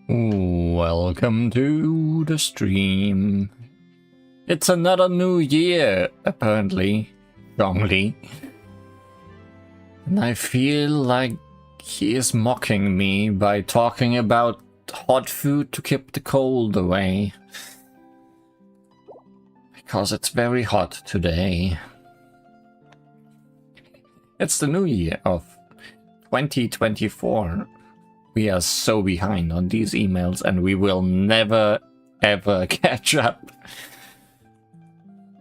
Welcome to the stream. It's another new year, apparently. Wrongly. And I feel like he is mocking me by talking about hot food to keep the cold away. Because it's very hot today. It's the new year of 2024. We are so behind on these emails and we will never ever catch up.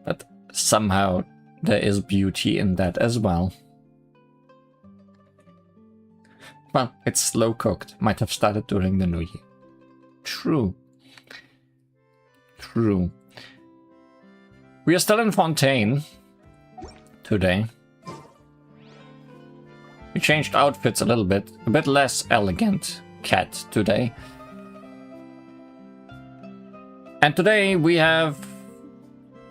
But somehow there is beauty in that as well. Well, it's slow cooked. Might have started during the new year. True. True. We are still in Fontaine today. We changed outfits a little bit. A bit less elegant cat today. And today we have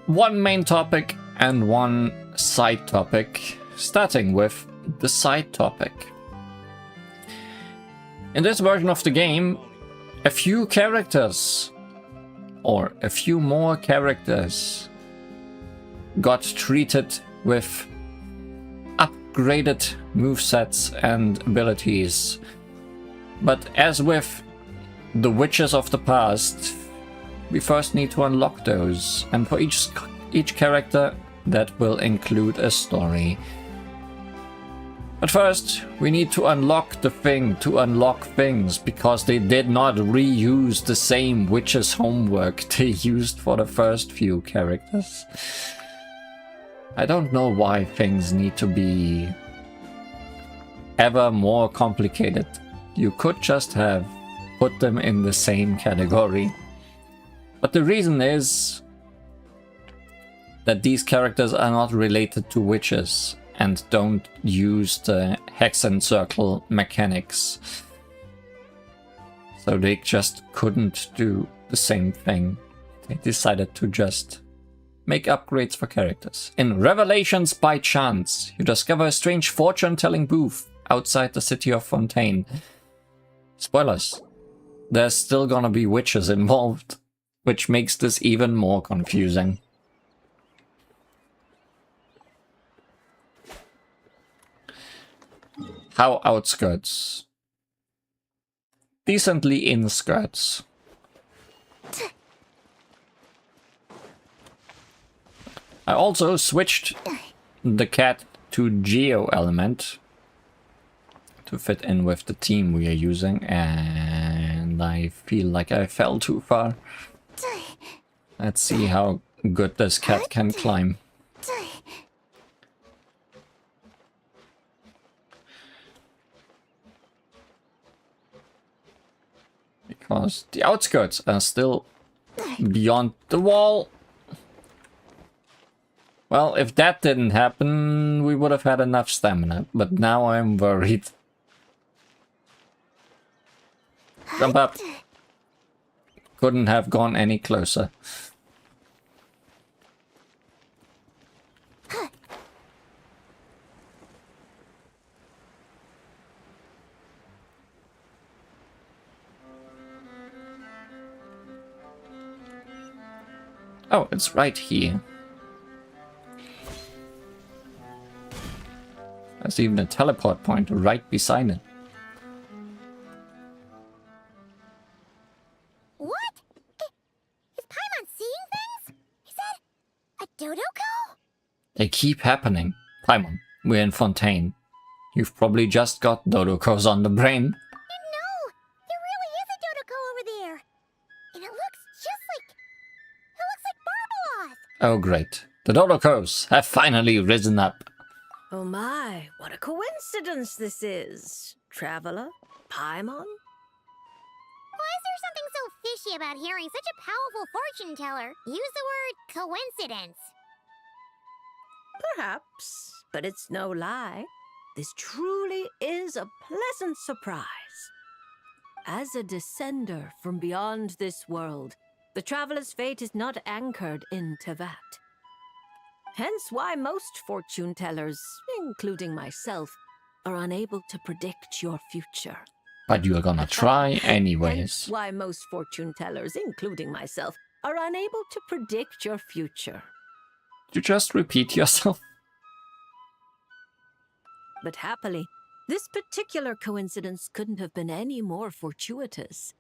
one main topic and one side topic. Starting with the side topic. In this version of the game, a few characters, or a few more characters, got treated with upgraded movesets and abilities. But as with the witches of the past, we first need to unlock those, and for each character that will include a story. But first, we need to unlock the thing to unlock things, because they did not reuse the same witches' homework they used for the first few characters. I don't know why things need to be ever more complicated. You could just have put them in the same category. But the reason is that these characters are not related to witches and don't use the hex and circle mechanics. So they just couldn't do the same thing. They decided to just make upgrades for characters. In Revelations by Chance, you discover a strange fortune-telling booth outside the city of Fontaine. Spoilers. There's still gonna be witches involved, which makes this even more confusing. How outskirts? Decently in skirts. I also switched the cat to Geo element to fit in with the team we are using, and I feel like I fell too far. Let's see how good this cat can climb. Because the outskirts are still beyond the wall. Well, if that didn't happen, we would have had enough stamina, but now I'm worried. Jump up. Couldn't have gone any closer. Oh, it's right here. There's even a teleport point right beside it. What? Is Paimon seeing things? Is that a Dodoko? They keep happening. Paimon, we're in Fontaine. You've probably just got Dodokos on the brain. No, there really is a Dodoko over there. And it looks just like... It looks like Barbaloth. Oh great. The Dodokos have finally risen up. Oh my, what a coincidence this is. Traveler? Paimon? Why is there something so fishy about hearing such a powerful fortune teller use the word coincidence? Perhaps, but it's no lie. This truly is a pleasant surprise. As a descender from beyond this world, the traveler's fate is not anchored in Tevat. Hence why most fortune tellers, including myself, are unable to predict your future. But you're gonna try Hence anyways. why most fortune tellers, including myself, are unable to predict your future. You just repeat yourself. But happily, this particular coincidence couldn't have been any more fortuitous.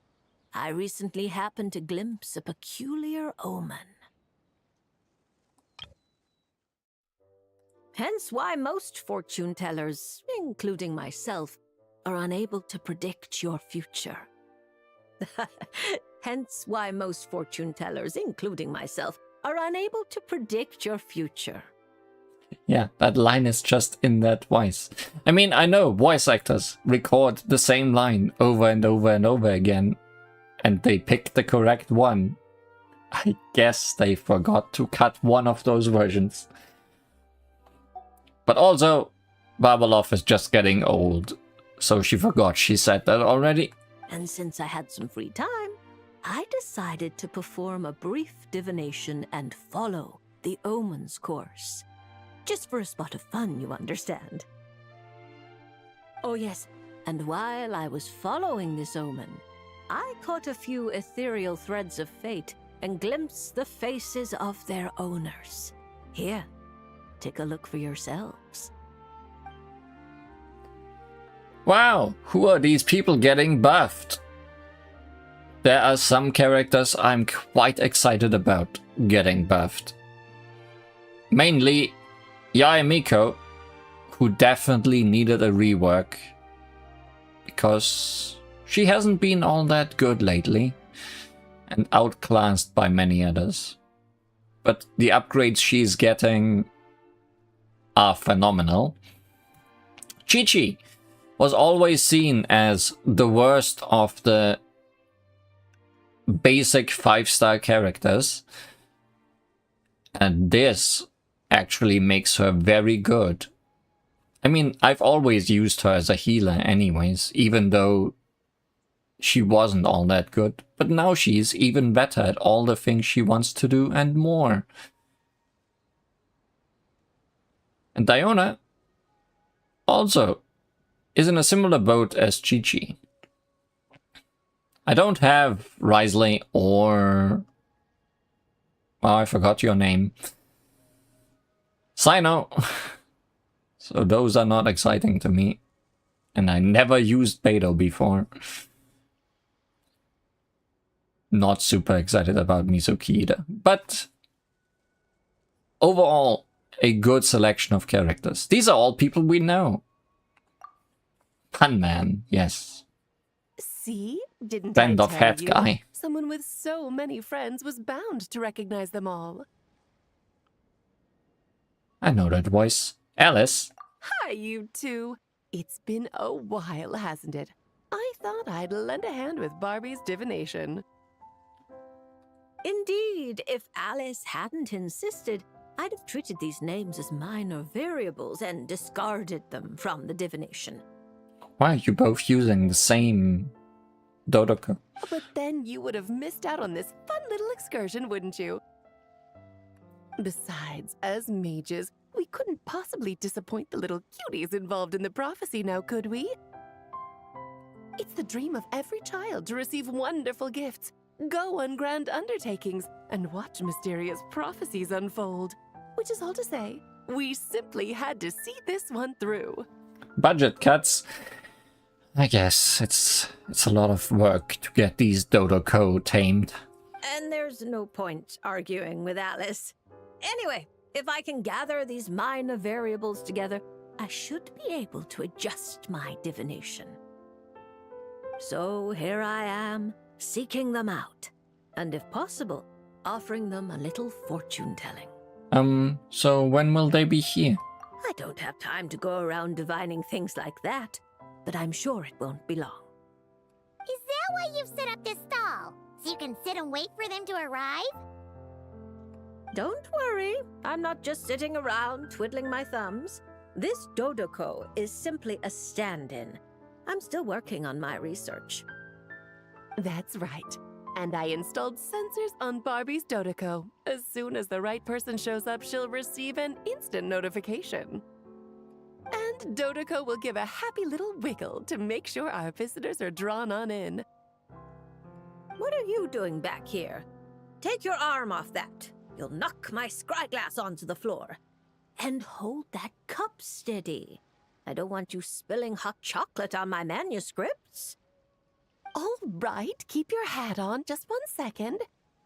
I recently happened to glimpse a peculiar omen. Hence why most fortune tellers, including myself, are unable to predict your future. Hence why most fortune tellers, including myself, are unable to predict your future. Yeah, that line is just in that voice. I mean, I know voice actors record the same line over and over and over again, and they pick the correct one. I guess they forgot to cut one of those versions. But also, Babalov is just getting old, so she forgot she said that already. And since I had some free time, I decided to perform a brief divination and follow the omen's course. Just for a spot of fun, you understand. Oh yes, and while I was following this omen, I caught a few ethereal threads of fate and glimpsed the faces of their owners. Here, take a look for yourselves. Wow, who are these people getting buffed? There are some characters I'm quite excited about getting buffed. Mainly Yae Miko, who definitely needed a rework, because she hasn't been all that good lately, and outclassed by many others. But the upgrades she's getting are phenomenal. Chi-Chi was always seen as the worst of the basic 5-star characters, and this actually makes her very good. I mean, I've always used her as a healer anyways, even though she wasn't all that good, but now she's even better at all the things she wants to do and more. And Diona also is in a similar boat as Chi-Chi. I don't have Risley or... oh, I forgot your name. Sino. So those are not exciting to me. And I never used Beto before. Not super excited about Mizuki either. But overall, a good selection of characters. These are all people we know. Punman, yes. See? Didn't Band I of tell Hat you? guy. Someone with so many friends was bound to recognize them all. I know that voice. Alice. Hi, you two. It's been a while, hasn't it? I thought I'd lend a hand with Barbie's divination. Indeed, if Alice hadn't insisted, I'd have treated these names as minor variables and discarded them from the divination. Why are you both using the same Dodoko? But then you would have missed out on this fun little excursion, wouldn't you? Besides, as mages, we couldn't possibly disappoint the little cuties involved in the prophecy now, could we? It's the dream of every child to receive wonderful gifts, go on grand undertakings, and watch mysterious prophecies unfold. Which is all to say, we simply had to see this one through. Budget cuts. I guess it's a lot of work to get these Dodoko tamed. And there's no point arguing with Alice. Anyway, if I can gather these minor variables together, I should be able to adjust my divination. So here I am, seeking them out, and if possible, offering them a little fortune-telling. So when will they be here? I don't have time to go around divining things like that, but I'm sure it won't be long. Is that why you've set up this stall? So you can sit and wait for them to arrive? Don't worry, I'm not just sitting around twiddling my thumbs. This Dodoko is simply a stand-in. I'm still working on my research. That's right. And I installed sensors on Barbie's Dodoko. As soon as the right person shows up, she'll receive an instant notification. And Dodoko will give a happy little wiggle to make sure our visitors are drawn on in. What are you doing back here? Take your arm off that. You'll knock my scryglass onto the floor. And hold that cup steady. I don't want you spilling hot chocolate on my manuscripts. All right, keep your hat on. Just 1 second.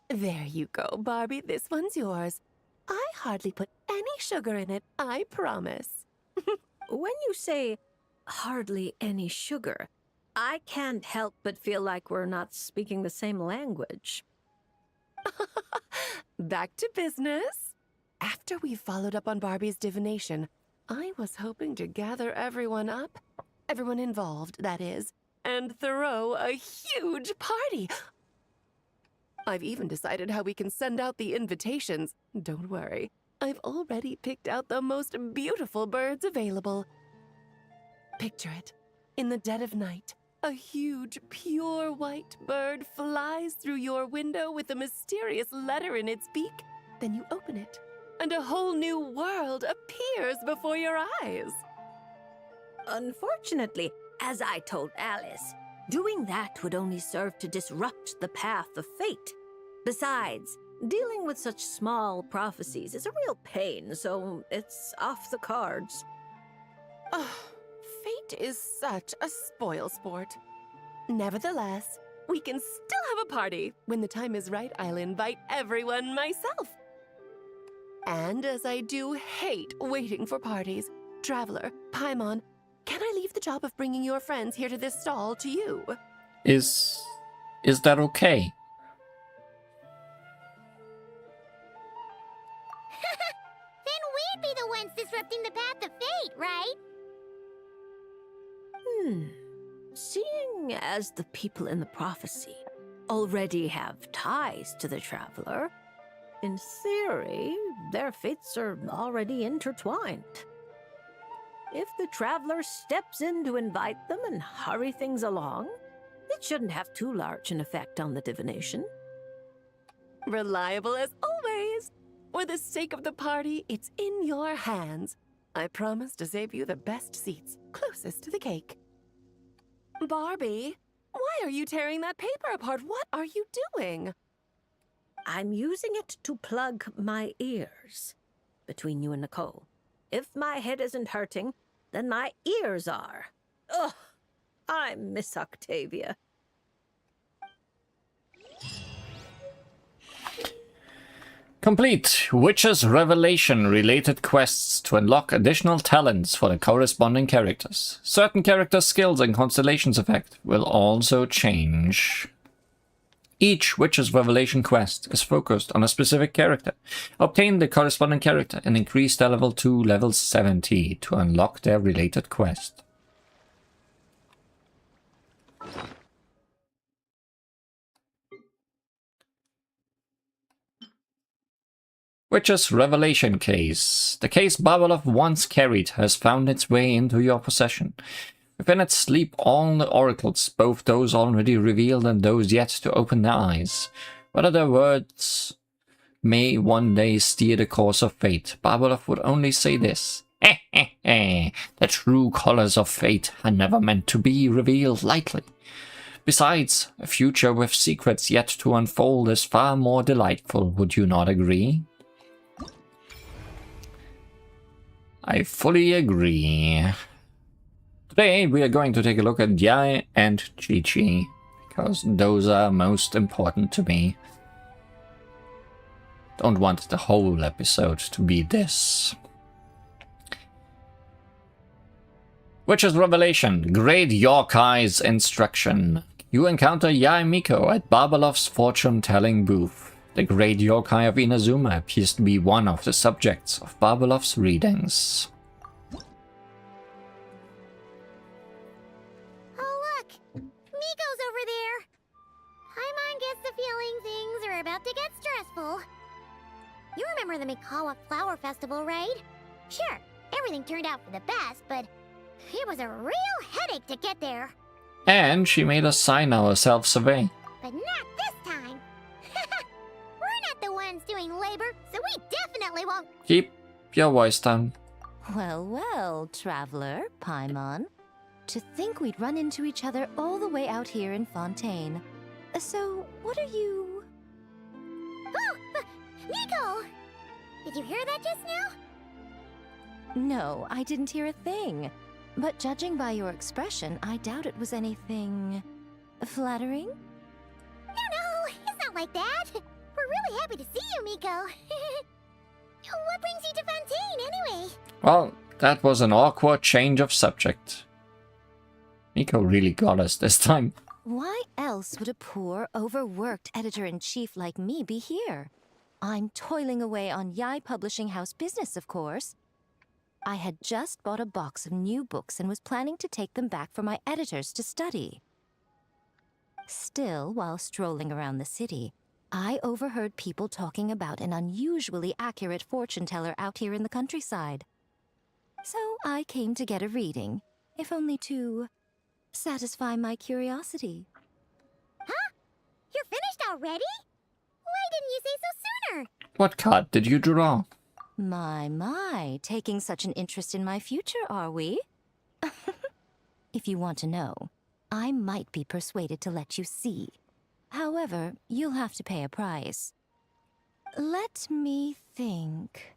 There you go, Barbie. This one's yours. I hardly put any sugar in it, I promise. When you say hardly any sugar, I can't help but feel like we're not speaking the same language. Back to business. After we followed up on Barbie's divination, I was hoping to gather everyone up, everyone involved, that is, and throw a huge party. I've even decided how we can send out the invitations. Don't worry, I've already picked out the most beautiful birds available. Picture it. In the dead of night, a huge, pure white bird flies through your window with a mysterious letter in its beak. Then you open it, and a whole new world appears before your eyes. Unfortunately, as I told Alice, doing that would only serve to disrupt the path of fate. Besides, dealing with such small prophecies is a real pain, so it's off the cards. Oh, fate is such a spoil sport. Nevertheless, we can still have a party. When the time is right, I'll invite everyone myself. And as I do hate waiting for parties, Traveler, Paimon, can I leave the job of bringing your friends here to this stall to you? Is that okay? Then we'd be the ones disrupting the path of fate, right? Seeing as the people in the prophecy already have ties to the Traveler, in theory, their fates are already intertwined. If the Traveler steps in to invite them and hurry things along, it shouldn't have too large an effect on the divination. Reliable as always. For the sake of the party, it's in your hands. I promise to save you the best seats, closest to the cake. Barbie, why are you tearing that paper apart? What are you doing? I'm using it to plug my ears. Between you and Nicole, if my head isn't hurting, then my ears are. Ugh, I miss Octavia. Complete Witch's Revelation-related quests to unlock additional talents for the corresponding characters. Certain character skills and constellations effect will also change. Each Witch's Revelation quest is focused on a specific character. Obtain the corresponding character and increase their level to level 70 to unlock their related quest. Witch's Revelation case. The case Babalov once carried has found its way into your possession. Within its sleep all the oracles, both those already revealed and those yet to open their eyes. Whether their words may one day steer the course of fate, Babalov would only say this. The true colors of fate are never meant to be revealed lightly. Besides, a future with secrets yet to unfold is far more delightful, would you not agree? I fully agree. Today we are going to take a look at Yai and Chi-Chi, because those are most important to me. Don't want the whole episode to be this. Witch's Revelation, Great Yorkai's Instruction. You encounter Yai Miko at Babalov's fortune-telling booth. The Great Yokai of Inazuma appears to be one of the subjects of Babalov's readings. Oh, look! Miko's over there! Paimon gets the feeling things are about to get stressful. You remember the Mikawa Flower Festival, right? Sure, everything turned out for the best, but it was a real headache to get there. And she made us sign ourselves away. But not this time! We're not the ones doing labor, so we definitely won't. Keep your voice down. Well, well, traveler, Paimon. To think we'd run into each other all the way out here in Fontaine. So, what are you... Oh! Miko! Did you hear that just now? No, I didn't hear a thing. But judging by your expression, I doubt it was anything... flattering? No, it's not like that. We're really happy to see you, Miko. What brings you to Fontaine, anyway? Well, that was an awkward change of subject. Miko really got us this time. Why else would a poor, overworked editor-in-chief like me be here? I'm toiling away on Yai Publishing House business, of course. I had just bought a box of new books and was planning to take them back for my editors to study. Still, while strolling around the city, I overheard people talking about an unusually accurate fortune teller out here in the countryside. So I came to get a reading, if only to satisfy my curiosity. Huh? You're finished already? Why didn't you say so sooner? What card did you draw? My, taking such an interest in my future, are we? If you want to know, I might be persuaded to let you see. However, you'll have to pay a price. Let me think.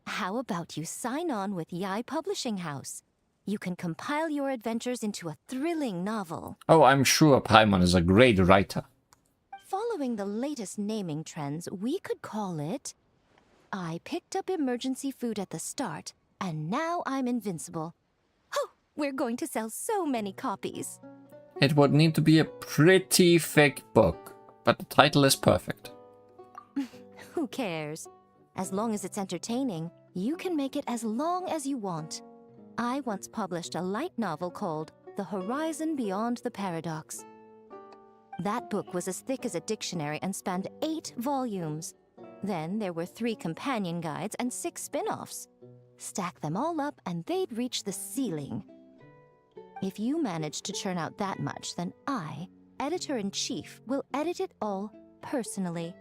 How about you sign on with Yai Publishing House? You can compile your adventures into a thrilling novel. Oh, I'm sure Paimon is a great writer. Following the latest naming trends, we could call it... I picked up emergency food at the start, and now I'm invincible. Oh, we're going to sell so many copies. It would need to be a pretty thick book, but the title is perfect. Who cares? As long as it's entertaining, you can make it as long as you want. I once published a light novel called The Horizon Beyond the Paradox. That book was as thick as a dictionary and spanned 8 volumes. Then there were 3 companion guides and 6 spin-offs. Stack them all up and they'd reach the ceiling. If you manage to churn out that much, then I, editor-in-chief, will edit it all personally.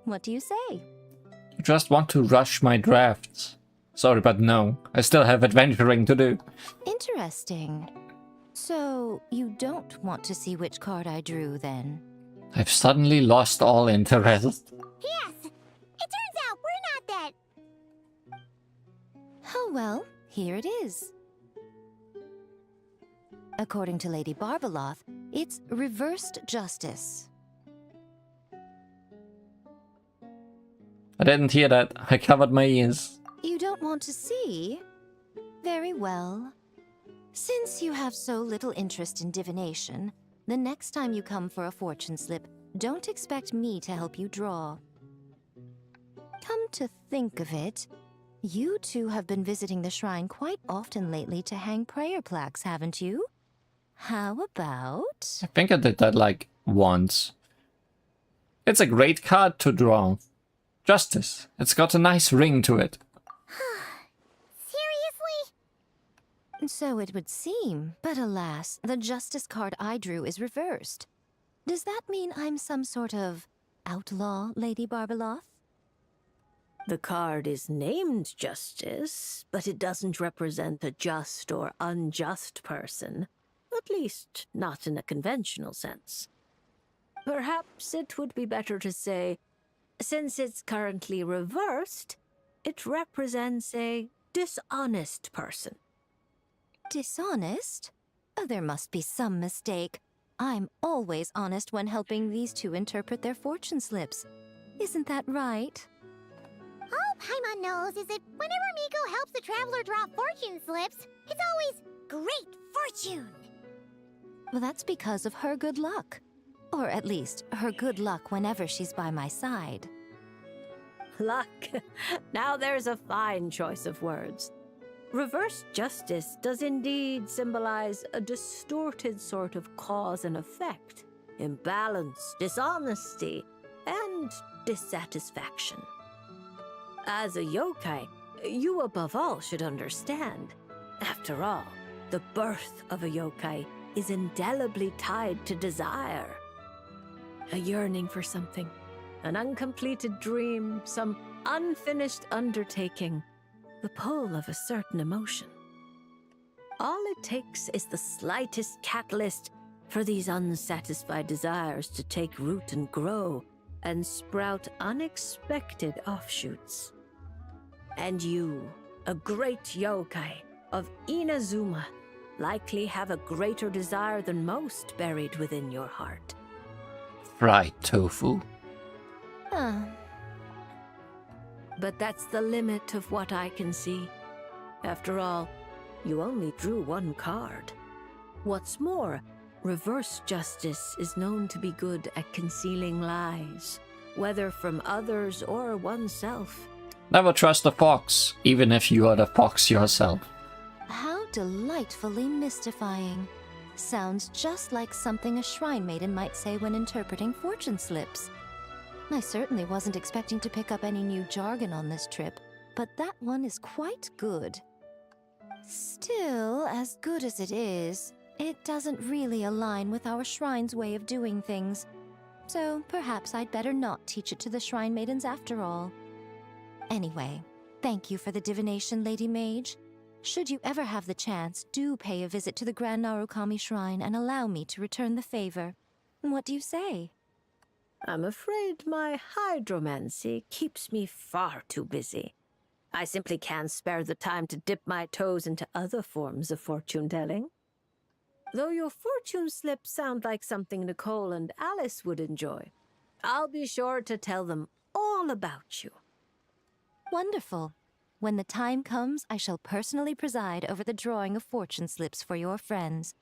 What do you say? You just want to rush my drafts. Sorry, but no. I still have adventuring to do. Interesting. So, you don't want to see which card I drew, then? I've suddenly lost all interest. Yes! It turns out we're not that... Oh well, here it is. According to Lady Barbeloth, it's reversed justice. I didn't hear that. I covered my ears. You don't want to see? Very well. Since you have so little interest in divination, the next time you come for a fortune slip, don't expect me to help you draw. Come to think of it, you two have been visiting the shrine quite often lately to hang prayer plaques, haven't you? How about... I think I did that like once. It's a great card to draw. Justice. It's got a nice ring to it. Seriously? So it would seem, but alas, the justice card I drew is reversed. Does that mean I'm some sort of outlaw, Lady Barbeloth? The card is named Justice, but it doesn't represent a just or unjust person. At least, not in a conventional sense. Perhaps it would be better to say, since it's currently reversed, it represents a dishonest person. Dishonest? Oh, there must be some mistake. I'm always honest when helping these two interpret their fortune slips. Isn't that right? All Paimon knows is that whenever Miko helps a traveler draw fortune slips, it's always great fortune. Well, that's because of her good luck. Or at least, her good luck whenever she's by my side. Luck. Now there's a fine choice of words. Reverse justice does indeed symbolize a distorted sort of cause and effect, imbalance, dishonesty, and dissatisfaction. As a yokai, you above all should understand. After all, the birth of a yokai is indelibly tied to desire. A yearning for something, an uncompleted dream, some unfinished undertaking, the pull of a certain emotion. All it takes is the slightest catalyst for these unsatisfied desires to take root and grow and sprout unexpected offshoots. And you, a great yokai of Inazuma, likely have a greater desire than most buried within your heart. Fried tofu. But that's the limit of what I can see. After all, you only drew one card. What's more, reverse justice is known to be good at concealing lies, whether from others or oneself. Never trust a fox, even if you are the fox yourself. How delightfully mystifying. Sounds just like something a shrine maiden might say when interpreting fortune slips. I certainly wasn't expecting to pick up any new jargon on this trip, but that one is quite good. Still, as good as it is, it doesn't really align with our shrine's way of doing things. So perhaps I'd better not teach it to the shrine maidens after all. Anyway, thank you for the divination, Lady Mage. Should you ever have the chance, do pay a visit to the Grand Narukami Shrine and allow me to return the favor. What do you say? I'm afraid my hydromancy keeps me far too busy. I simply can't spare the time to dip my toes into other forms of fortune-telling. Though your fortune slips sound like something Nicole and Alice would enjoy, I'll be sure to tell them all about you. Wonderful. When the time comes, I shall personally preside over the drawing of fortune slips for your friends.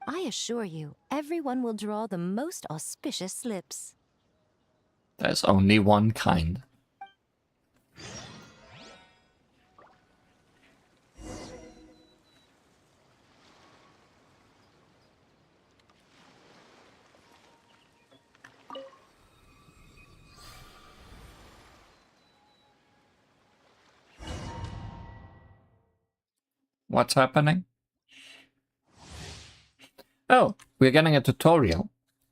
I assure you, everyone will draw the most auspicious slips. There's only one kind. What's happening? Oh, we're getting a tutorial.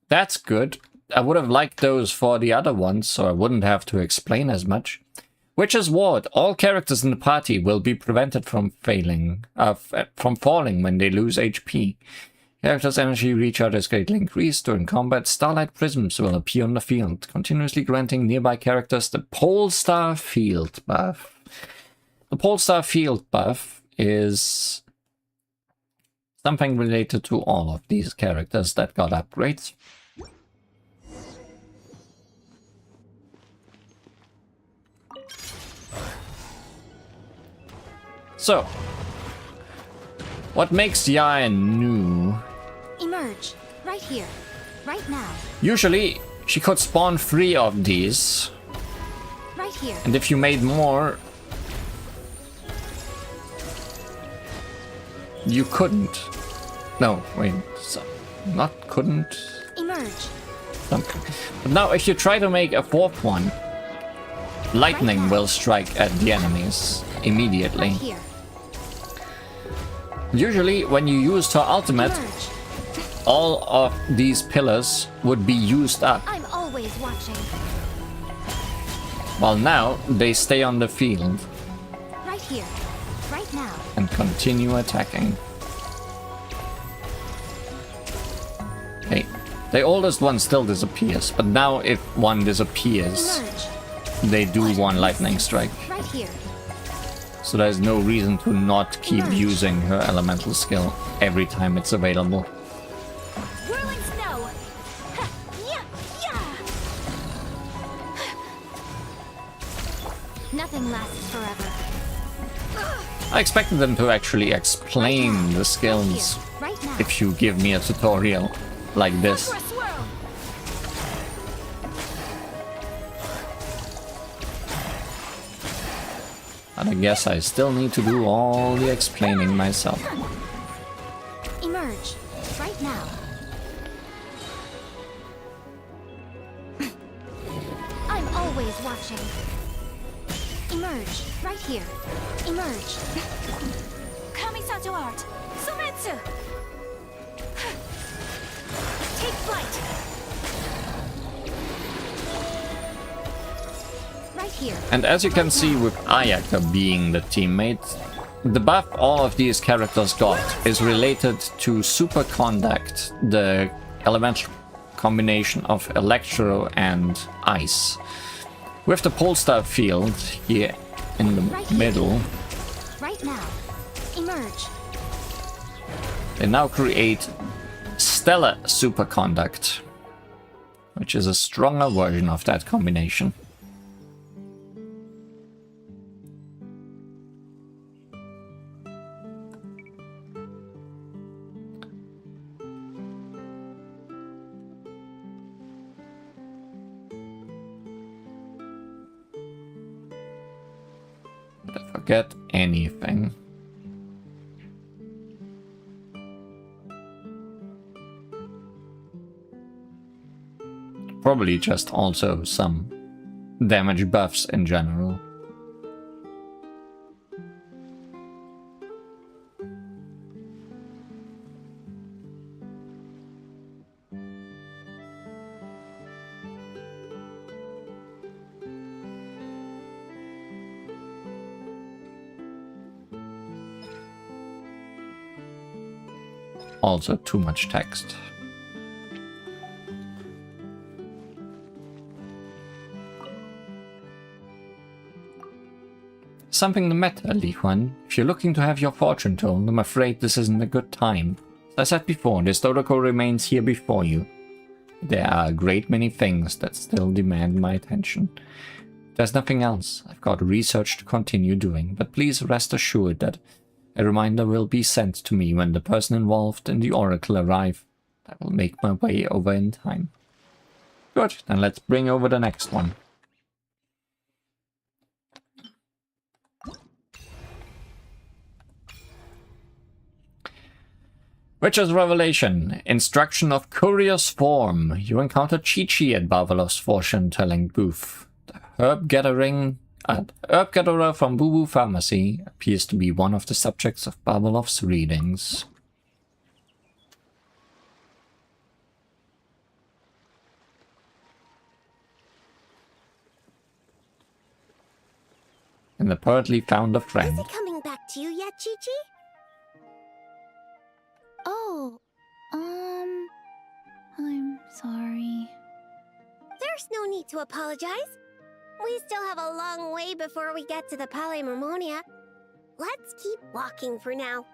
That's good. I would have liked those for the other ones, so I wouldn't have to explain as much. Witch's Ward. All characters in the party will be prevented from falling when they lose HP. Characters' energy recharge is greatly increased during combat. Starlight prisms will appear on the field, continuously granting nearby characters the Polestar Field buff. The Polestar Field buff is something related to all of these characters that got upgrades. So, what makes Yae new? Emerge. Right here. Right now. Usually, she could spawn 3 of these. Right here. And if you made more, you couldn't. No, wait. Not couldn't. Emerge. Something. But now, if you try to make a 4th one, lightning will strike at the enemies immediately. Right here. Usually, when you used her ultimate, Emerge. all of these pillars would be used up. I'm always watching. While now, they stay on the field Right here. Right now. and continue attacking. Okay, the oldest one still disappears, but now if one disappears, Emerge. they do one lightning strike. Right here. So there's no reason to not keep Emerge. using her elemental skill every time it's available. Whirling snow. Ha, yeah, yeah. Nothing lasts forever. I expected them to actually explain the skills Right now. if you give me a tutorial like this. For a swirl. And I guess I still need to do all the explaining myself. Emerge. Right now. I'm always watching. Emerge. Right here. Emerge. Kamisato art. Sumetsu. Take flight. Right here. And as you can see with Ayaka being the teammate, the buff all of these characters got is related to Super Conduct, the elemental combination of Electro and Ice. With the Polestar field here in the middle, Right now. Emerge. they now create Stellar Superconduct, which is a stronger version of that combination. Did I forget anything? Probably just also some damage buffs in general. Also too much text. Something the matter, Li Huan. If you're looking to have your fortune told, I'm afraid this isn't a good time. As I said before, this Dodoko remains here before you. There are a great many things that still demand my attention. There's nothing else. I've got research to continue doing, but please rest assured that a reminder will be sent to me when the person involved in the Oracle arrive. I will make my way over in time. Good, then let's bring over the next one. Witcher's Revelation. Instruction of Curious Form. You encounter Chi-Chi at Barbalov's fortune-telling booth. The herb gatherer from Boo Boo Pharmacy appears to be one of the subjects of Barbalov's readings. And apparently found a friend. Is it coming back to you yet, Chi-Chi? Oh, I'm sorry. There's no need to apologize. We still have a long way before we get to the Palais Mermonia. Let's keep walking for now.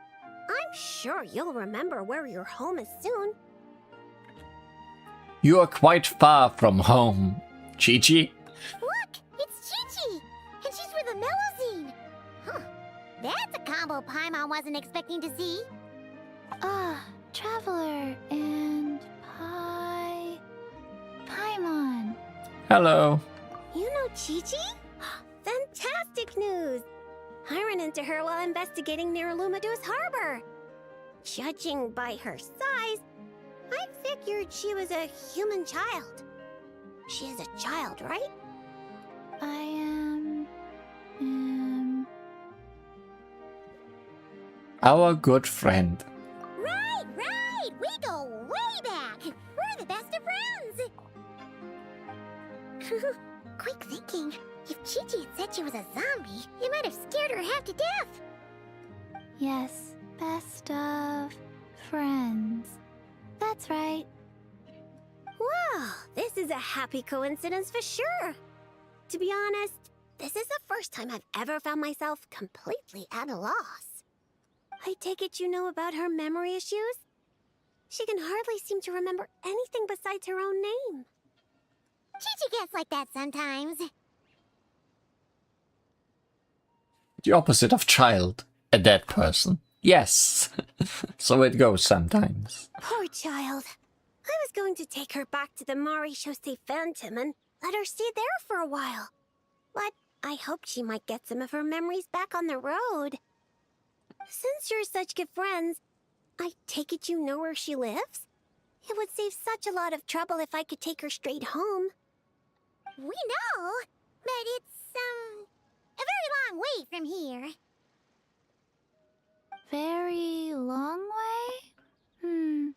I'm sure you'll remember where your home is soon. You are quite far from home, Chi-Chi. Look, it's Chi-Chi, and she's with the Mellowzine. Huh, that's a combo Paimon wasn't expecting to see. Traveler and Paimon. Hello. You know Chi-Chi? Fantastic news! I ran into her while investigating near Lumadus Harbor. Judging by her size, I figured she was a human child. She is a child, right? I am... Our good friend. Right! We go way back! We're the best of friends! Quick thinking. If Chi-Chi had said she was a zombie, you might have scared her half to death. Yes, best of friends. That's right. Wow, this is a happy coincidence for sure. To be honest, this is the first time I've ever found myself completely at a loss. I take it you know about her memory issues? She can hardly seem to remember anything besides her own name. Chi-Chi gets like that sometimes. The opposite of child. A dead person. Yes. So it goes sometimes. Poor child. I was going to take her back to the Maréchaussée Phantom and let her stay there for a while. But I hoped she might get some of her memories back on the road. Since you're such good friends, I take it you know where she lives? It would save such a lot of trouble if I could take her straight home. We know, but it's, a very long way from here. Very long way?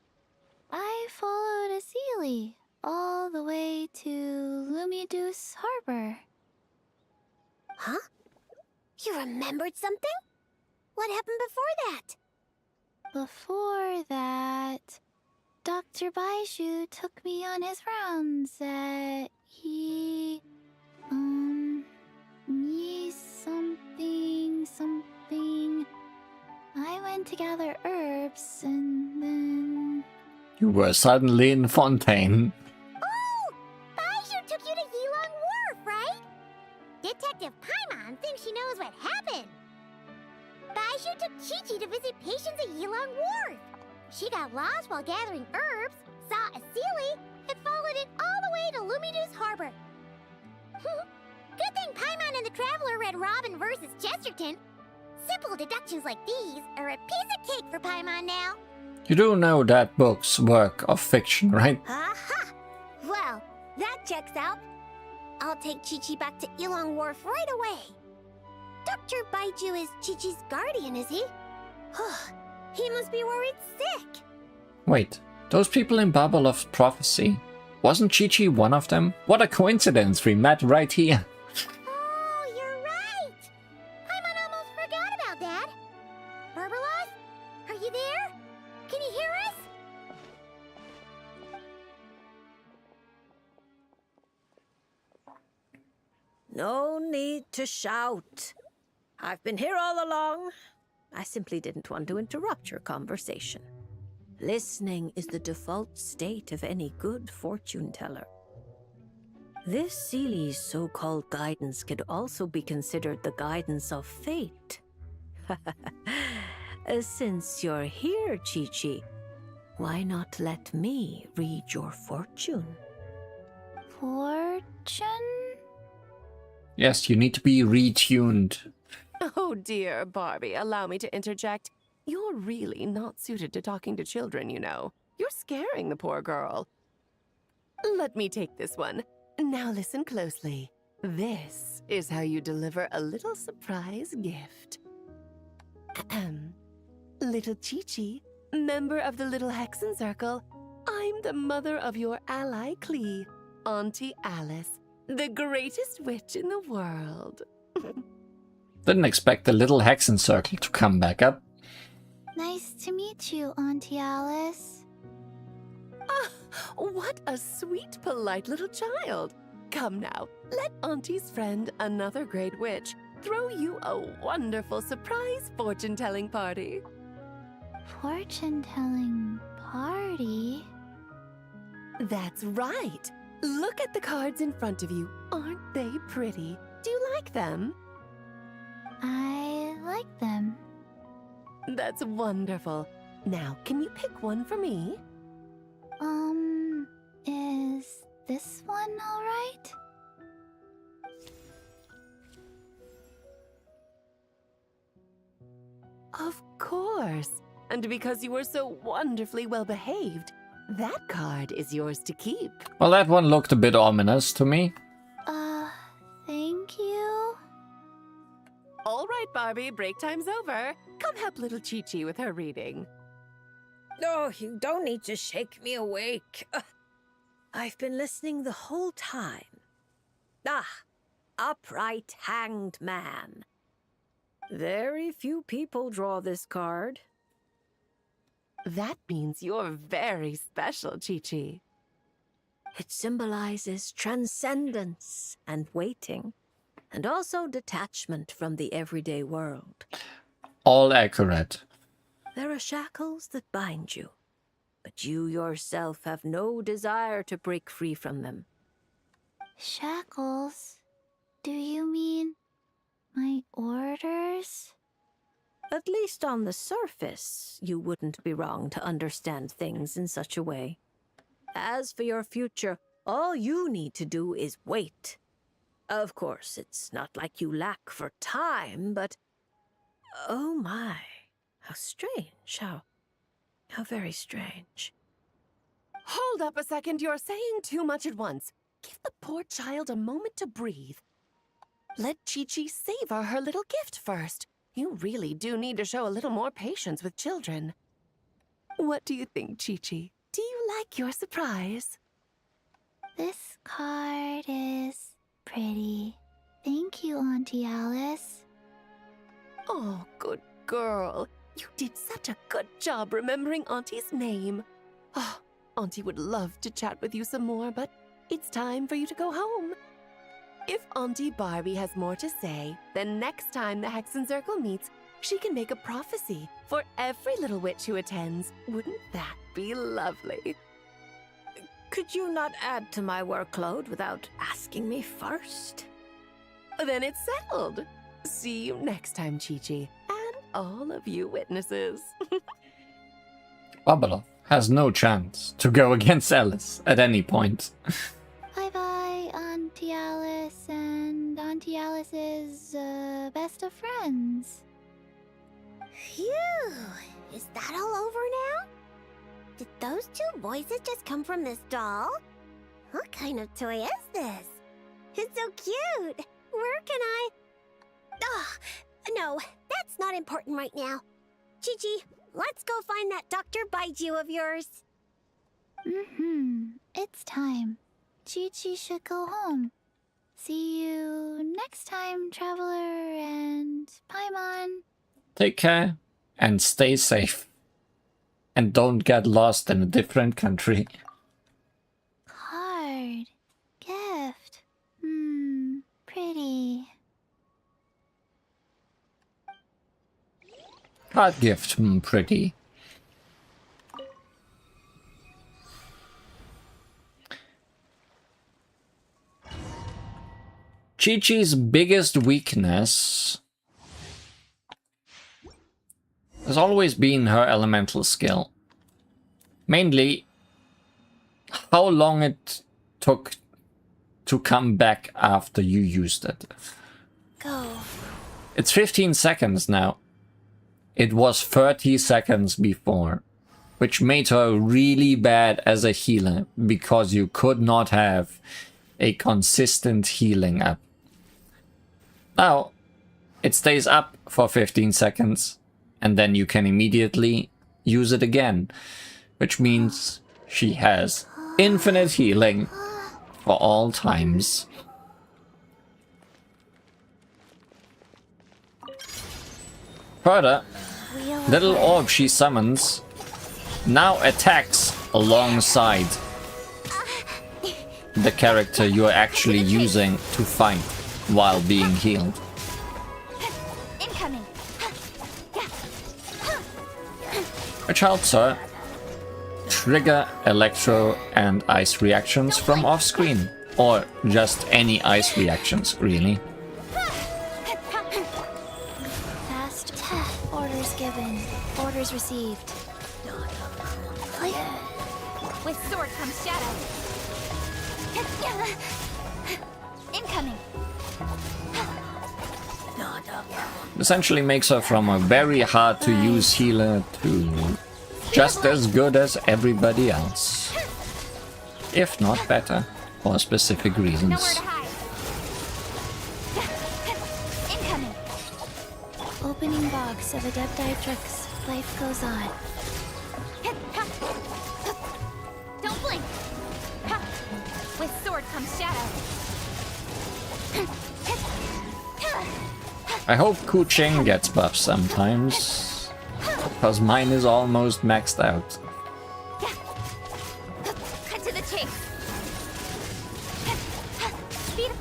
I followed Asili all the way to Lumadus Harbor. Huh? You remembered something? What happened before that? Before that, Dr. Baiju took me on his rounds he something. I went to gather herbs and then... You were suddenly in Fontaine. Oh! Baiju took you to Yilong Wharf, right? Detective Paimon thinks she knows what happened. Baiju took Chi-Chi to visit patients at Yilong Wharf. She got lost while gathering herbs, saw a Sealy, and followed it all the way to Lumineuse Harbor. Good thing Paimon and the Traveler read Robin versus Chesterton. Simple deductions like these are a piece of cake for Paimon now. You do know that book's work of fiction, right? Aha! Well, that checks out. I'll take Chi-Chi back to Yilong Wharf right away. Dr. Baiju is Chi-Chi's guardian, is he? He must be worried sick. Wait, those people in Babel of Prophecy, wasn't Chi-Chi one of them? What a coincidence, we met right here. Oh, you're right. Paimon almost forgot about that. Berbelos, are you there? Can you hear us? No need to shout. I've been here all along. I simply didn't want to interrupt your conversation. Listening is the default state of any good fortune teller. This Seely's so-called guidance could also be considered the guidance of fate. Since you're here, Chi-Chi, why not let me read your fortune? Fortune? Yes, you need to be retuned. Oh dear, Barbie, allow me to interject. You're really not suited to talking to children, you know. You're scaring the poor girl. Let me take this one. Now listen closely. This is how you deliver a little surprise gift. Ahem. Little Chi-Chi, member of the Little Hexen Circle, I'm the mother of your ally Klee, Auntie Alice, the greatest witch in the world. Didn't expect the Little Hexen Circle to come back up. Nice to meet you, Auntie Alice. Ah, what a sweet, polite little child. Come now, let Auntie's friend, another great witch, throw you a wonderful surprise fortune-telling party. Fortune-telling party? That's right. Look at the cards in front of you. Aren't they pretty? Do you like them? I like them. That's wonderful. Now, can you pick one for me? Is this one all right? Of course. And because you were so wonderfully well behaved, that card is yours to keep. Well, that one looked a bit ominous to me. Thank you. All right, Barbie, break time's over. Come help little Chi-Chi with her reading. No, you don't need to shake me awake. I've been listening the whole time. Upright hanged man. Very few people draw this card. That means you're very special, Chi-Chi. It symbolizes transcendence and waiting, and also detachment from the everyday world. All accurate. There are shackles that bind you, but you yourself have no desire to break free from them. Shackles? Do you mean my orders? At least on the surface, you wouldn't be wrong to understand things in such a way. As for your future, all you need to do is wait. Of course, it's not like you lack for time, but... Oh my, how strange, how very strange. Hold up a second, you're saying too much at once. Give the poor child a moment to breathe. Let Chi-Chi savor her little gift first. You really do need to show a little more patience with children. What do you think, Chi-Chi? Do you like your surprise? This card is pretty. Thank you, Auntie Alice. Oh, good girl. You did such a good job remembering Auntie's name. Oh, Auntie would love to chat with you some more, but it's time for you to go home. If Auntie Barbie has more to say, then next time the Hexen Circle meets, she can make a prophecy for every little witch who attends. Wouldn't that be lovely? Could you not add to my workload without asking me first? Then it's settled. See you next time, Chi-Chi, and all of you witnesses. Babalov has no chance to go against Alice at any point. Bye-bye, Auntie Alice and Auntie Alice's best of friends. Phew! Is that all over now? Did those two voices just come from this doll? What kind of toy is this? It's so cute! Where can I... Ugh! No, that's not important right now. Chi-Chi, let's go find that Dr. Baiju of yours. It's time. Chi-Chi should go home. See you next time, Traveler and Paimon. Take care and stay safe. And don't get lost in a different country. Card. Gift. Pretty. Card gift, pretty. Chi-Chi's biggest weakness has always been her elemental skill. Mainly, how long it took to come back after you used it. Go. It's 15 seconds now. It was 30 seconds before, which made her really bad as a healer because you could not have a consistent healing up. Now, it stays up for 15 seconds. And then you can immediately use it again, which means she has infinite healing for all times. Further, little orb she summons now attacks alongside the character you're actually using to fight while being healed. Incoming. Which helps her trigger electro and ice reactions from off-screen, or just any ice reactions, really. Fast. Orders given. Orders received. With sword comes shadow. Incoming. Essentially makes her from a very hard to use healer to just as good as everybody else. If not better, for specific Nowhere reasons. to hide. Incoming. Opening box of Adeptictrix. Life goes on. Don't blink. With sword comes shadow. I hope Kuching gets buffs sometimes, because mine is almost maxed out. Cut to the chase. Speed.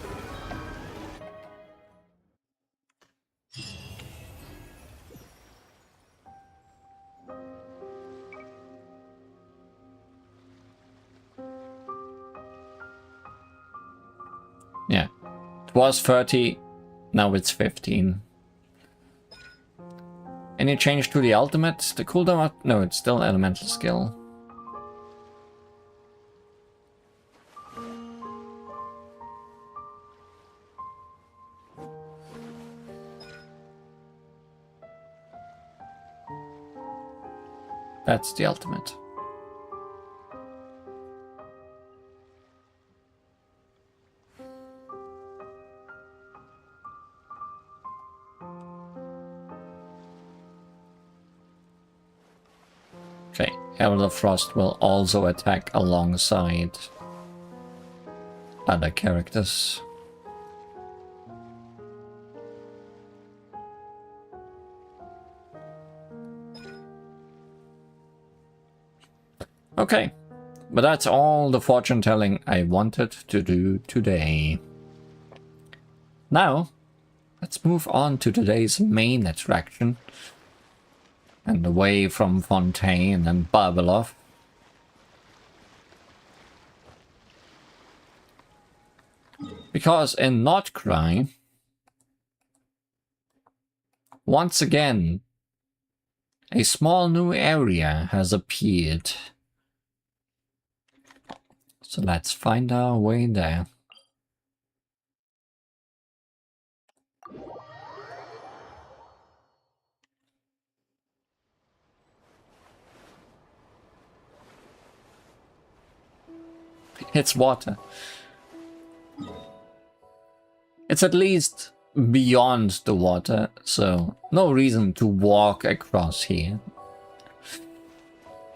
Yeah, it was 30, now it's 15. Any change to the ultimate? The cooldown? No, it's still elemental skill. That's the ultimate. Okay, Herald of Frost will also attack alongside other characters. Okay, but that's all the fortune telling I wanted to do today. Now, let's move on to today's main attraction. And away from Fontaine and Babylov. Because in Not Krai, once again, a small new area has appeared. So let's find our way there. It's water. It's at least beyond the water, so no reason to walk across here.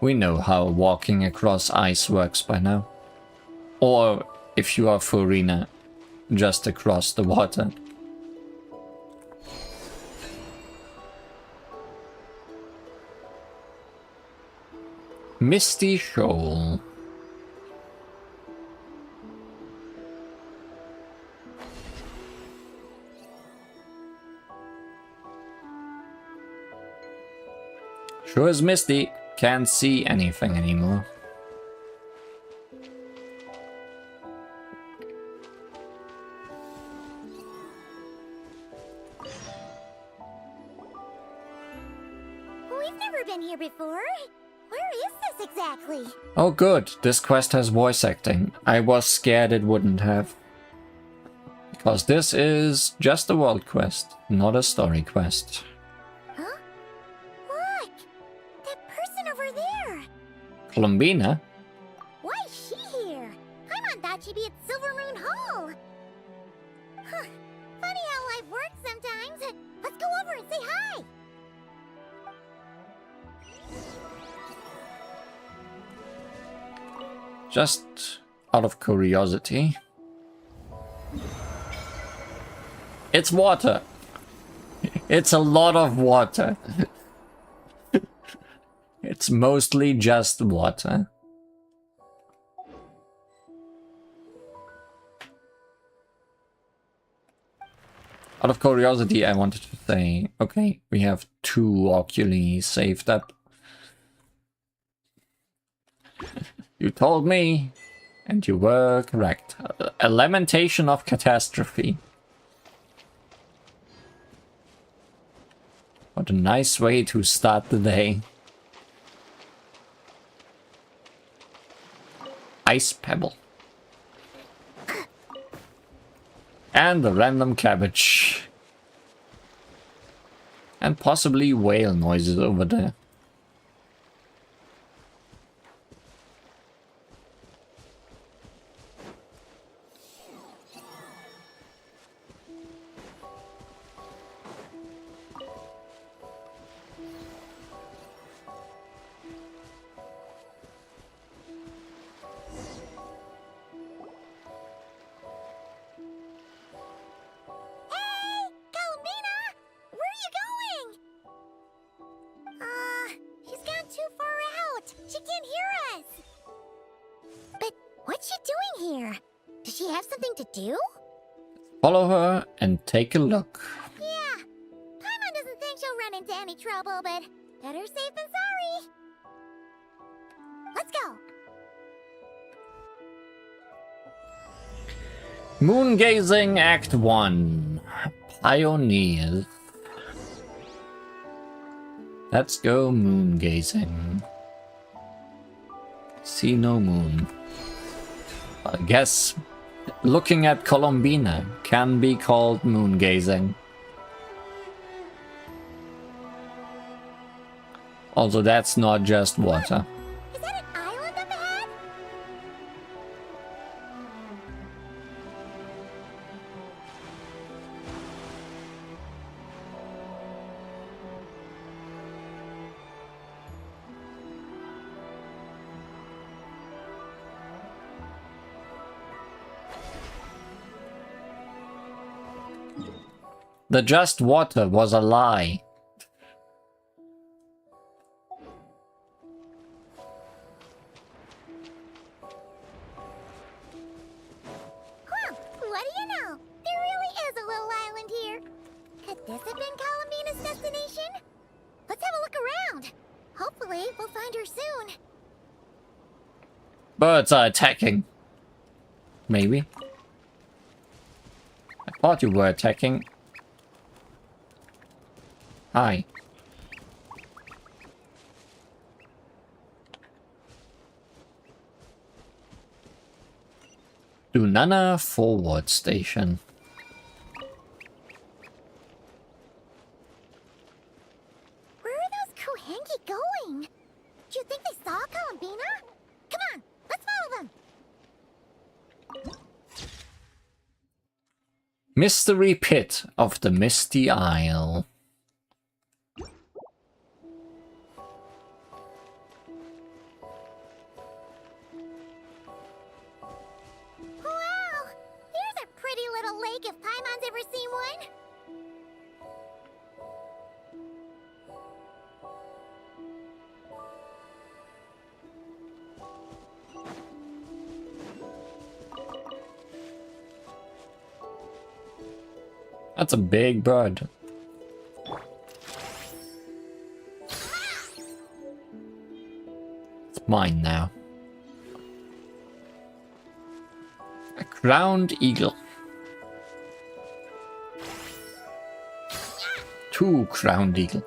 We know how walking across ice works by now. Or, if you are Furina, just across the water. Misty Shoal. Sure as misty, can't see anything anymore. We've never been here before. Where is this exactly? Oh good, this quest has voice acting. I was scared it wouldn't have. Because this is just a world quest, not a story quest. Huh? Look! That person over there! Colombina? Why is she here? Paimon thought she'd be at Silver Moon Hall. Huh. Funny how life works sometimes. Let's go over and say hi. Just out of curiosity. It's water. It's a lot of water. It's mostly just water. Out of curiosity, I wanted to say, okay, we have 2 oculi saved up. You told me, and you were correct. A lamentation of catastrophe. What a nice way to start the day. Ice pebble. And a random cabbage. And possibly whale noises over there. Follow her and take a look. Yeah, Paimon doesn't think she'll run into any trouble, but better safe than sorry. Let's go. Moon Gazing Act 1. Pioneers. Let's go moon gazing. See no moon. I guess looking at Colombina can be called moon gazing. Although that's not just water. Is that an island up ahead? The just water was a lie. Birds are attacking. Maybe. I thought you were attacking. Hi. Dunana Forward Station. Where are those Kohenki going? Do you think they saw Columbina? Come on, let's follow them. Mystery Pit of the Misty Isle. Wow, there's a pretty little lake if Paimon's ever seen one. That's a big bird. It's mine now. A crowned eagle. 2 crowned eagle.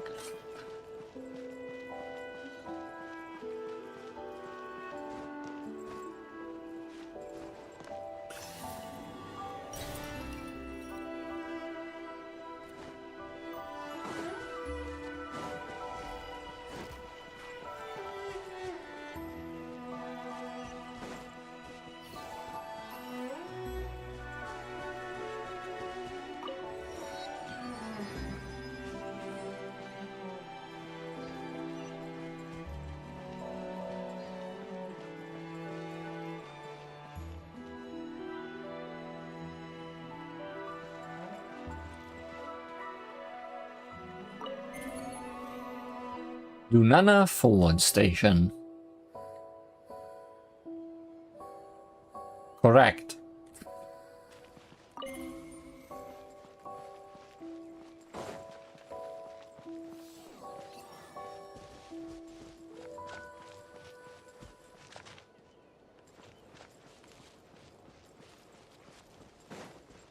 Dunana Forward Station. Correct.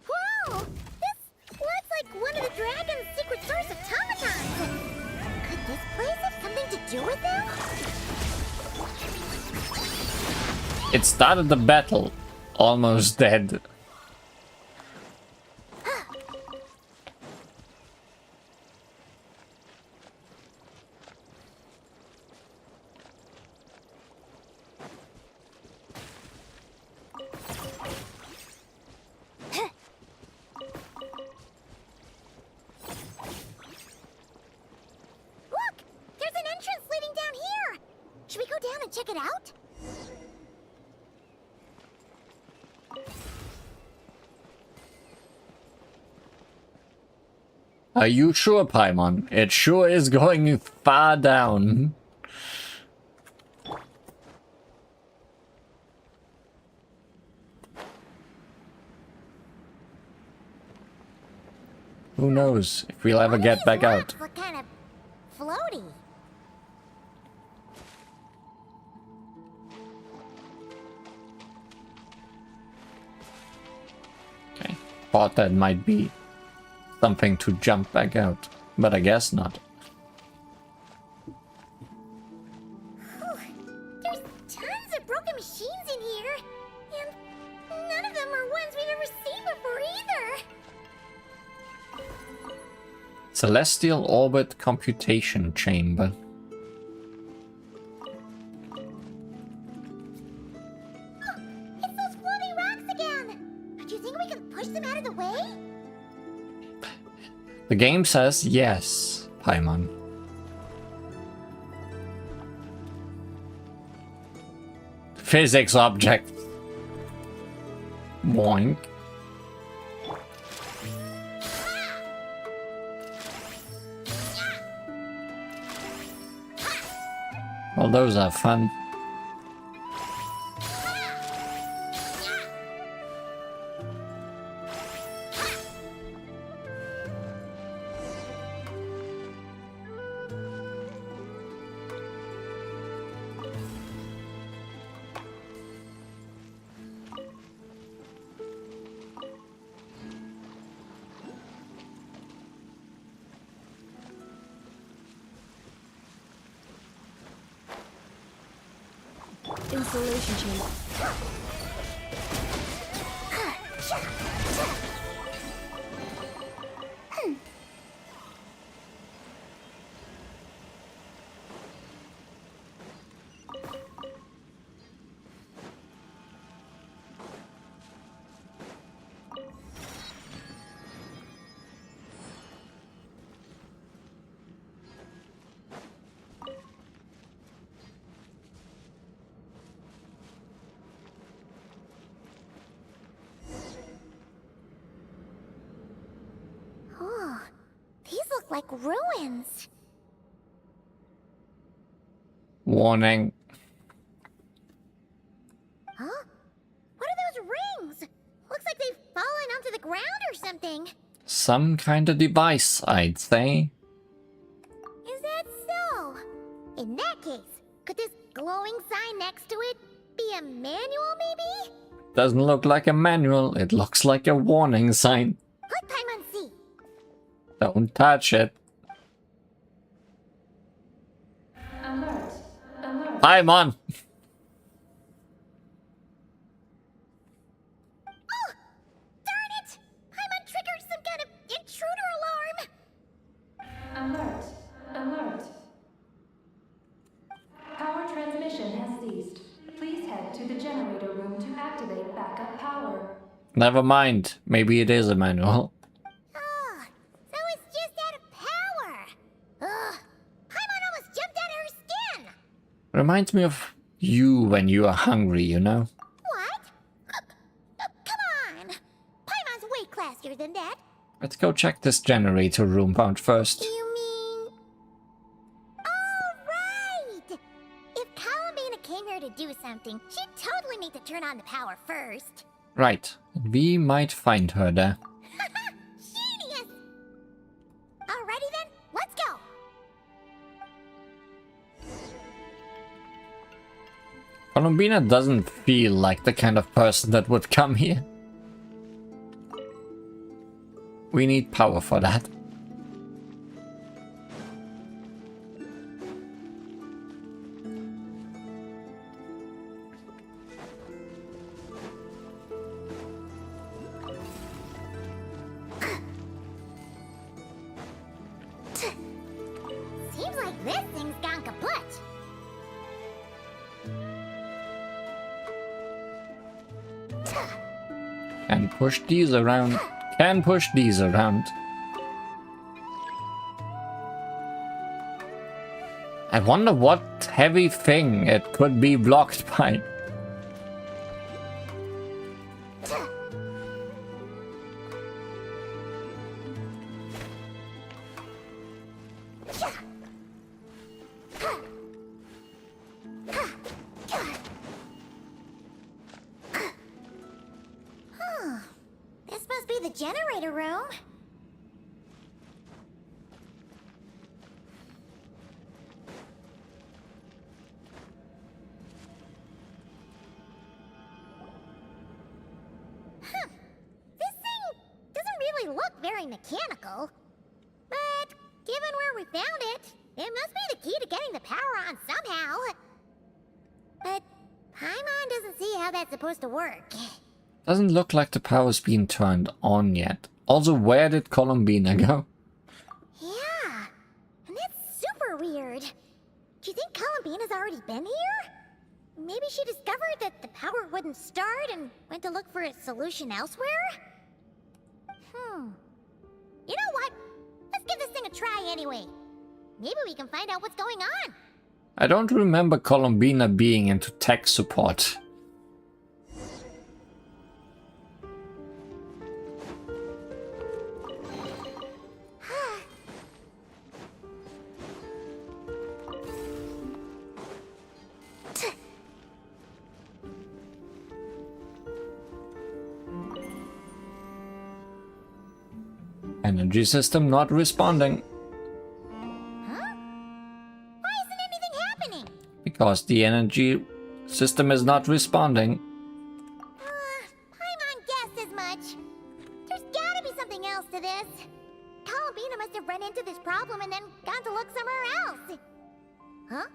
Whoa! This looks like one of the dragon's secret source automatons. Could this place have something to do with them? It started the battle. Almost dead. Look! There's an entrance leading down here! Should we go down and check it out? Are you sure, Paimon? It sure is going far down. Who knows if we'll ever get back out. Look kind of floaty. Okay. Thought that might be something to jump back out, but I guess not. There's tons of broken machines in here, and none of them are ones we've ever seen before either. Celestial Orbit Computation Chamber. Oh, it's those floating rocks again. Do you think we can push them out of the way? The game says yes, Paimon. Physics object. Boink. Well, those are fun. isolation chamber. Oh, these look like ruins. Warning. Huh? What are those rings? Looks like they've fallen onto the ground or something. Some kind of device, I'd say. Is that so? In that case, could this glowing sign next to it be a manual, maybe? Doesn't look like a manual, it looks like a warning sign. Let Paimon see. Don't touch it. Alert. Alert. Paimon! Oh! Darn it! Paimon triggered some kind of intruder alarm! Alert. Alert. Power transmission has ceased. Please head to the generator room to activate backup power. Never mind, maybe it is a manual. Oh, so it's just out of power! Ugh! Paimon almost jumped out of her skin! Reminds me of you when you are hungry, you know? What? Come on! Paimon's way classier than that. Let's go check this generator room out first. You mean... Oh, right! If Columbina came here to do something, she'd totally need to turn on the power first. Right, we might find her there. Genius! Alrighty then, let's go! Columbina doesn't feel like the kind of person that would come here. We need power for that. Seems like this thing's gone kaput. And push these around. Can push these around. I wonder what heavy thing it could be blocked by. This must be the generator room. Huh. This thing doesn't really look very mechanical. But given where we found it, it must be the key to getting the power on somehow. But Paimon doesn't see how that's supposed to work. Doesn't look like the power's been turned on yet. Also, where did Columbina go? Yeah, and that's super weird. Do you think Columbina's already been here? Maybe she discovered that the power wouldn't start and went to look for a solution elsewhere? You know what? Let's give this thing a try anyway. Maybe we can find out what's going on. I don't remember Columbina being into tech support. Energy system not responding. Huh? Why isn't anything happening? Because the energy system is not responding. Paimon guessed as much. There's gotta be something else to this. Columbina must have run into this problem and then gone to look somewhere else. Huh?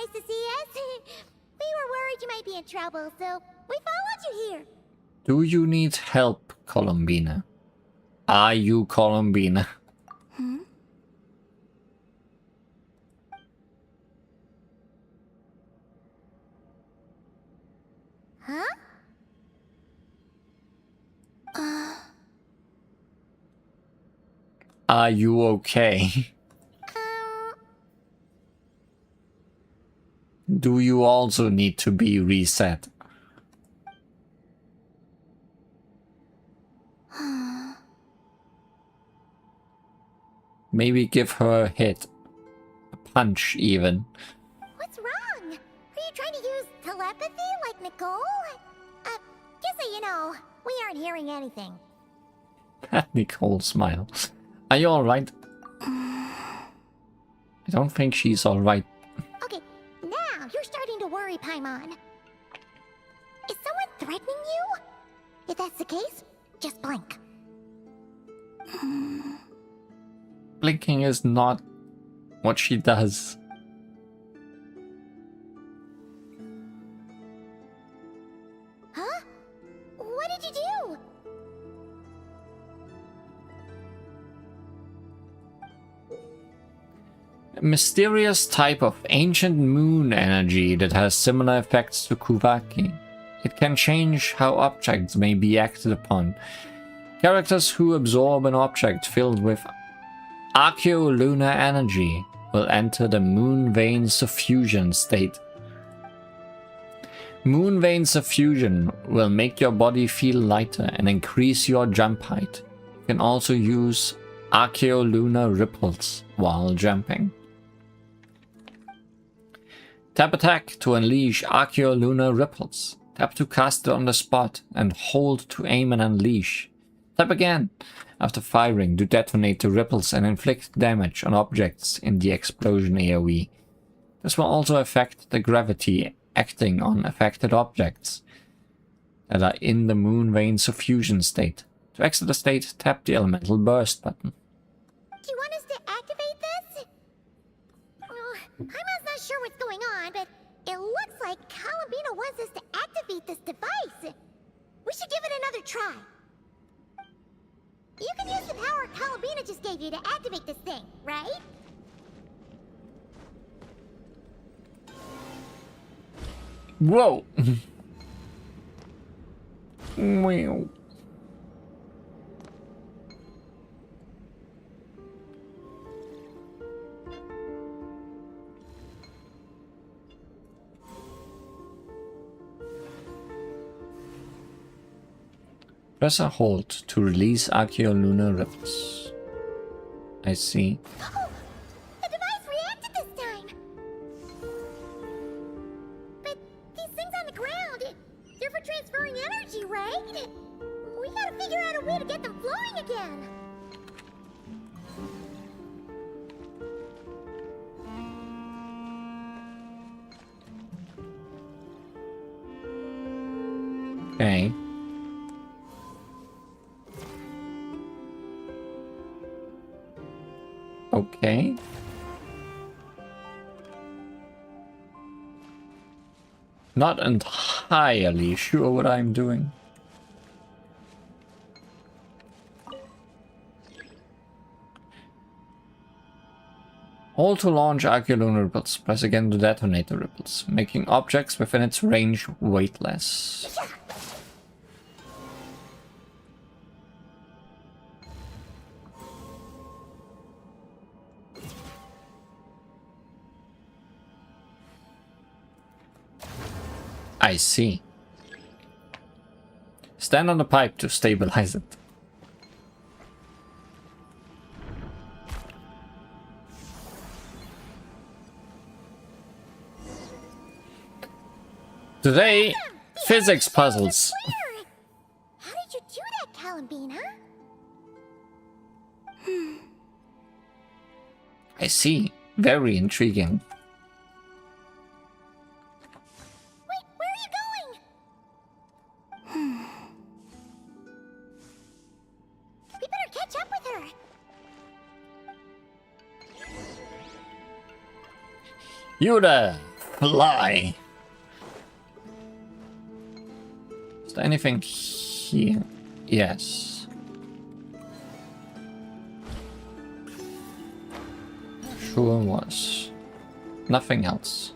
nice to see us. We were worried you might be in trouble, so we followed you here. Do you need help, Columbina? Are you Columbina? Huh? Are you okay? Do you also need to be reset? Maybe give her a hit. A punch, even. What's wrong? Are you trying to use telepathy like Nicole? Just so you know, we aren't hearing anything. Nicole smiles. Are you alright? I don't think she's alright. Okay, now you're starting to worry, Paimon. Is someone threatening you? If that's the case, just blink. Blinking is not what she does. Huh? What did you do? A mysterious type of ancient moon energy that has similar effects to Kuvaki. It can change how objects may be acted upon. Characters who absorb an object filled with archeolunar energy will enter the moon vein suffusion state. Moon vein suffusion will make your body feel lighter and increase your jump height. You can also use archeolunar ripples while jumping. Tap attack to unleash archeolunar ripples. Tap to cast it on the spot and hold to aim and unleash. Tap again after firing to detonate the ripples and inflict damage on objects in the explosion AoE. This will also affect the gravity acting on affected objects that are in the moon vein suffusion state. To exit the state, tap the elemental burst button. Do you want us to activate this? I'm not sure what's going on, but it looks like Columbina wants us to activate this device. We should give it another try. You can use the power Columbina just gave you to activate this thing, right? Whoa! Wow. Press and hold to release archeolunar ripples. I see. Oh, the device reacted this time. But these things on the ground, they're for transferring energy, right? We gotta figure out a way to get them flowing again. Okay. Okay. Not entirely sure what I'm doing. Hold to launch archeolunar ripples. Press again to detonate the ripples, making objects within its range weightless. I see. Stand on the pipe to stabilize it. Today, physics puzzles. How did you do that, Columbina? I see. Very intriguing. Wait, where are you going? We better catch up with her. You there, fly. Is there anything here? Yes. Sure was. Nothing else.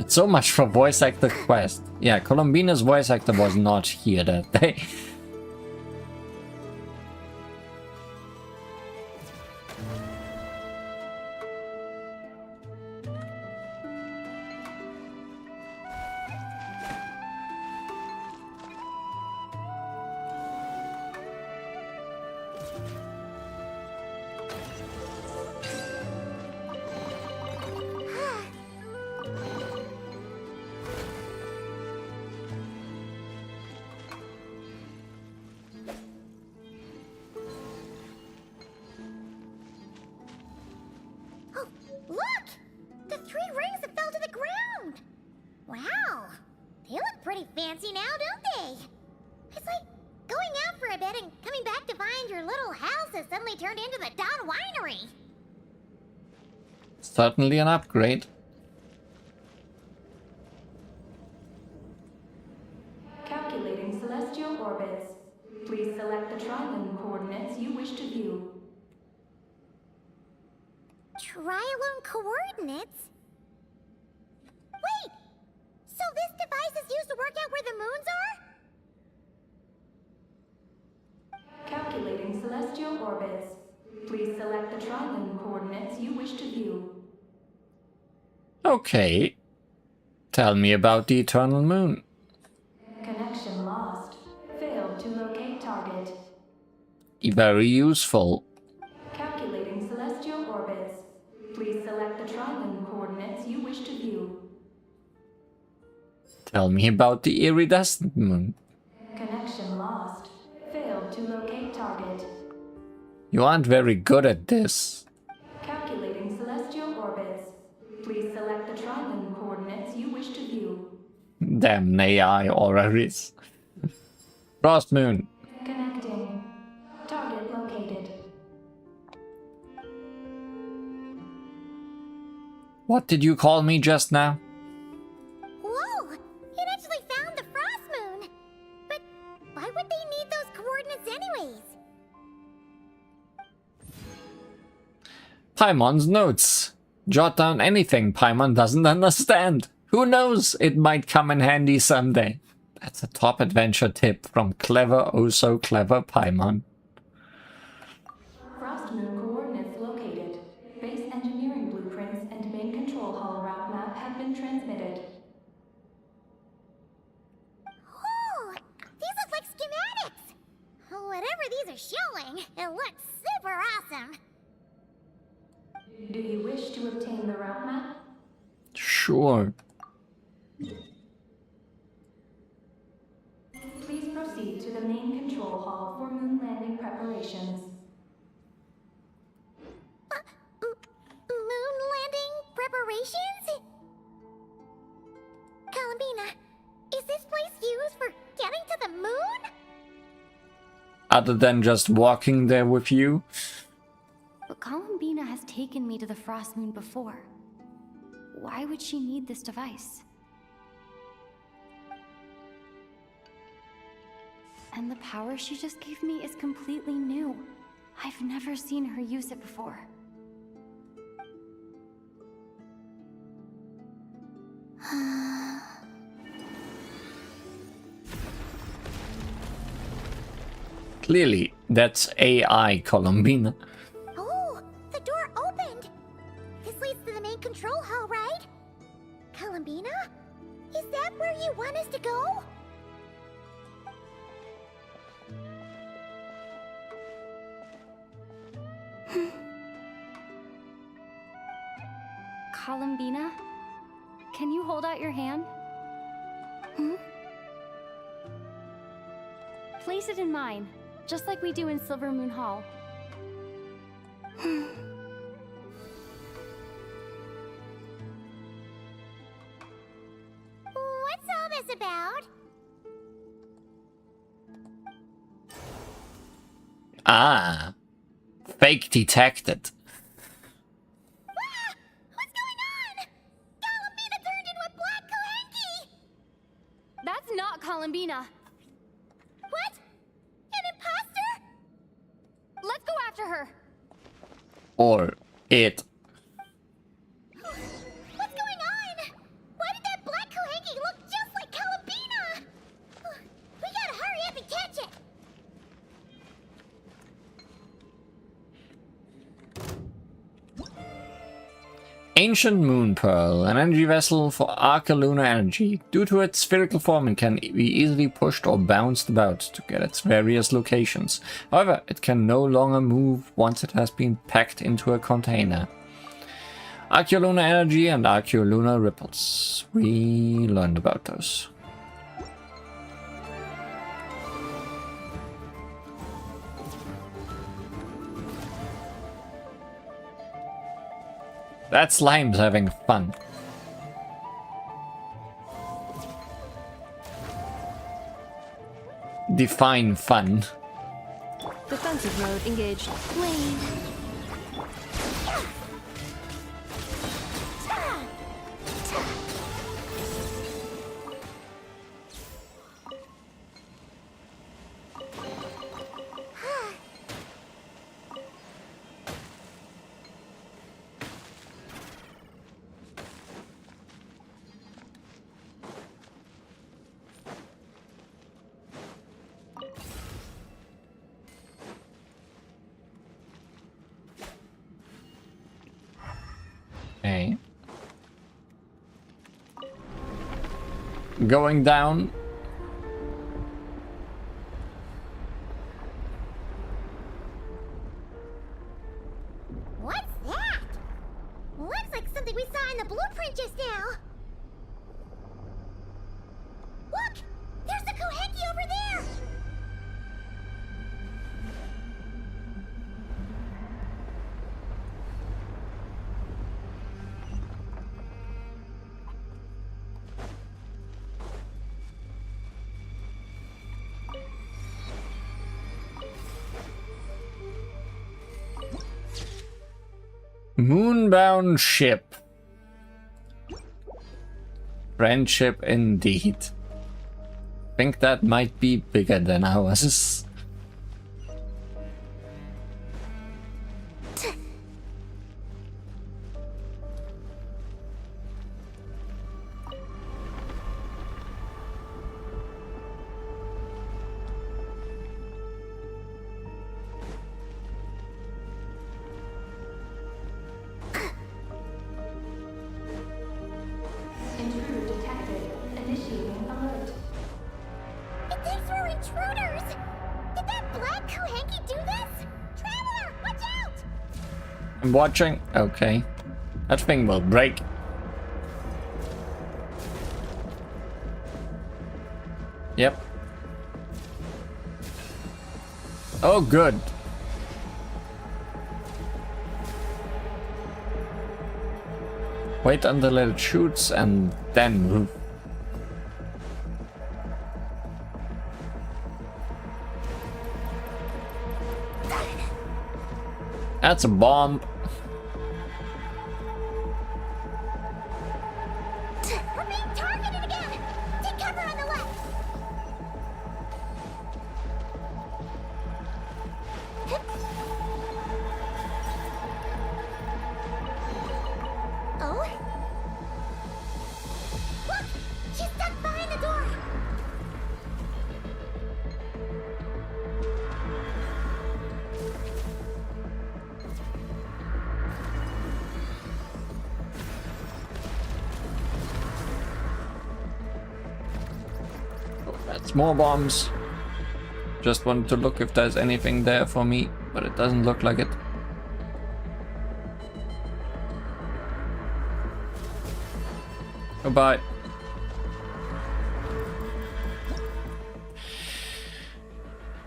So much for voice actor quest. Yeah, Columbina's voice actor was not here that day. Oh, look! The 3 rings that fell to the ground! Wow! They look pretty fancy now, don't they? It's like going out for a bit and coming back to find your little house has suddenly turned into the Dawn Winery. Certainly an upgrade. Calculating celestial orbits. Please select the trilane coordinates you wish to view. Trilone coordinates? Wait! So this device is used to work out where the moons are? Calculating celestial orbits. Please select the trilane coordinates you wish to view. Okay. Tell me about the eternal moon. Connection lost. Failed to locate target. Very useful. Calculating celestial orbits. Please select the trilane coordinates you wish to view. Tell me about the iridescent moon. Connection lost. Failed to locate target. You aren't very good at this. Calculating celestial orbits. Please select the trilane coordinates you wish to view. Damn AI Oraris. Frost moon. Connecting. Target located. What did you call me just now? Whoa! It actually found the frost moon! But why would they need those coordinates anyways? Paimon's notes. Jot down anything Paimon doesn't understand. Who knows? It might come in handy someday. That's a top adventure tip from clever, oh so clever Paimon. Frost moon coordinates located. Base engineering blueprints and main control hall route map have been transmitted. Oh! These look like schematics! Whatever these are showing, it looks super awesome! Do you wish to obtain the route map? Sure. Please proceed to the main control hall for moon landing preparations. Moon landing preparations? Columbina, is this place used for getting to the moon? Other than just walking there with you? But Columbina has taken me to the Frost Moon before. Why would she need this device? And the power she just gave me is completely new. I've never seen her use it before. Clearly, that's AI Columbina. Oh, the door opened! This leads to the main control hall, right? Columbina? Is that where you want us to go? Columbina? Can you hold out your hand? Place it in mine, just like we do in Silver Moon Hall. What's all this about? Ah. Fake detected. Ah! Columbina. What? An imposter? Let's go after her. Or it. What's going on? Why did that black Kohengi look just like Columbina? We gotta hurry up and catch it. Ancient Moon Pearl, an energy vessel for Arca-Lunar energy. Due to its spherical form, it can be easily pushed or bounced about to get its various locations. However, it can no longer move once it has been packed into a container. Arca-Lunar energy and Arca-Lunar ripples. We learned about those. That slime's having fun. Define fun. Defensive mode engaged. Lane. Okay. Going down. What's that? Looks like something we saw in the blueprint just now. Look! There's the Kohenki over there! Moonbound ship. Friendship indeed. Think that might be bigger than ours. Intruder detected. Initiating alert. It thinks we're intruders! Did that black Kohenki do this? Traveler, watch out! I'm watching. Okay. That thing will break. Yep. Oh, good. Wait until it shoots and then move. That's a bomb. We're being targeted again! Take cover on the left! Oh? Look! She's stuck behind the door! That's more bombs. Just wanted to look if there's anything there for me, but it doesn't look like it. Goodbye.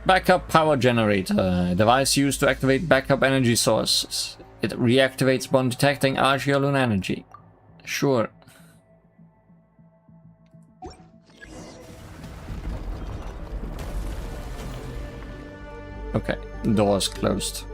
Backup power generator. A device used to activate backup energy sources. It reactivates upon detecting Arca-Lunar energy. Sure. Okay, door's closed.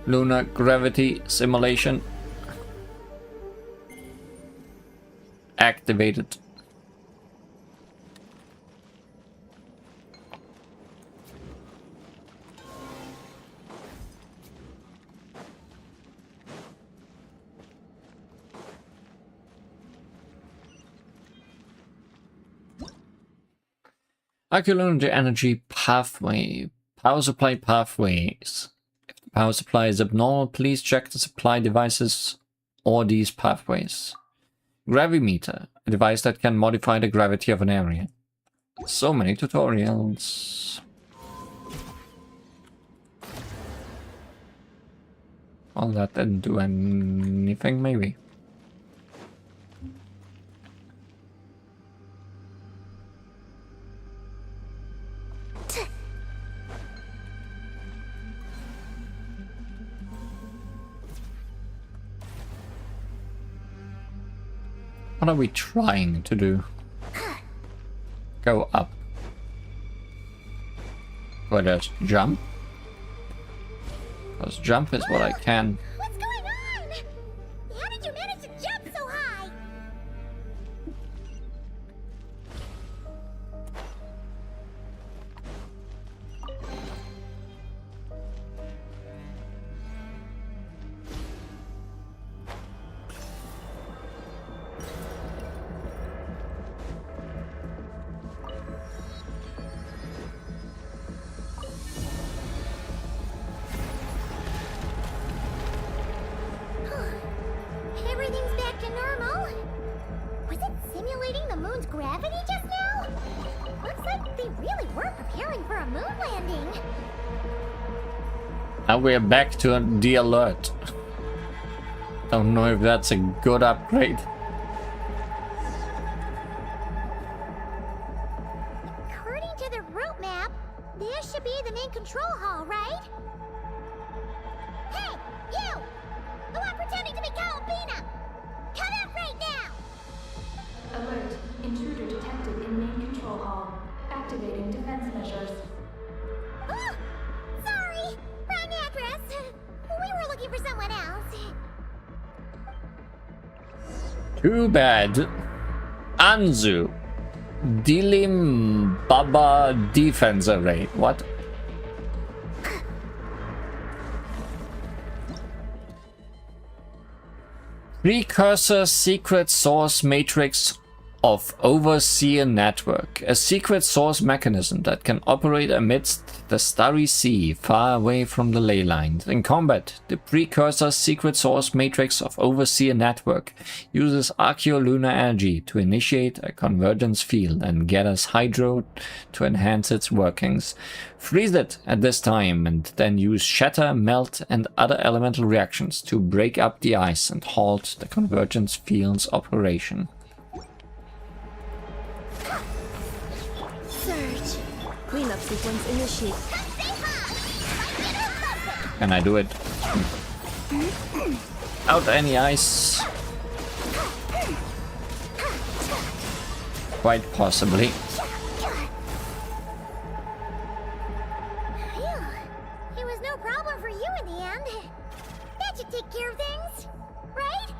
Lunar gravity simulation activated. Archaeology energy pathway. Power supply pathways. If the power supply is abnormal, please check the supply devices or these pathways. Gravimeter, a device that can modify the gravity of an area. So many tutorials. All that didn't do anything, maybe. What are we trying to do? Go up. Or just jump? Because jump is what I can. What's going on? How did you manage to jump so high? Everything's back to normal. Was it simulating the moon's gravity just now? Looks like they really were preparing for a moon landing. Now we're back to the alert. Don't know if that's a good upgrade. According to the route map, this should be the main control hall, right? Hey, you! The one pretending to be Calabina! Come out right now! Alert. Intruder detected in main control hall. Activating defense measures. Oh! Sorry! Wrong address! We were looking for someone else. Too bad. Anzu. Dilim Baba defense array. What? Precursor secret source matrix of Overseer Network, a secret source mechanism that can operate amidst the starry sea, far away from the ley lines. In combat, the Precursor secret source matrix of Overseer Network uses archaeolunar energy to initiate a convergence field and gathers hydro to enhance its workings. Freeze it at this time and then use shatter, melt and other elemental reactions to break up the ice and halt the convergence field's operation. Surge. Cleanup sequence initiate. Can I do it? Out any ice? Quite possibly. Phew. It was no problem for you in the end. That should take care of things, right?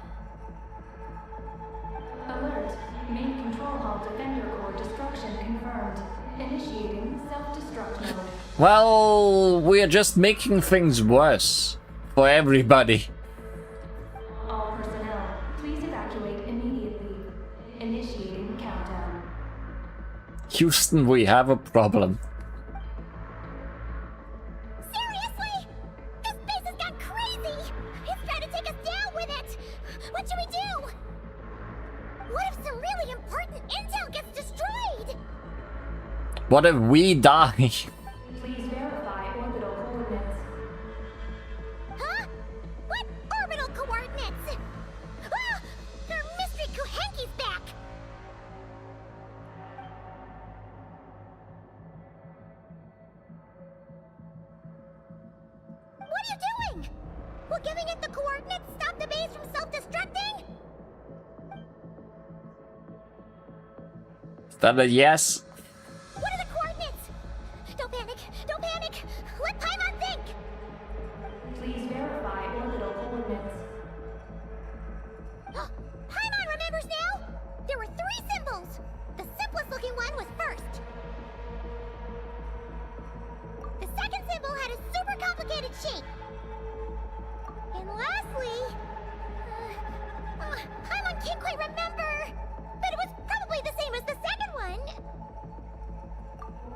Alert. Main control hall defender core destruction confirmed. Initiating self-destruct mode. Well, we are just making things worse for everybody. All personnel, please evacuate immediately. Initiating countdown. Houston, we have a problem. Seriously? This base has gone crazy! It's trying to take us down with it! What should we do? What if some really important intel gets destroyed? What if we die? Please verify orbital coordinates. Huh? What orbital coordinates? Ah! Our mystery Kuhenki's back! What are you doing? Will giving it the coordinates stop the base from self-destructing? Is that a yes? What are the coordinates? Don't panic! Don't panic! Let Paimon think! Please verify complicated shape. And lastly, Paimon can't quite remember, but it was probably the same as the second one.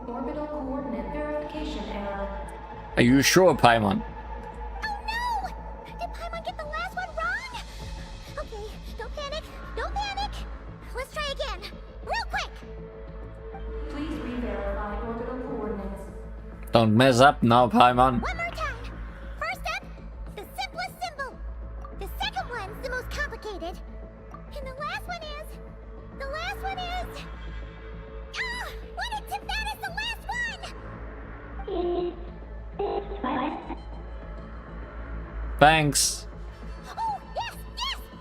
Orbital coordinate verification error. Are you sure, Paimon? Oh no! Did Paimon get the last one wrong? Okay, don't panic, don't panic. Let's try again, real quick. Please re-verify orbital coordinates. Don't mess up now, Paimon. One more time. First up, the simplest symbol. The second one's the most complicated. And the last one is... Ah! Wanted to that is the last one! Thanks. Oh, yes,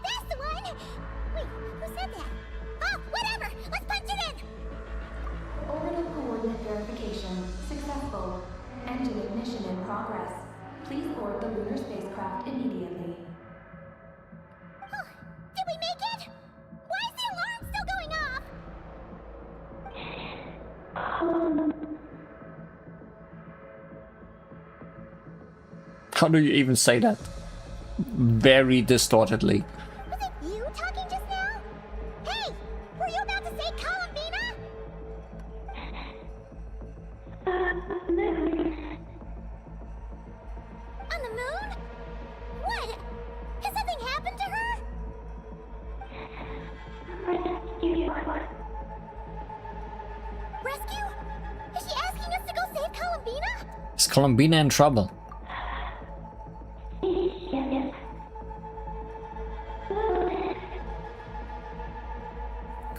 that's the one! Wait, who said that? Oh, whatever, let's punch it in! Orbital coordinate verification successful. Engine ignition in progress. Please board the lunar spacecraft immediately. Oh, did we make it? Why is the alarm still going off? How do you even say that? Very distortedly. Was it you talking just now? Hey, were you about to say Columbina? On the moon? What? Has something happened to her? Rescue? Is she asking us to go save Columbina? Is Columbina in trouble?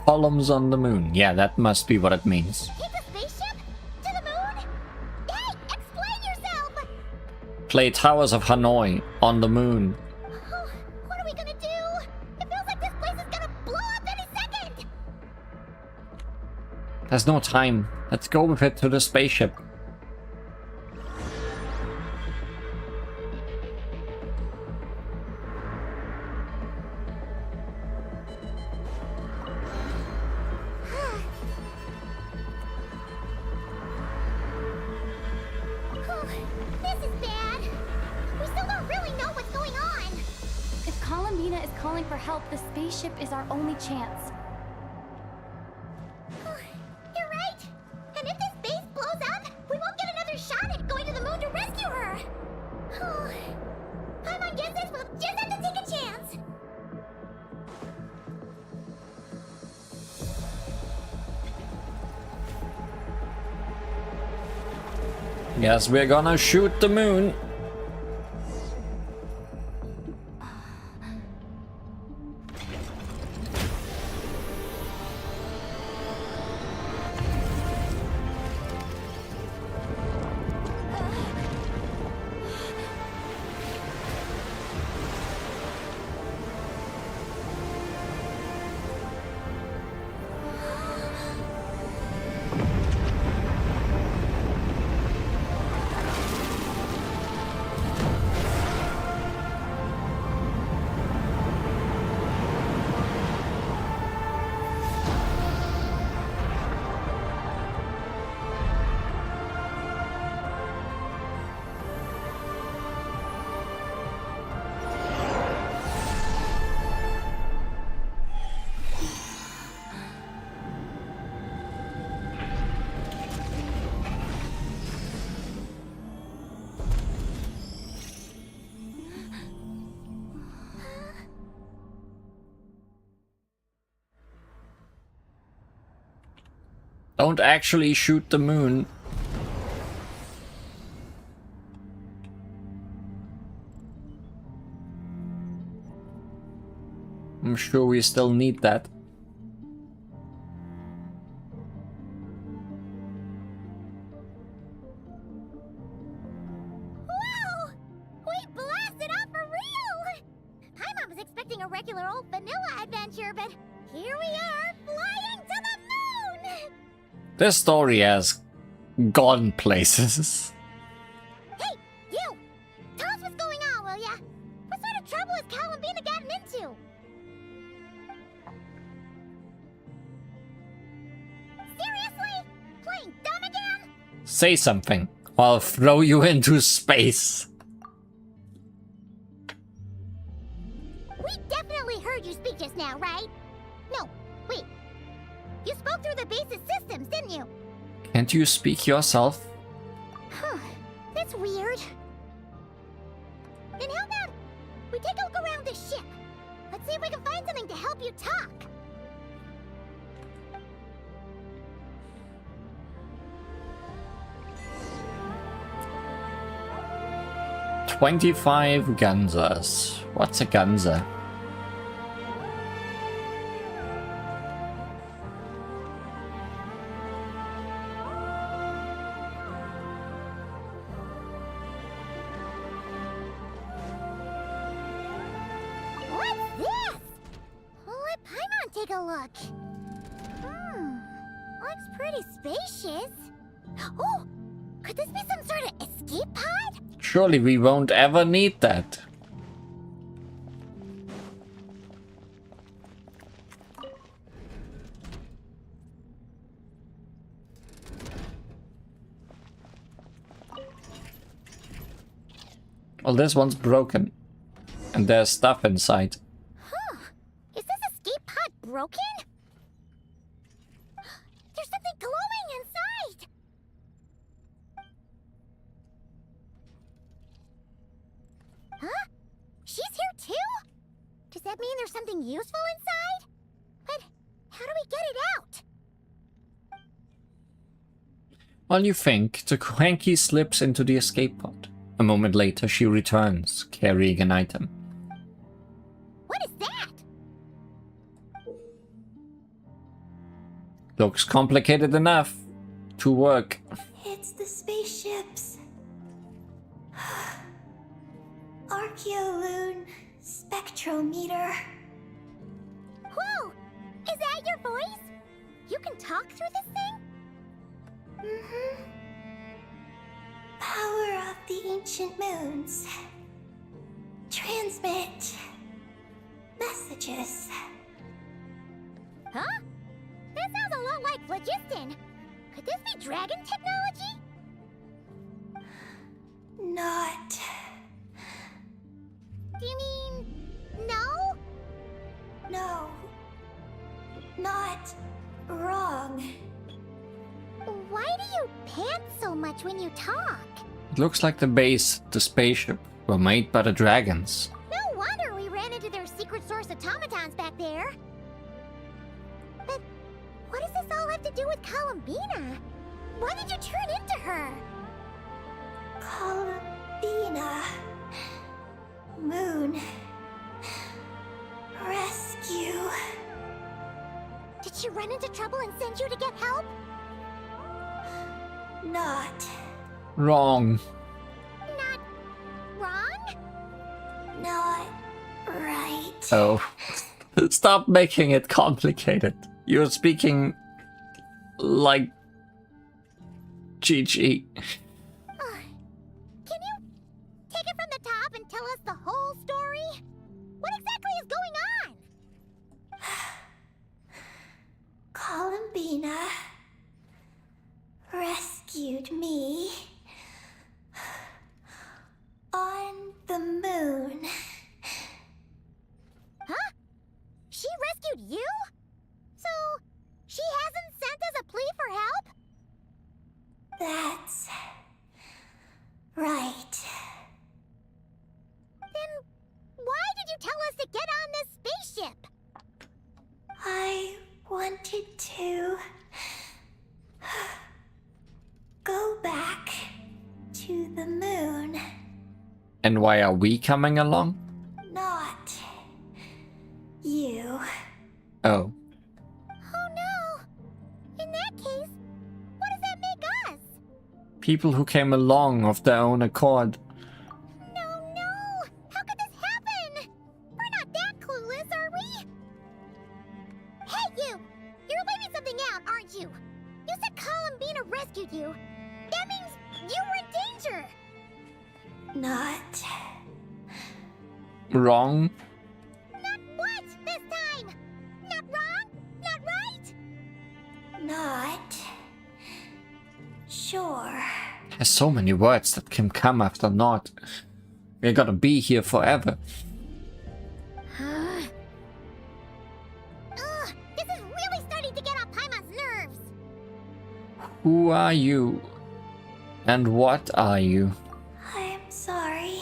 Columns on the moon. Yeah, that must be what it means. Take the spaceship? To the moon? Hey, explain yourself! Play Towers of Hanoi on the moon. Oh, what are we gonna do? It feels like this place is gonna blow up any second! There's no time. Let's go with it to the spaceship. This is bad. We still don't really know what's going on. If Columbina is calling for help, the spaceship is our only chance. You're right. And if this base blows up, we won't get another shot at going to the moon to rescue her. Paimon guesses we'll just have to take a chance. Yes, we're gonna shoot the moon. Don't actually shoot the moon. I'm sure we still need that. Wow! We blasted off for real! Paimon was expecting a regular old vanilla adventure, but here we are, flying to the moon! This story has gone places. Hey, you! Tell us what's going on, will ya? What sort of trouble has Columbina gotten into? Seriously? Playing dumb again? Say something. I'll throw you into space. We definitely heard you speak just now, right? No, wait. You spoke through the base's systems, didn't you? Can't you speak yourself? Huh. That's weird. Then how about we take a look around the ship? Let's see if we can find something to help you talk. 25 Ganzas. What's a Ganza? What's this? Let Paimon take a look. Looks pretty spacious. Oh, could this be some sort of escape pod? Surely we won't ever need that. Well, this one's broken. And there's stuff inside. Huh. Is this escape pod broken? There's something glowing inside. Huh? She's here too? Does that mean there's something useful inside? But how do we get it out? While you think, the Cranky slips into the escape pod. A moment later, she returns, carrying an item. What is that? Looks complicated enough to work. It's the spaceships. Archeoloon spectrometer. Whoa! Is that your voice? You can talk through this thing? Mm-hmm. Power of the ancient moons. Transmit messages. Huh? That sounds a lot like phlogiston. Could this be dragon technology? Not. Do you mean no? No. Not wrong. Why do you pant so much when you talk? It looks like the base, the spaceship, were made by the dragons. No wonder we ran into their secret source automatons back there. But what does this all have to do with Columbina? Why did you turn into her? Columbina. Moon. Rescue. Did she run into trouble and send you to get help? Not. Wrong. Not wrong? Not right. Oh. Stop making it complicated. You're speaking like Gigi. Can you take it from the top and tell us the whole story? What exactly is going on? Columbina rescued me on the moon. Huh? She rescued you? So, she hasn't sent us a plea for help? That's right. Then why did you tell us to get on this spaceship? I wanted to go back to the moon. And why are we coming along? Not you. Oh. Oh no! In that case, what does that make us? People who came along of their own accord. No! How could this happen? We're not that clueless, are we? Hey, you! You're leaving something out, aren't you? You said Columbina rescued you. That means you were in danger. Not Wrong. Not what this time? Not wrong? Not right? not sure. There's so many words that can come after not. We're gonna be here forever. Ugh, this is really starting to get on Paimon's nerves. Who are you? And what are you? I'm sorry.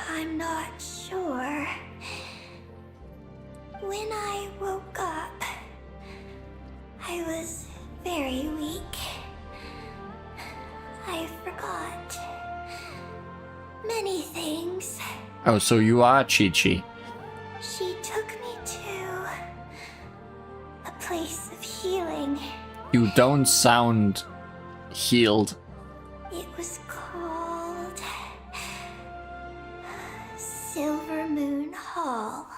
I'm not sure. When I woke up, I was very weak. I forgot many things. Oh, so you are Chi-Chi. She took me to a place of healing. You don't sound healed. It was called Silver Moon Hall.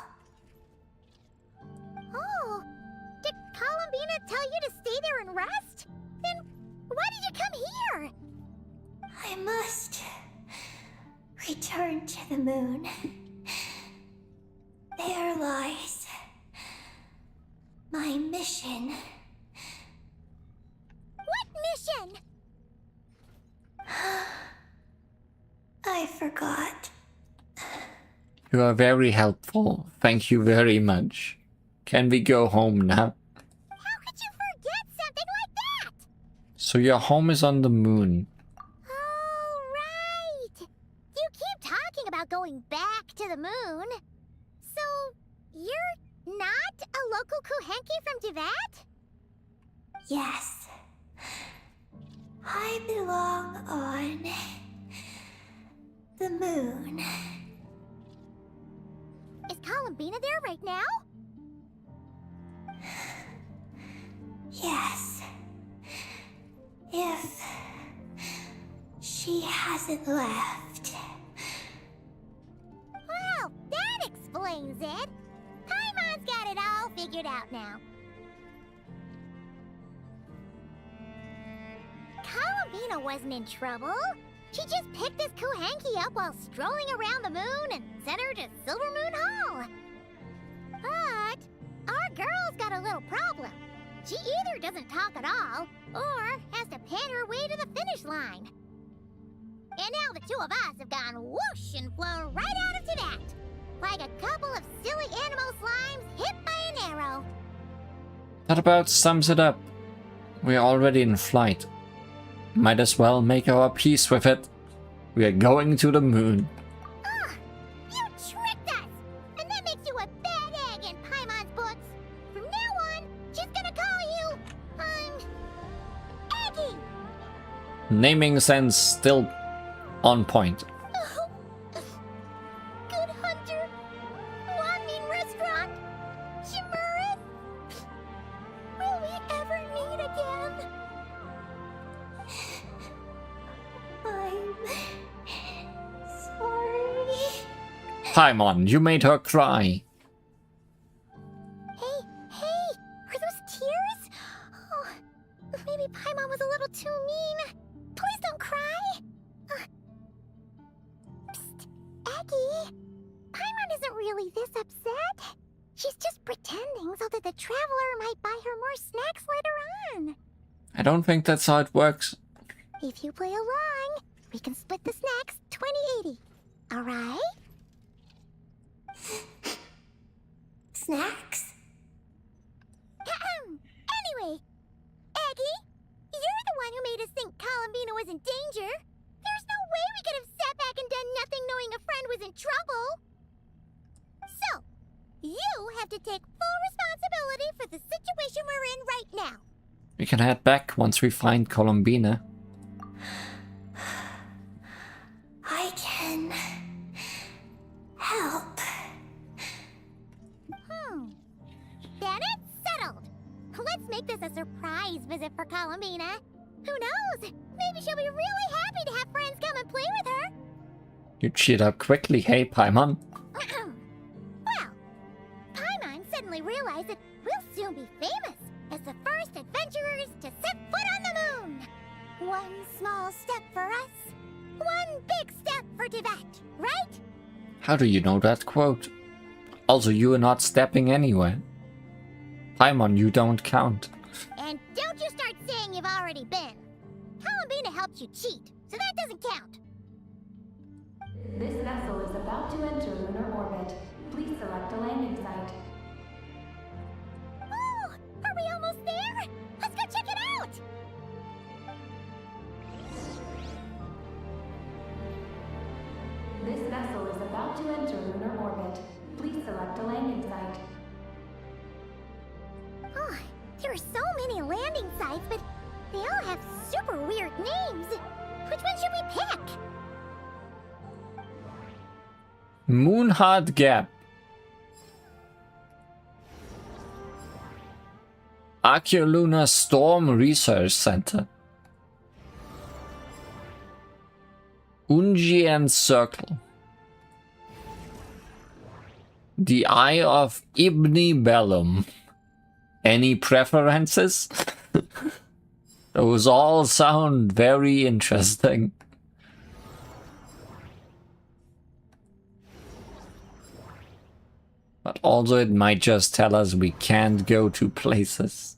Oh, did Columbina tell you to stay there and rest? Then why did you come here? I must return to the moon. There lies my mission. What mission? I forgot. You are very helpful. Thank you very much. Can we go home now? How could you forget something like that? So your home is on the moon. Oh, right. You keep talking about going back to the moon. So, you're not a local Kuhenki from Tivat? Yes. I belong on the moon. Is Columbina there right now? Yes. If she hasn't left. Well, that explains it. Paimon's got it all figured out now. Columbina wasn't in trouble. She just picked this Kuhenki up while strolling around the moon and sent her to Silver Moon Hall. But our girl's got a little problem. She either doesn't talk at all, or has to pan her way to the finish line. And now the two of us have gone whoosh and flown right out of Tivat, like a couple of silly animal slimes hit by an arrow. That about sums it up. We're already in flight. Might as well make our peace with it. We are going to the moon. Ah, you tricked us! And that makes you a bad egg in Paimon's books. From now on, she's gonna call you, Eggy! Naming sense still on point. Good Hunter, Wanmin Restaurant, Shimurith. Will we ever meet again? I'm sorry. Paimon, you made her cry. Hey, are those tears? Oh, maybe Paimon was a little too mean. Please don't cry. Psst, Eggy. Paimon isn't really this upset. She's just pretending so that the traveler might buy her more snacks later on. I don't think that's how it works. If you play along, we can split the snacks 20-80. Alright? Snacks? Anyway, Eggy, you're the one who made us think Columbina was in danger. There's no way we could have sat back and done nothing knowing a friend was in trouble. So, you have to take full responsibility for the situation we're in right now. We can head back once we find Columbina. I can help. Then it's settled. Let's make this a surprise visit for Columbina. Who knows? Maybe she'll be really happy to have friends come and play with her. You cheered up quickly, hey Paimon. Well, Paimon suddenly realized that we'll soon be famous as the first adventurers to set foot on the moon. One small step for us, one big step for Tivat, right? How do you know that quote? Also, you are not stepping anywhere. Paimon, you don't count. And don't you start saying you've already been. Columbina helped let you cheat, so that doesn't count. This vessel is about to enter lunar orbit. Please select a landing site. Oh, are we almost there? Let's go check it out! This vessel is about to enter lunar orbit. Please select a landing site. Oh, there are so many landing sites, but they all have super weird names. Which one should we pick? Moonheart Gap. Archeolunar Storm Research Center. Ungian Circle. The Eye of Ibni Bellum. Any preferences? Those all sound very interesting. But also it might just tell us we can't go to places.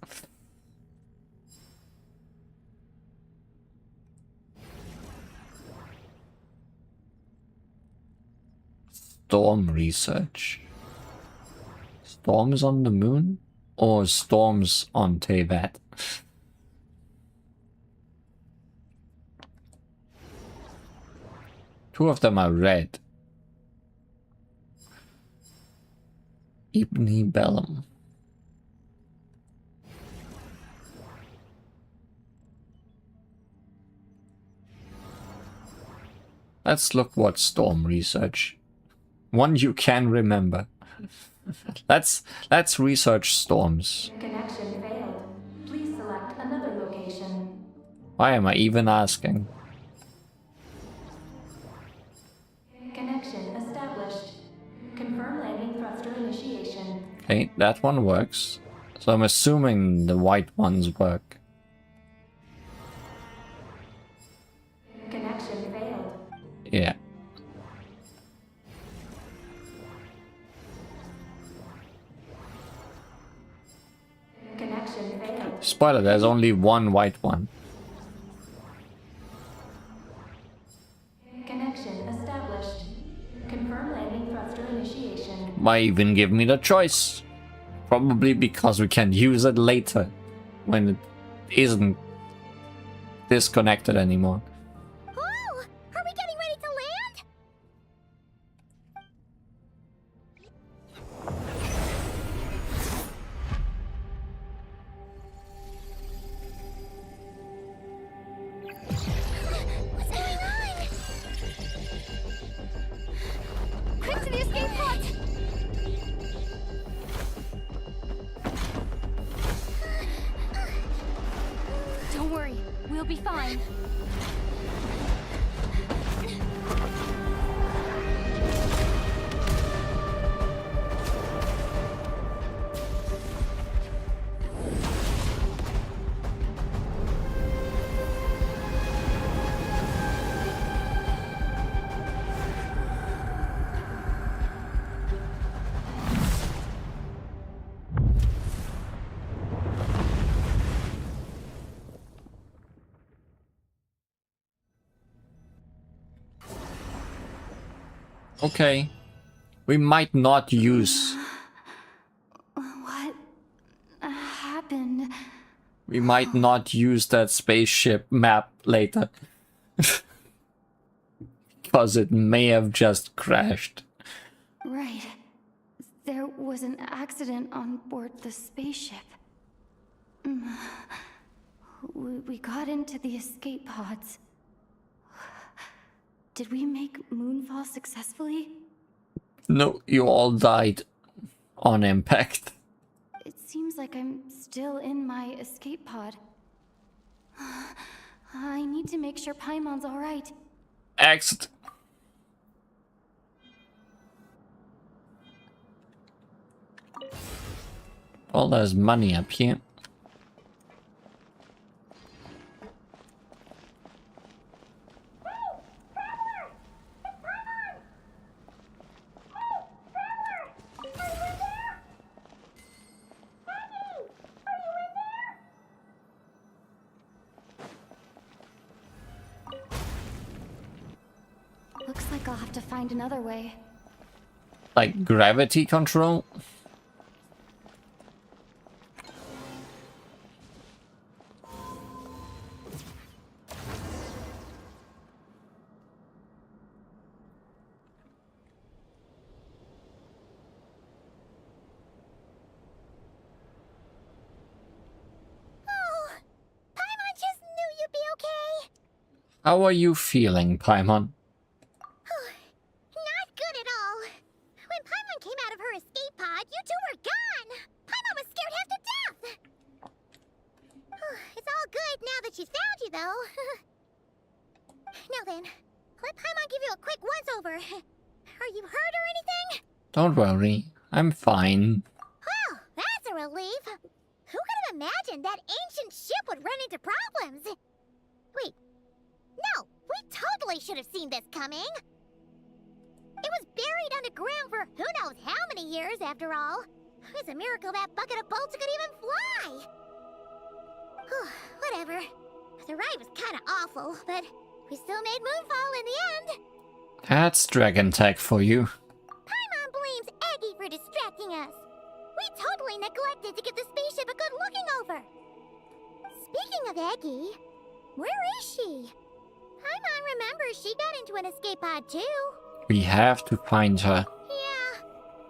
Storm research. Storms on the moon? Or storms on Tevat? Two of them are red. Ibni Bellum. Let's look what storm research. One you can remember. Let's research storms. Connection failed. Please select another location. Why am I even asking? Connection established. Confirm landing thruster initiation. Okay, that one works. So I'm assuming the white ones work. Connection failed. Yeah. Connection failed. Spoiler, there's only one white one. Connection established. Confirm landing thruster initiation. Why even give me the choice? Probably because we can use it later. When it isn't disconnected anymore. Oh, are we getting ready to land? What's going on? Quick to the escape pod! Don't worry, we'll be fine. Okay. We might not use... What happened? We might not use that spaceship map later. Because it may have just crashed. Right. There was an accident on board the spaceship. We got into the escape pods. Did we make moonfall successfully? No, you all died on impact. It seems like I'm still in my escape pod. I need to make sure Paimon's alright. Exit. Well, there's money up here. like I'll have to find another way. Like gravity control? Oh, Paimon just knew you'd be okay. How are you feeling, Paimon? Not good at all. When Paimon came out of her escape pod, you two were gone. Paimon was scared half to death. It's all good now that she's found you, though. Now then, let Paimon give you a quick once-over. Are you hurt or anything? Don't worry, I'm fine. Well, that's a relief. Who could have imagined that ancient ship would run into problems? Wait, no, we totally should have seen this coming. It was buried underground for who knows how many years, after all. It's a miracle that bucket of bolts could even fly. Whatever. The ride was kind of awful, but we still made moonfall in the end. That's Dragon Tech for you. Paimon blames Eggy for distracting us. We totally neglected to give the spaceship a good looking over. Speaking of Eggy, where is she? Paimon remembers she got into an escape pod too. We have to find her. Yeah,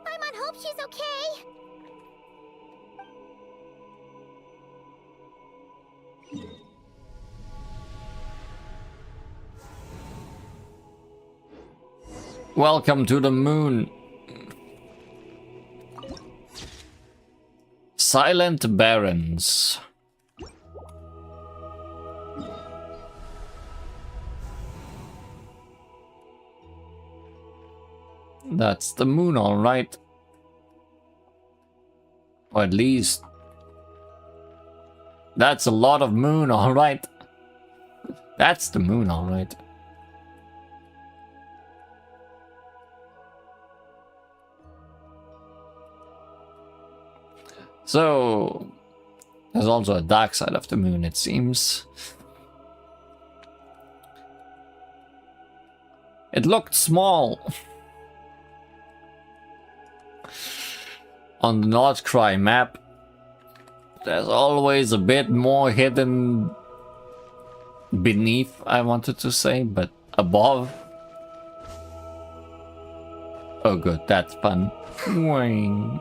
Paimon hopes she's okay. Welcome to the moon. Silent Barrens. That's the moon, all right. Or at least that's a lot of moon, all right. That's the moon, all right. So there's also a dark side of the moon, it seems. It looked small on the North Krai map. There's always a bit more hidden beneath, I wanted to say, but above. Oh good, that's fun. Wing.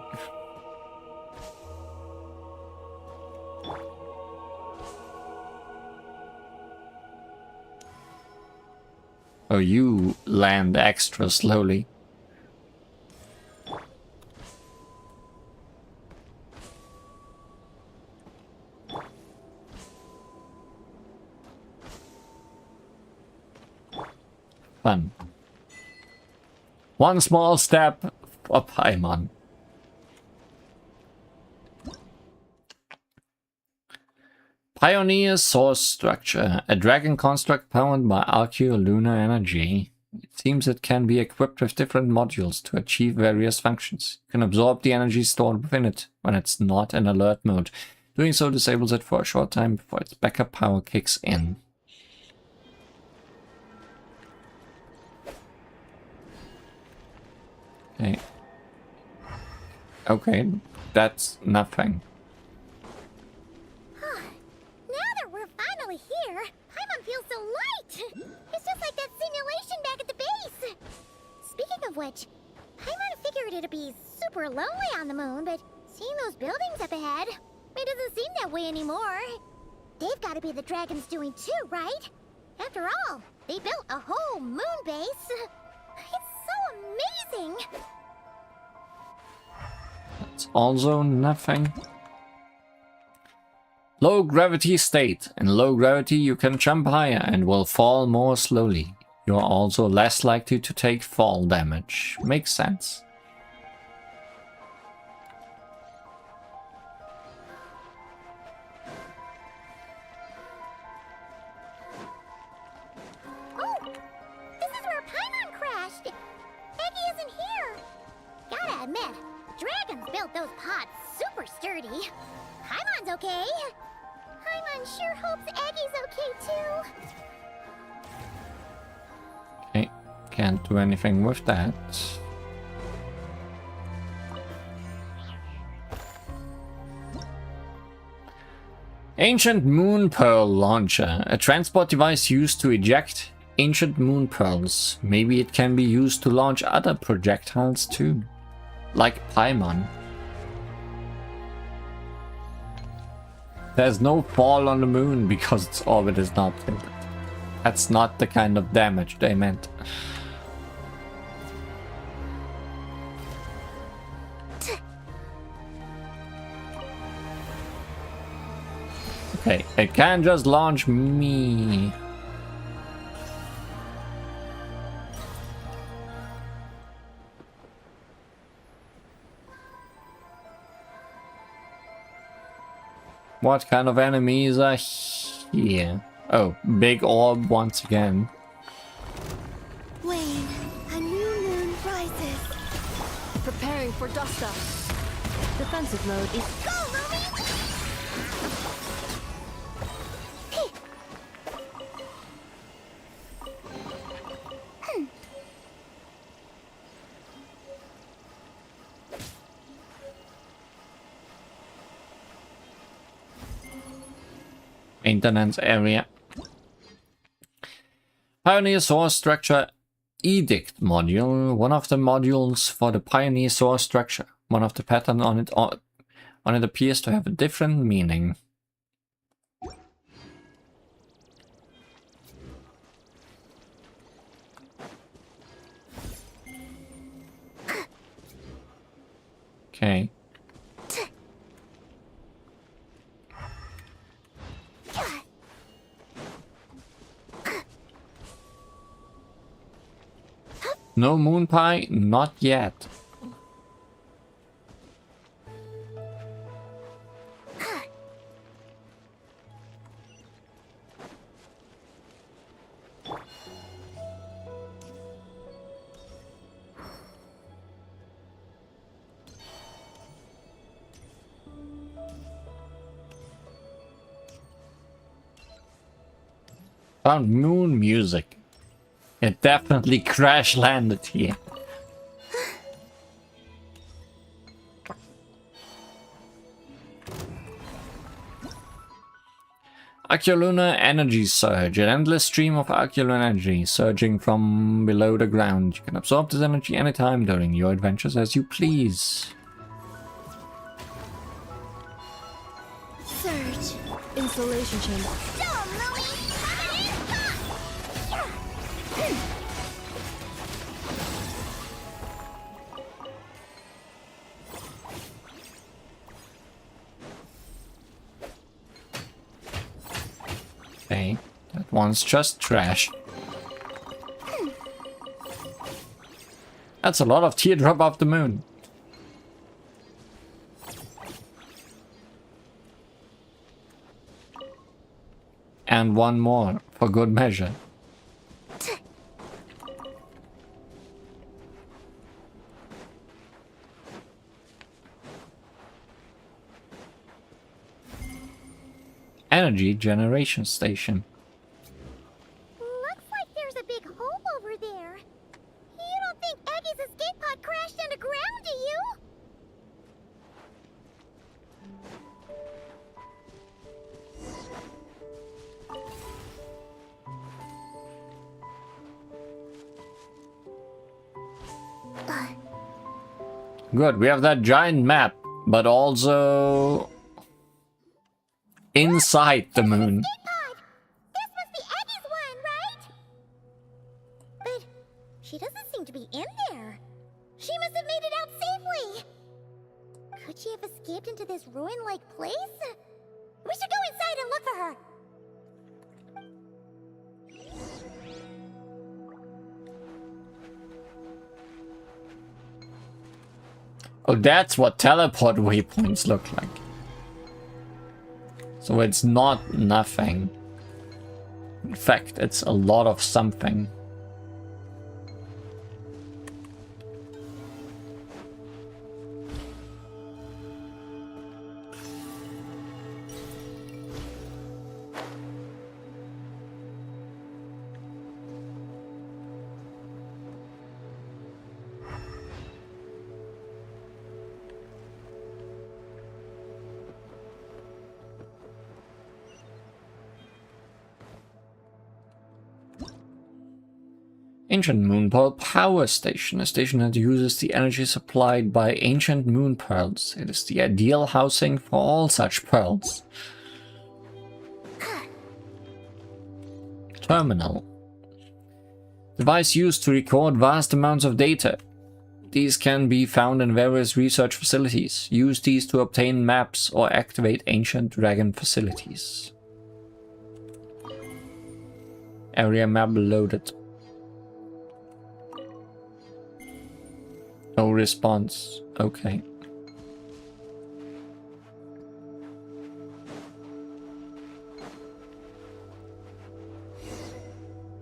Oh, you land extra slowly. Fun. One small step for Paimon. Pioneer Source Structure, a dragon construct powered by archaeolunar energy. It seems it can be equipped with different modules to achieve various functions. You can absorb the energy stored within it when it's not in alert mode. Doing so disables it for a short time before its backup power kicks in. Okay. Okay, that's nothing. Now that we're finally here, Paimon feels so light. It's just like that simulation back at the base. Speaking of which, Paimon figured it'd be super lonely on the moon, but seeing those buildings up ahead, it doesn't seem that way anymore. They've got to be the dragon's doing too, right? After all, they built a whole moon base. It's so amazing. It's also nothing. Low gravity state. In low gravity you can jump higher and will fall more slowly. You are also less likely to take fall damage. Makes sense. Oh, this is where Paimon crashed. Eggy isn't here. Gotta admit, dragons built those pods super sturdy. Paimon's okay. Paimon sure hopes Eggy's okay too. Okay. Can't do anything with that. Ancient Moon Pearl Launcher. A transport device used to eject ancient moon pearls. Maybe it can be used to launch other projectiles too. Like Paimon. There's no fall on the moon because its orbit is not tilted. That's not the kind of damage they meant. Okay, it can't just launch me. What kind of enemies are here? Oh, big orb once again. Wayne, a new moon rises. Preparing for dust up. Defensive mode is Go, Lumi! Maintenance area. Pioneer Source Structure Edict module. One of the modules for the Pioneer Source Structure. One of the patterns on it appears to have a different meaning. Okay. No moon pie? Not yet. Found moon music. It definitely crash landed here. Archeolunar energy surge. An endless stream of archeolunar energy surging from below the ground. You can absorb this energy anytime during your adventures as you please. Surge. installation chamber. Dumb, Lumi! Okay, that one's just trash. That's a lot of teardrop off the moon. And one more, for good measure. Energy generation station. Looks like there's a big hole over there. You don't think Eggie's escape pod crashed underground, do you? Good, we have that giant map, but also inside the moon. Escape pod! This must be Eggie's one, right? But she doesn't seem to be in there. She must have made it out safely. Could she have escaped into this ruin-like place? We should go inside and look for her. Oh, that's what teleport waypoints look like. So it's not nothing. In fact, it's a lot of something. Ancient Moon Pearl Power Station, a station that uses the energy supplied by ancient moon pearls. It is the ideal housing for all such pearls. Terminal. Device used to record vast amounts of data. These can be found in various research facilities. Use these to obtain maps or activate ancient dragon facilities. Area map loaded. No response. Okay.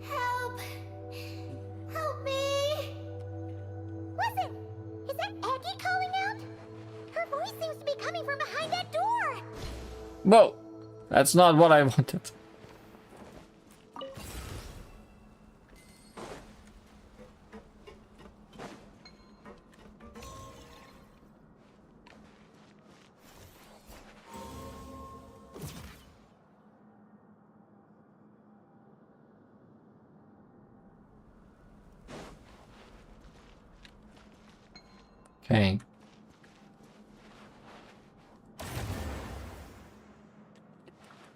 Help! Help me! Listen! Is that Aggie calling out? Her voice seems to be coming from behind that door! Whoa! That's not what I wanted. Okay.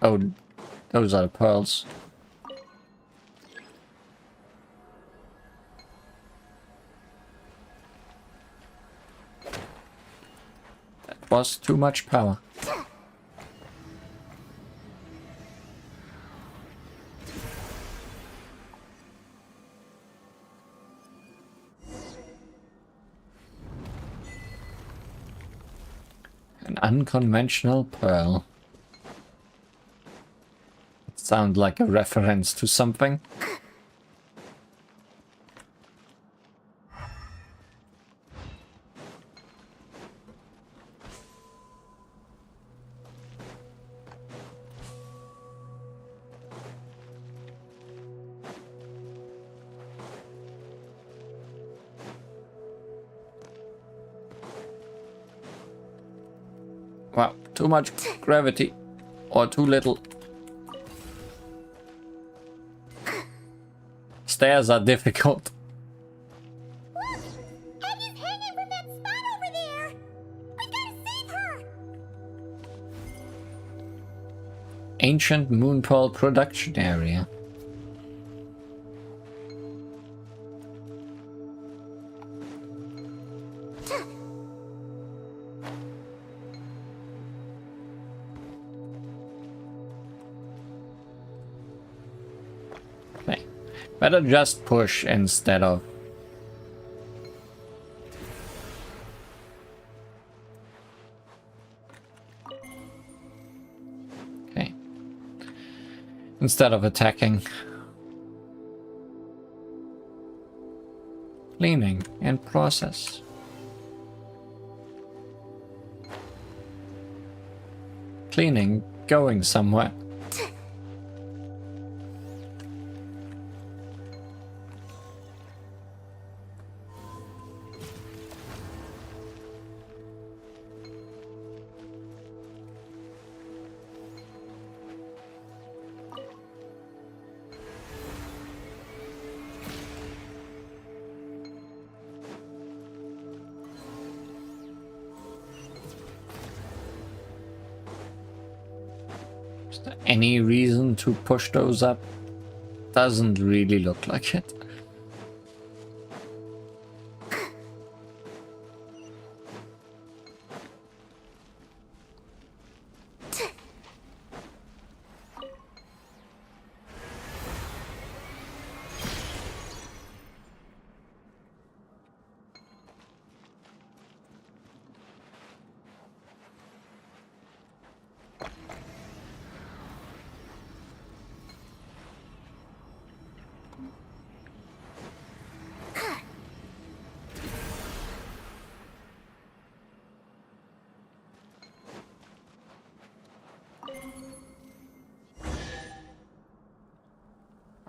Oh, those are the pearls. That was too much power. An unconventional pearl. It sounds like a reference to something. Wow, too much gravity. Or too little. Stairs are difficult. Look! Aggie's hanging from that spot over there! We gotta save her! Ancient Moon Pearl production area. Okay. Better just push instead of... Okay. Instead of attacking. Cleaning in process. Cleaning going somewhere. Is there any reason to push those up? Doesn't really look like it.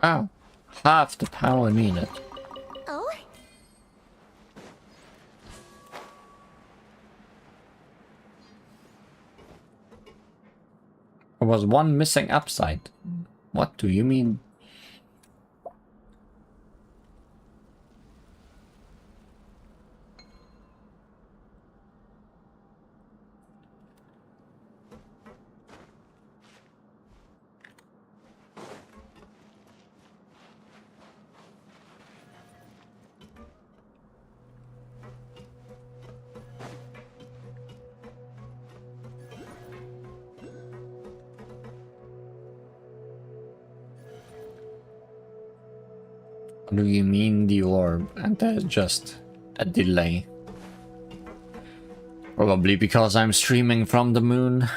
Wow, half the power needed. Oh? There was one missing upside. What do you mean? What do you mean the orb? And there's just a delay. Probably because I'm streaming from the moon.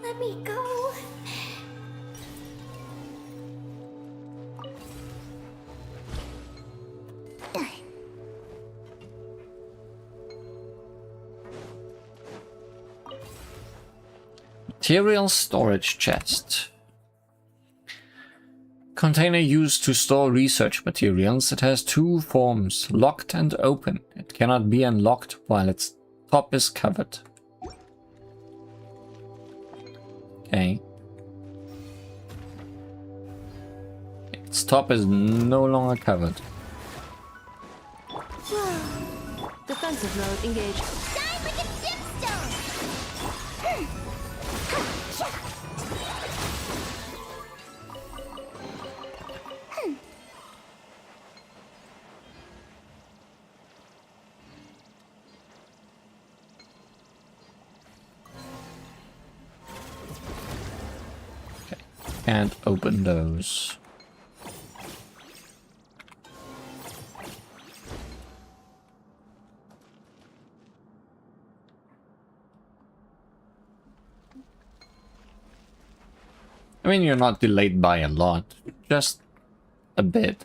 Let me go. Material storage chest. Container used to store research materials. It has two forms, locked and open. It cannot be unlocked while its top is covered. Okay. Its top is no longer covered. Defensive mode engaged. Die like a gemstone! Can't open those. I mean, you're not delayed by a lot, just a bit.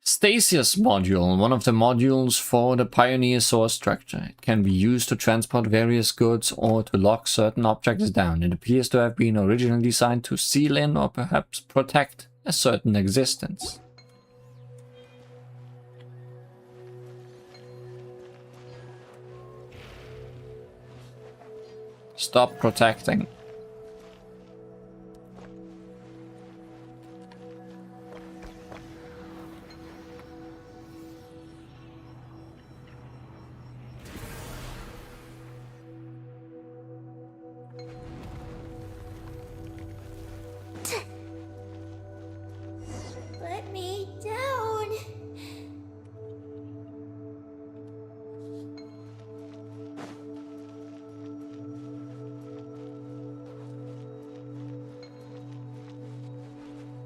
Stasis module, one of the modules for the Pioneer source structure. It can be used to transport various goods or to lock certain objects down. It appears to have been originally designed to seal in or perhaps protect a certain existence. Stop protecting. Let me down.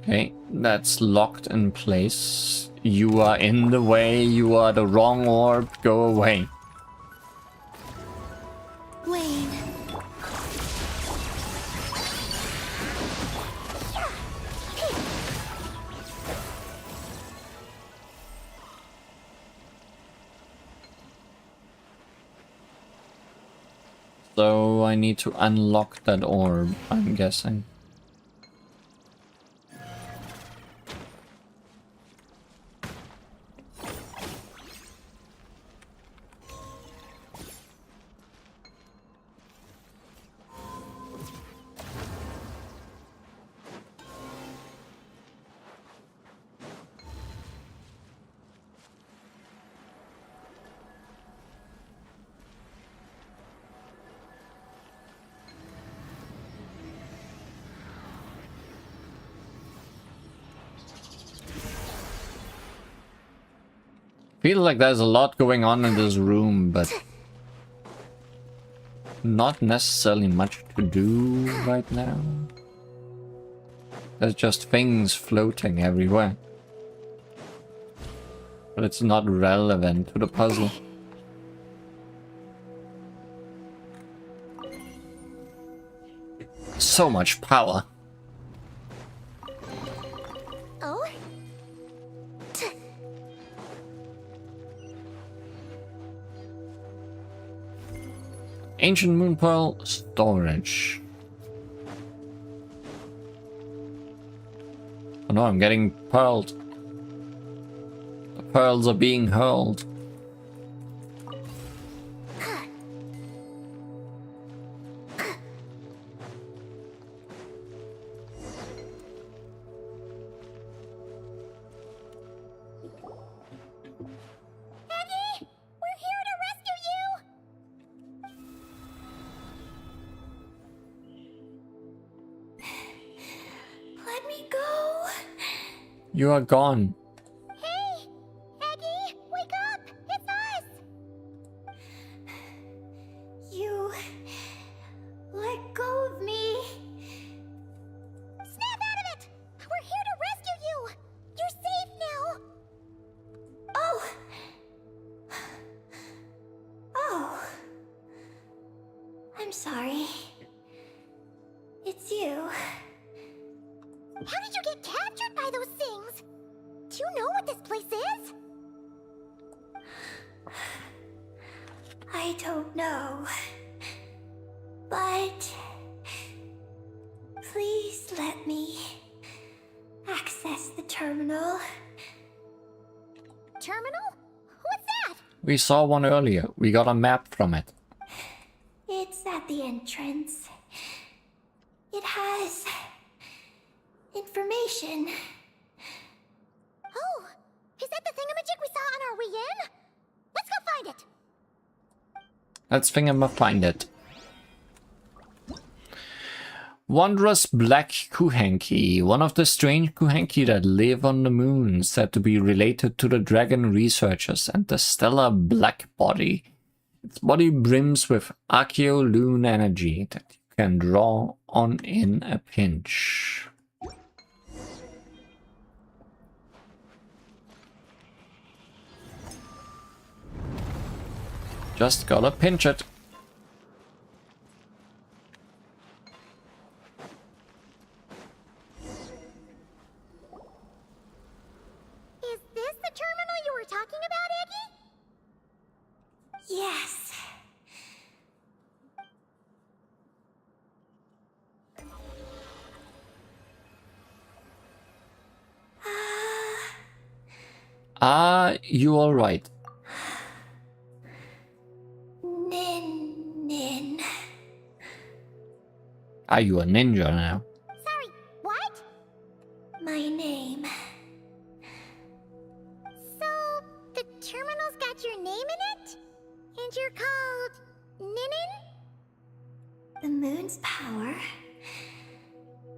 Okay, that's locked in place. You are in the way, you are the wrong orb, go away. Wayne. So I need to unlock that orb, I'm guessing. Feel like there's a lot going on in this room, but not necessarily much to do right now. There's just things floating everywhere. But it's not relevant to the puzzle. So much power. Oh? Ancient Moon Pearl storage. Oh no, I'm getting pearled. The pearls are being hurled. We're here to me go. You are gone. Hey! Eggy! Wake up! It's us! You let go of me. Snap out of it! We're here to rescue you! You're safe now! Oh. Oh. I'm sorry. It's you. How did you get captured by those things? Do you know what this place is? I don't know. But please let me access the terminal. Terminal? What's that? We saw one earlier. We got a map from it. It's at the entrance. It has information. Oh, is that the thingamajig we saw on our way in? Let's go find it. Let's find it. Wondrous Black Kuhenki, one of the strange Kuhenki that live on the moon, said to be related to the dragon researchers and the stellar black body. Its body brims with archaeolune energy that you can draw on in a pinch. Just gotta pinch it. Is this the terminal you were talking about, Eggy? Yes. You alright? Nin. Are you a ninja now? Sorry, what? My name. So, the terminal's got your name in it? And you're called Ninin? The moon's power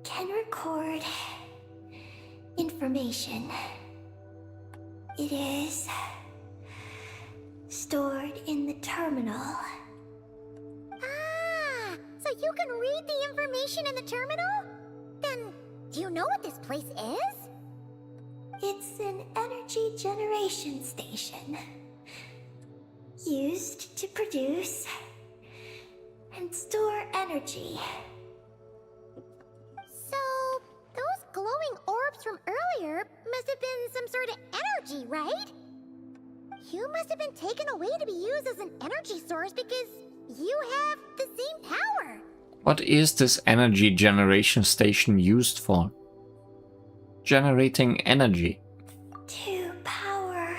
can record information. It is stored in the terminal. Ah, so you can read the information in the terminal? Then, do you know what this place is? It's an energy generation station used to produce and store energy. So, those glowing orbs from earlier must have been some sort of energy, right? You must have been taken away to be used as an energy source because you have the same power. What is this energy generation station used for? Generating energy. To power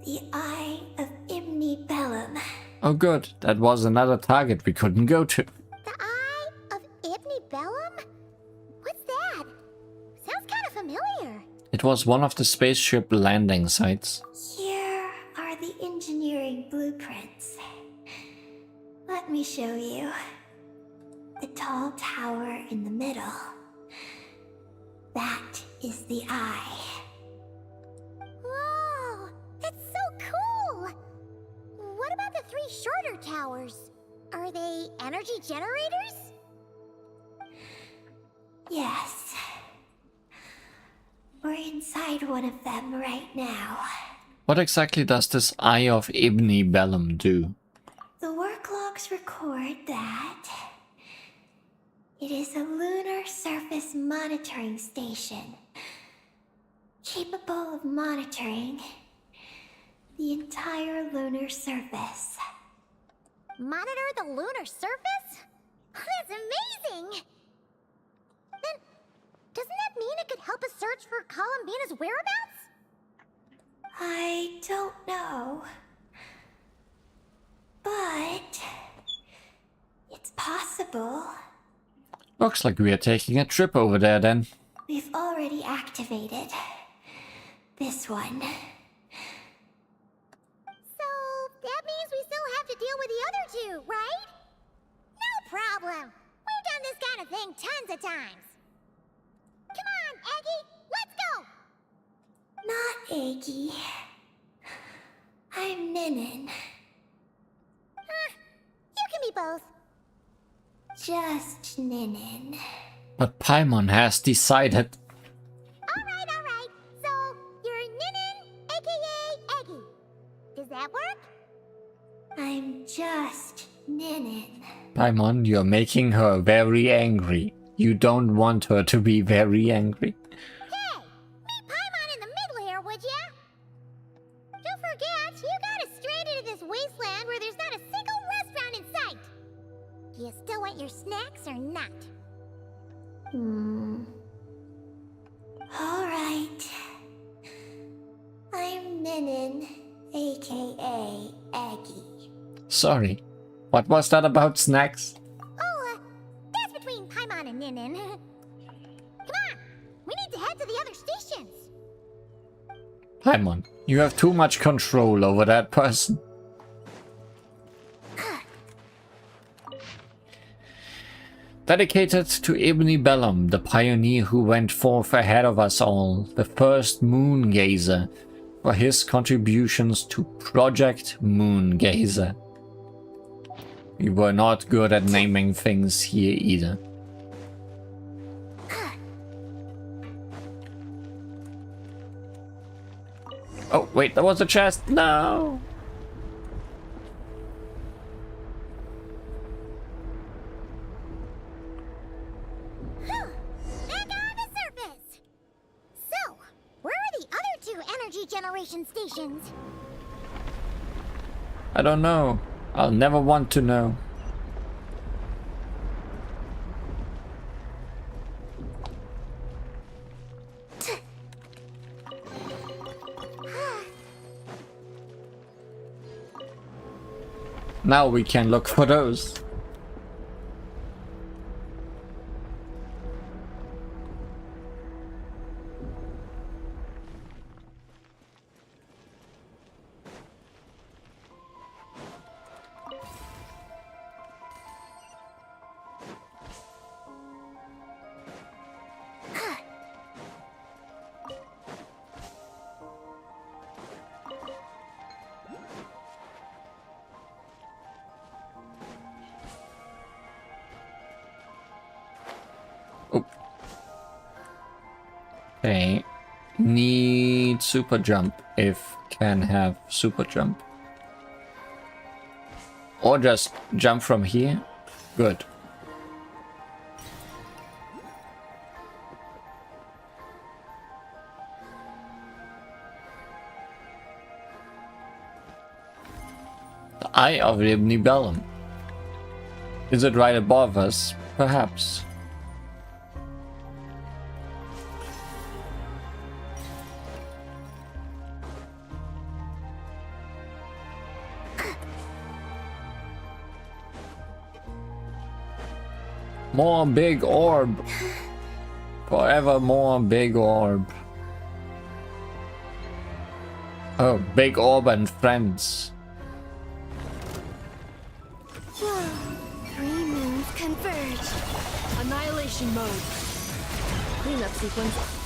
the Eye of Imni Bellum. Oh good, that was another target we couldn't go to. The Eye of Ibni Bellum? What's that? Sounds kind of familiar. It was one of the spaceship landing sites. Here are the engineering blueprints. Let me show you. The tall tower in the middle. That is the eye. Whoa, that's so cool! What about the three shorter towers? Are they energy generators? Yes. We're inside one of them right now. What exactly does this Eye of Ibni Bellum do? The work logs record that it is a lunar surface monitoring station, capable of monitoring the entire lunar surface. Monitor the lunar surface? That's amazing! Then, doesn't that mean it could help us search for Columbina's whereabouts? I don't know. But it's possible. Looks like we are taking a trip over there then. We've already activated this one. So, that means we still have to deal with the other two, right? No problem! We've done this kind of thing tons of times. Iggy. I'm Ninin. You can be both. Just Ninin. But Paimon has decided. Alright. So, you're Ninin, aka Eggy. Does that work? I'm just Ninin. Paimon, you're making her very angry. You don't want her to be very angry. Hey, meet Paimon in the middle here, would ya? Don't forget, you got us straight into this wasteland where there's not a single restaurant in sight. Do you still want your snacks or not? Alright. I'm Ninin, aka Aggie. Sorry. What was that about snacks? Oh, that's between Paimon and Ninin. Come on, we need to head to the other stations. Paimon, you have too much control over that person. Dedicated to Ibni Bellum, the pioneer who went forth ahead of us all, the first moon gazer, for his contributions to Project Moongazer. We were not good at naming things here either. Oh, wait, there was a chest. No! Back on the surface. So, where are the other two energy generation stations? I don't know. I'll never want to know. Now we can look for those. Okay. Need super jump if can have super jump. Or just jump from here. Good. The Eye of Ibni Bellum. Is it right above us? Perhaps. More big orb. Forever more big orb. Oh, big orb and friends. Three moons converge. Annihilation mode. Cleanup sequence.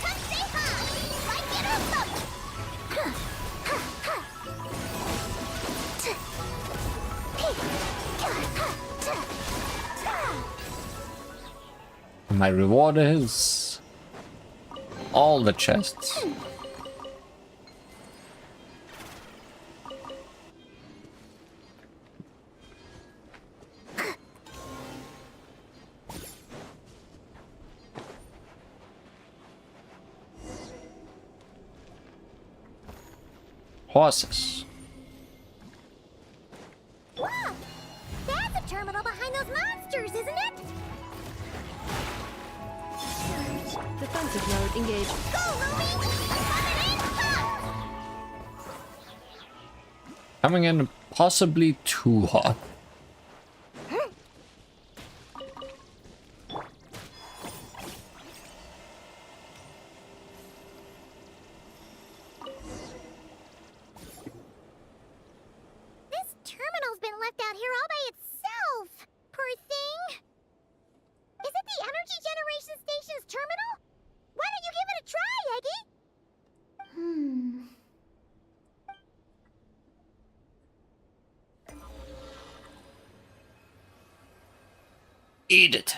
My reward is all the chests. Horses. Wow! That's a terminal behind those monsters, isn't it? Defensive mode engaged. Go, Lumi! Coming in possibly too hot. This terminal's been left out here all by itself. Poor thing. Is it the energy generation station's terminal? Why don't you give it a try, Eggy? Eat it.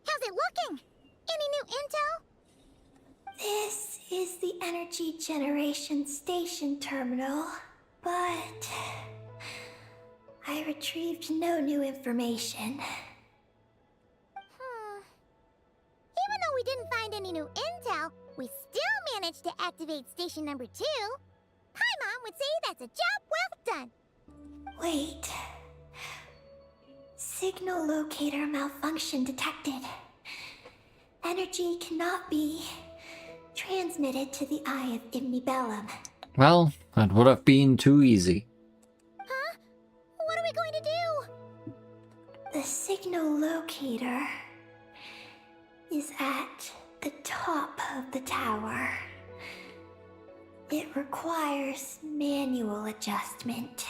How's it looking? Any new intel? This is the energy generation station terminal, but I retrieved no new information. Even though we didn't find any new intel, we still managed to activate station number 2. Paimon would say that's a job well done. Wait. Signal locator malfunction detected. Energy cannot be transmitted to the eye of Imnibellum. Well, that would have been too easy. Huh? What are we going to do? The signal locator is at the top of the tower. It requires manual adjustment.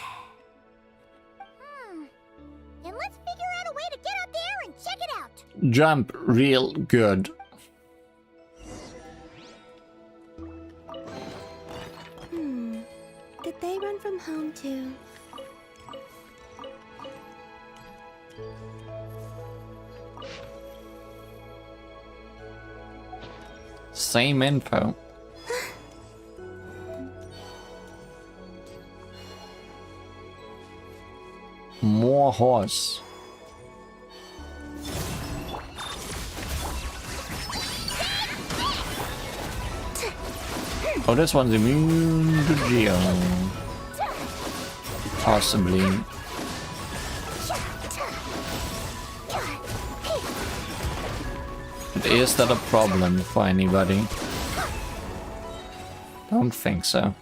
Then let's figure out a way to get up there and check it out. Jump real good. Did they run from home too? Same info. More horse. Oh, this one's immune to Geo. Possibly. But is that a problem for anybody? Don't think so.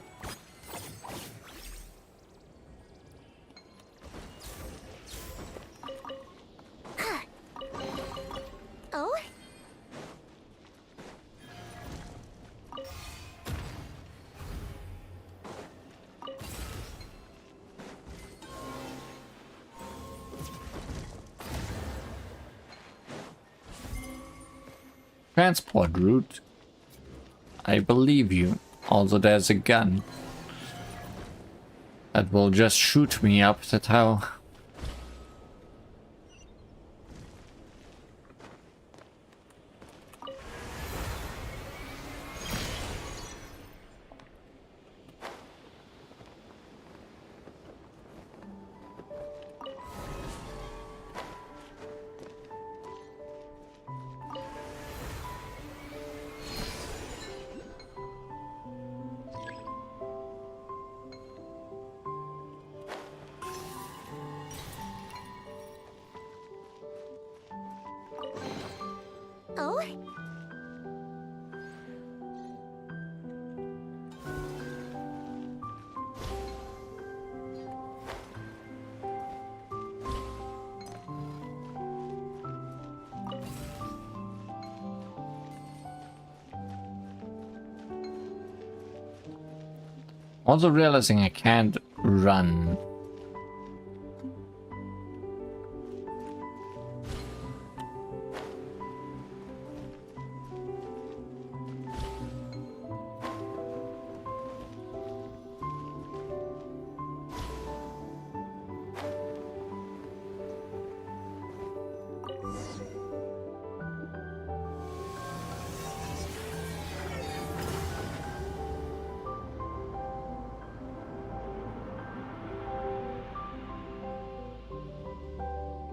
Oh? Transport route. I believe you. Also, there's a gun that will just shoot me up the tower. Oh? Also realizing I can't run.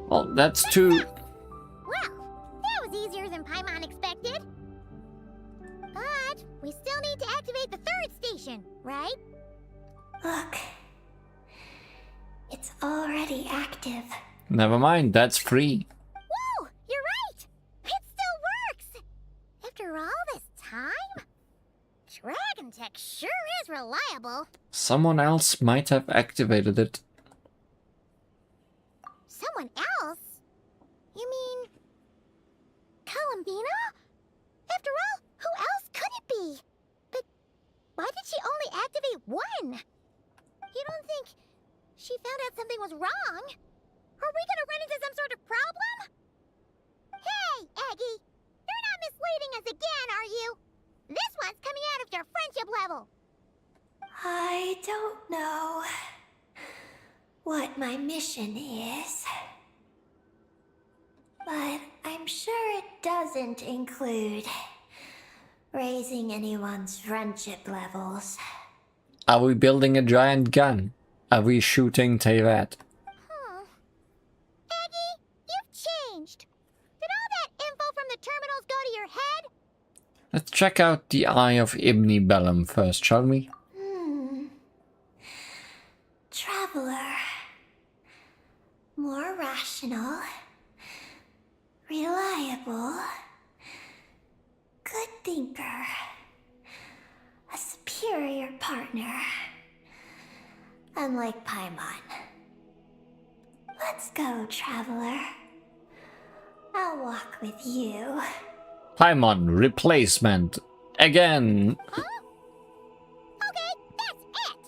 Well, that's too... Well, that was easier than Paimon expected. But we still need to activate the 3rd station, right? Look. It's already active. Never mind, that's free. Whoa, you're right! It still works! After all this time? Dragon Tech sure is reliable. Someone else might have activated it. Someone else? You mean... Columbina? After all, who else could it be? But why did she only activate one? You don't think she found out something was wrong? Are we gonna run into some sort of problem? Hey, Aggie! You're not misleading us again, are you? This one's coming out of your friendship level. what my mission is. But I'm sure it doesn't include raising anyone's friendship levels. Are we building a giant gun? Are we shooting Teyvat? Eggie, you've changed. Did all that info from the terminals go to your head? Let's check out the Eye of Ibni Bellum first, shall we? Traveler. More rational. Reliable. Good thinker. A superior partner. Unlike Paimon. Let's go, Traveler. I'll walk with you. Paimon replacement. Again. Okay, that's it!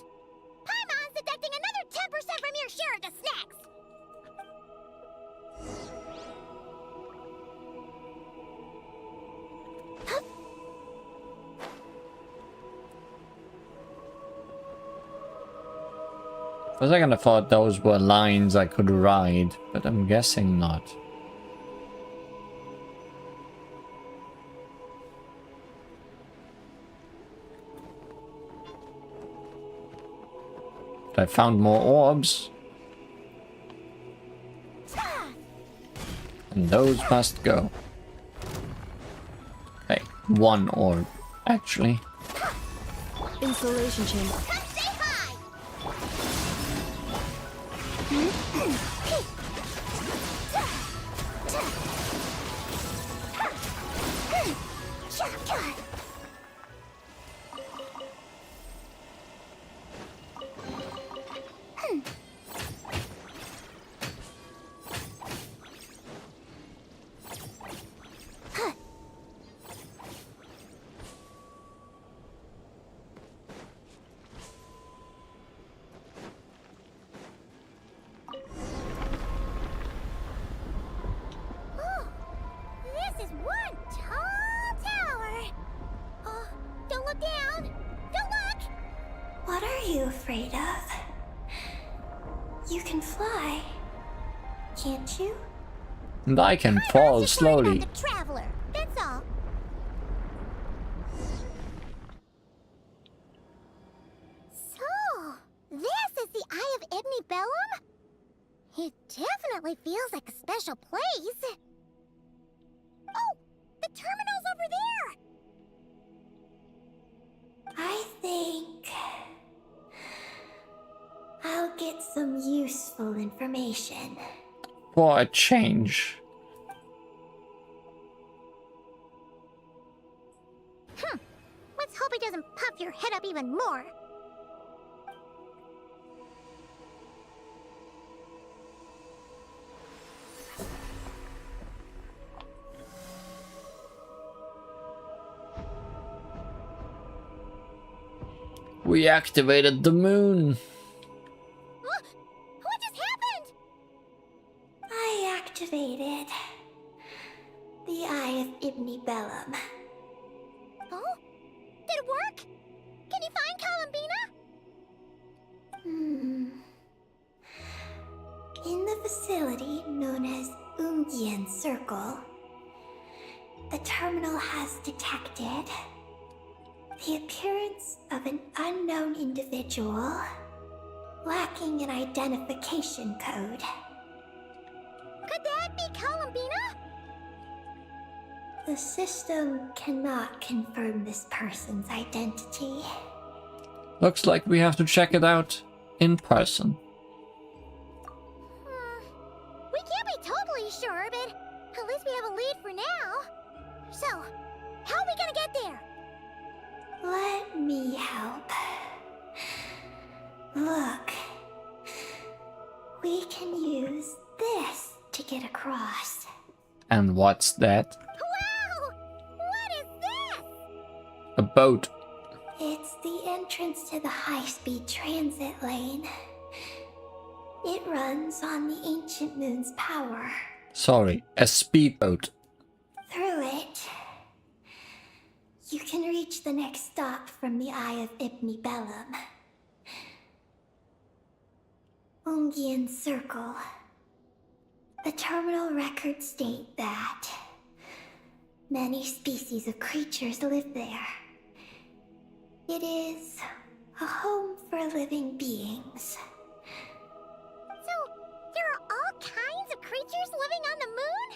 Paimon's deducting another 10% from your share of the snacks! For a second I thought those were lines I could ride, but I'm guessing not. I found more orbs. And those must go. Hey, one orb, actually. Installation chamber. Come say hi! This is one tall tower. Oh, don't look down. Don't look. What are you afraid of? You can fly. Can't you? And I can fall Just worried slowly. about the traveler. That's all. So, this is the Eye of Ibni Bellum? It definitely feels like a special place. Oh, the terminal's over there. I think I'll get some useful information. For a change. Let's hope it doesn't puff your head up even more. We activated the moon. What just happened? I activated the Eye of Ibni Bellum. Oh? Did it work? Can you find Columbina? In the facility known as Ungian Circle, the terminal has detected the appearance of an unknown individual lacking an identification code. Could that be Columbina? The system cannot confirm this person's identity. Looks like we have to check it out in person. We can't be totally sure, but at least we have a lead for now. So, how are we gonna get there? Let me help. Look. We can use this to get across. And what's that? Wow! What is this? A boat. It's the entrance to the high-speed transit lane. It runs on the ancient moon's power. Sorry, a speedboat. Through it, you can reach the next stop from the Eye of Ibni Bellum. Ungian Circle. The terminal records state that many species of creatures live there. It is a home for living beings. So, there are all kinds of creatures living on the moon?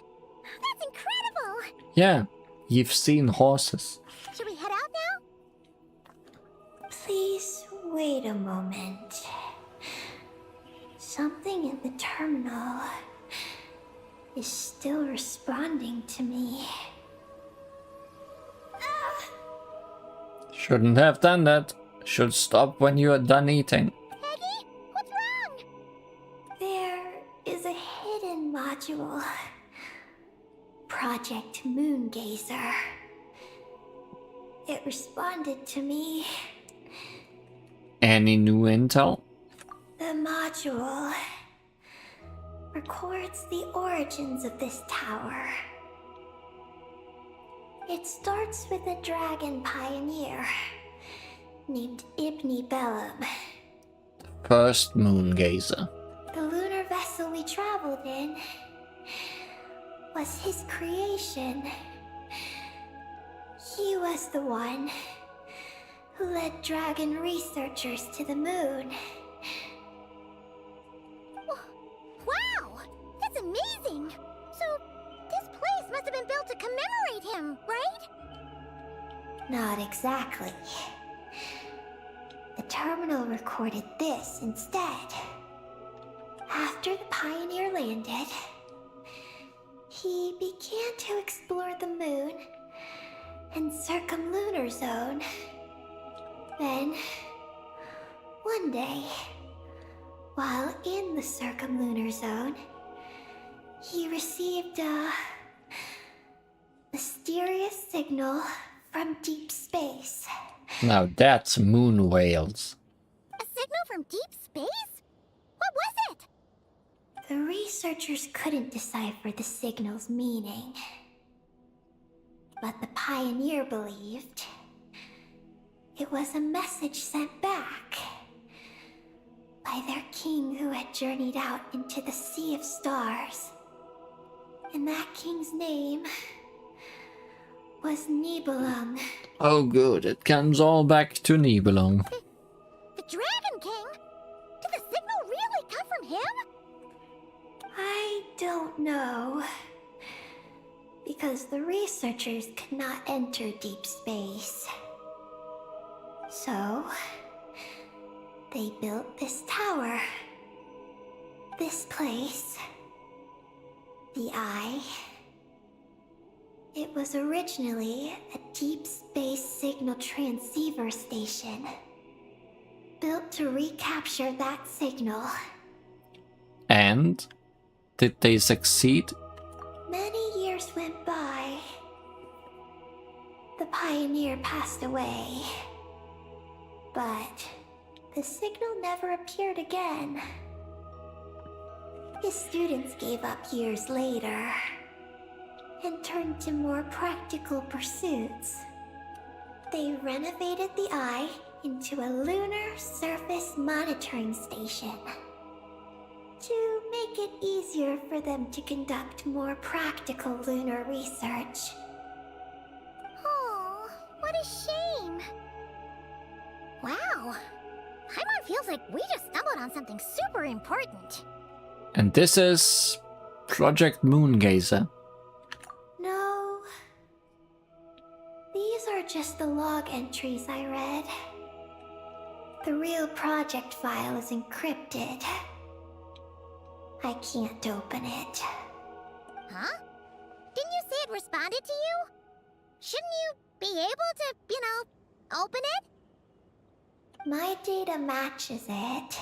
That's incredible! Yeah, you've seen horses. Should we head out now? Please wait a moment. Something in the terminal is still responding to me. Shouldn't have done that. Should stop when you are done eating. Peggy, what's wrong? There is a hidden module. Project Moongazer. It responded to me. Any new intel? The module records the origins of this tower. It starts with a dragon pioneer named Ibni Bellum. First Moongazer. The lunar vessel we traveled in was his creation. He was the one who led dragon researchers to the moon. Wow! That's amazing! So, this place must have been built to commemorate him, right? Not exactly. The terminal recorded this instead. After the Pioneer landed, he began to explore the moon and circumlunar zone. Then, one day, while in the circumlunar zone, he received a mysterious signal from deep space. Now that's moon whales. A signal from deep space? What was it? The researchers couldn't decipher the signal's meaning. But the Pioneer believed it was a message sent back by their king who had journeyed out into the Sea of Stars. And that king's name was Nibelung. Oh good, it comes all back to Nibelung. The Dragon King? Did the signal really come from him? I don't know. Because the researchers could not enter deep space. So, they built this tower. This place. The Eye. It was originally a deep space signal transceiver station. Built to recapture that signal. And? Did they succeed? Many years went by. The Pioneer passed away. But the signal never appeared again. His students gave up years later and turned to more practical pursuits. They renovated the Eye into a lunar surface monitoring station to make it easier for them to conduct more practical lunar research. Oh, what a shame. Wow. Paimon feels like we just stumbled on something super important. And this is Project Moongazer. No. These are just the log entries I read. The real project file is encrypted. I can't open it. Huh? Didn't you say it responded to you? Shouldn't you be able to, open it? My data matches it.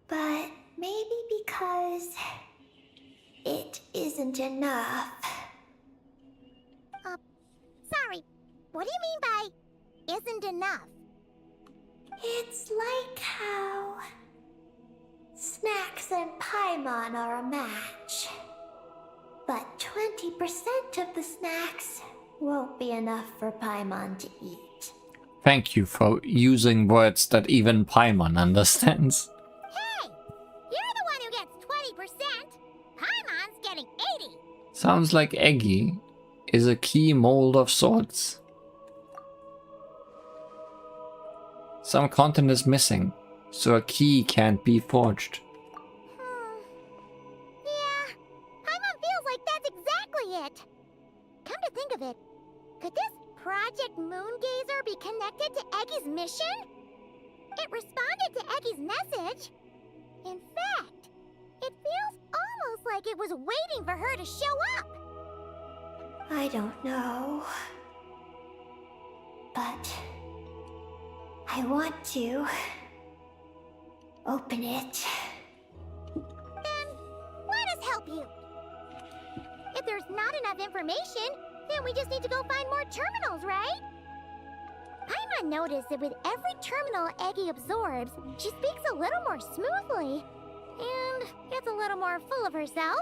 But maybe because it isn't enough. Sorry. What do you mean by isn't enough? It's like how snacks and Paimon are a match. But 20% of the snacks won't be enough for Paimon to eat. Thank you for using words that even Paimon understands. Hey! Sounds like Eggy is a key mold of sorts. Some content is missing, so a key can't be forged. Yeah, Paimon feels like that's exactly it. Come to think of it, could this Project Moongazer be connected to Eggy's mission? It responded to Eggy's message. In fact, it feels almost like it was waiting for her to show up. I don't know. But I want to open it. Then let us help you. If there's not enough information, then we just need to go find more terminals, right? Paimon noticed that with every terminal Eggy absorbs, she speaks a little more smoothly and gets a little more full of herself.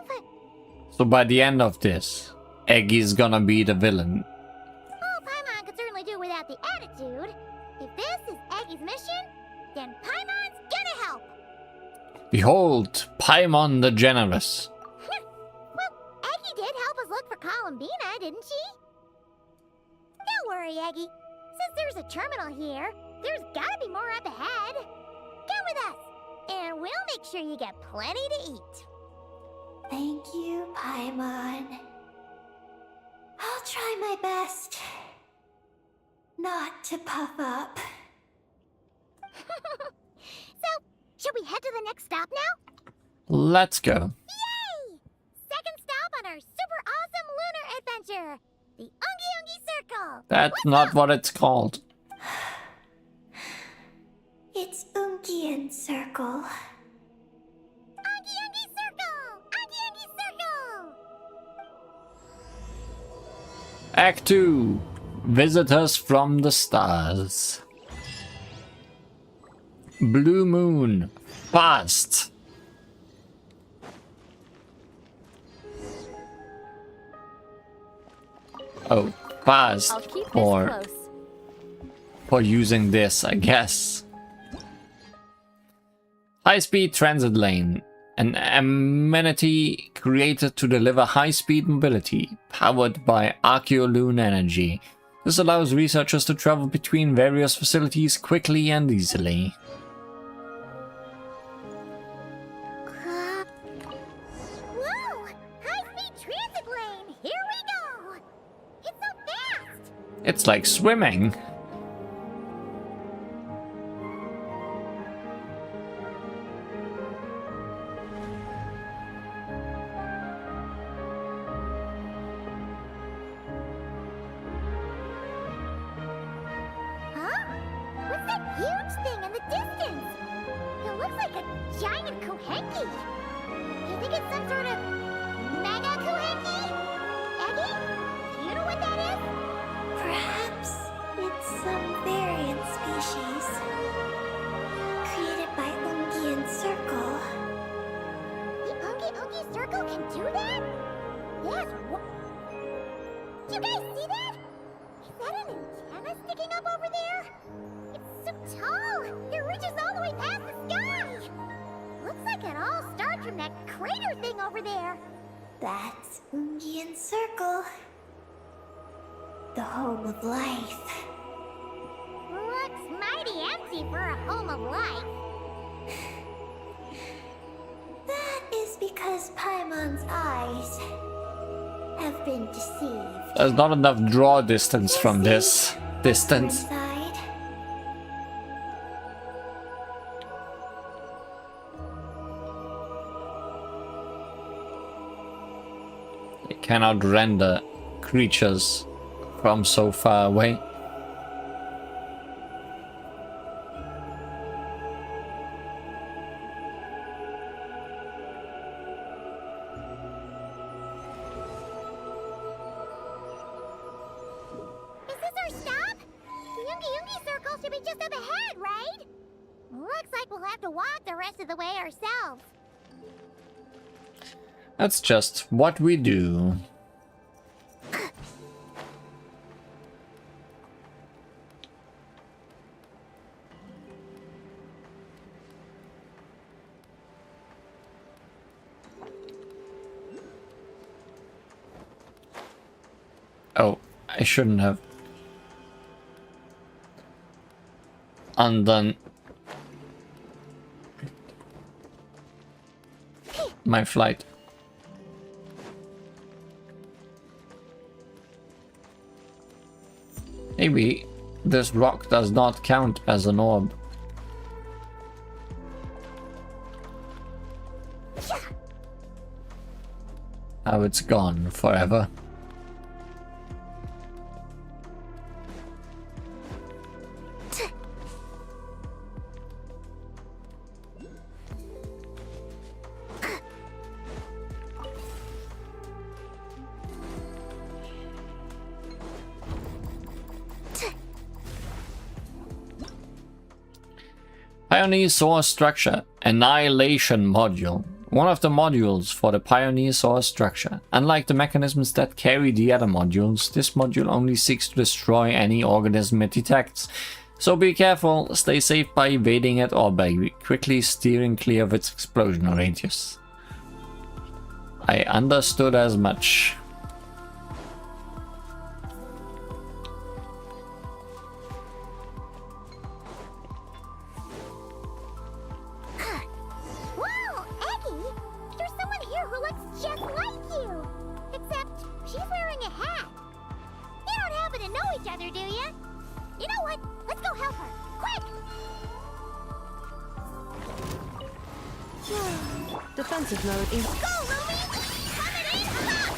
So by the end of this, Eggy's gonna be the villain. Oh, Paimon could certainly do without the attitude. If this is Eggy's mission, then Paimon's gonna help. Behold, Paimon the Generous. Well, Eggy did help us look for Columbina, didn't she? Don't worry, Eggy. Since there's a terminal here, there's gotta be more up ahead. Come with us, and we'll make sure you get plenty to eat. Thank you, Paimon. I'll try my best not to puff up. So, should we head to the next stop now? Let's go. Yay! Second stop on our super awesome lunar adventure, the Ungi Ungi Circle. That's not what it's called. It's Ungian Circle. Ungi Ungi Circle! Ungi Ungi Circle! Act 2. Visitors from the Stars. Blue Moon. Fast. Oh, fast. I'll keep this Or close. for using this, I guess. High-speed transit lane. An amenity created to deliver high-speed mobility, powered by Archeoloon energy. This allows researchers to travel between various facilities quickly and easily. Whoa! High-speed transit lane! Here we go! It's so fast! It's like swimming. Huh? What's that huge thing in the distance? It looks like a giant Kuhenki. Do you think it's some sort of mega Kuhenki? Eggy? Do you know what that is? Perhaps it's some variant species created by Ungian Circle. The Ungi Ungi Circle can do that? Yes. You guys see that? Is that an antenna sticking up over there? It's so tall. It reaches all the way past the sky. Looks like it all starts from that crater thing over there. That's Ungian Circle, the home of life. Looks mighty empty for a home of life. That is because Paimon's eyes have been deceived. There's not enough draw distance from this distance. Inside. It cannot render creatures from so far away. Is this our stop? The Ungi Ungi Circle should be just up ahead, right? Looks like we'll have to walk the rest of the way ourselves. That's just what we do. I shouldn't have undone my flight. Maybe this rock does not count as an orb. Now it's gone forever. Pioneer Source Structure Annihilation Module. One of the modules for the Pioneer Source Structure. Unlike the mechanisms that carry the other modules, this module only seeks to destroy any organism it detects. So be careful, stay safe by evading it or by quickly steering clear of its explosion radius. I understood as much. Wow, Eggy! There's someone here who looks just like you! Except she's wearing a hat. You don't happen to know each other, do you? You know what? Let's go help her. Quick! Defensive mode is... Go, Ruby! Coming in hot!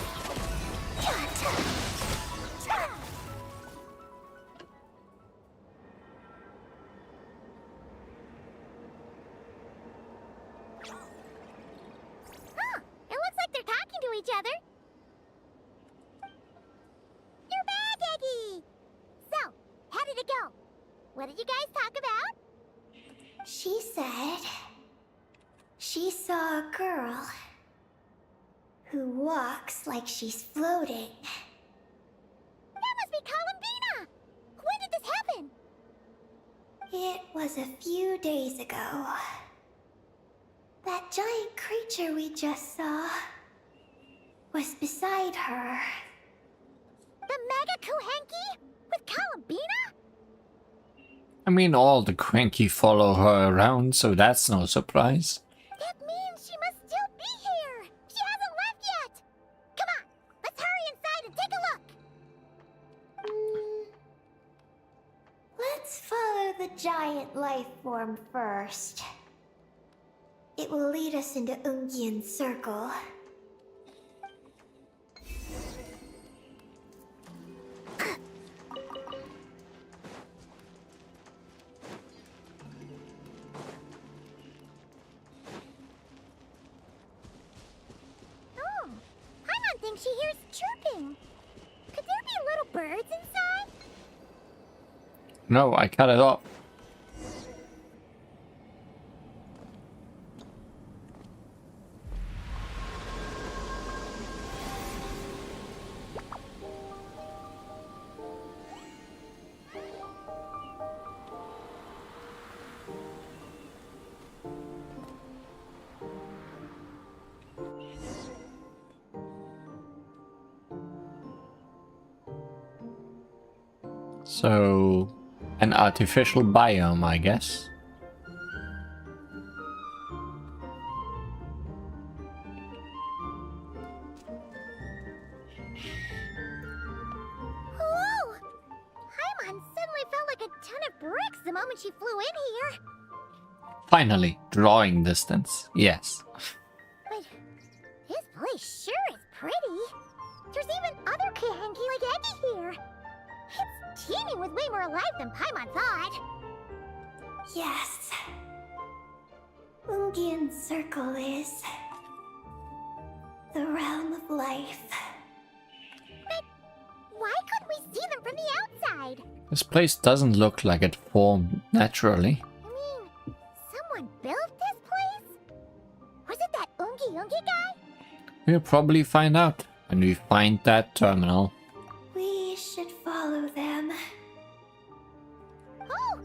Huh, it looks like they're talking to each other. You're back, Eggy! So, how did it go? What did you guys talk about? She said she saw a girl who walks like she's floating. That must be Columbina! When did this happen? It was a few days ago. That giant creature we just saw was beside her. The Mega Kuhenki? With Columbina? I mean, all the cranky follow her around, so that's no surprise. That means she must still be here! She hasn't left yet! Come on, let's hurry inside and take a look! Let's follow the giant life form first. It will lead us into Ungyen's circle. Oh, Paimon thinks she hears chirping. Could there be little birds inside? No, I cut it off. So, an artificial biome, I guess. Whoa! Paimon suddenly felt like a ton of bricks the moment she flew in here. Finally, drawing distance. Yes. But this place sure is pretty. There's even other Kuhenki like Eggy here. It's teeming with way more life than Paimon thought. Yes. Ungyen's circle is the realm of life. But why couldn't we see them from the outside? This place doesn't look like it formed naturally. I mean, someone built this place? Was it that Ungi guy? We'll probably find out when we find that terminal. We should follow them. Oh!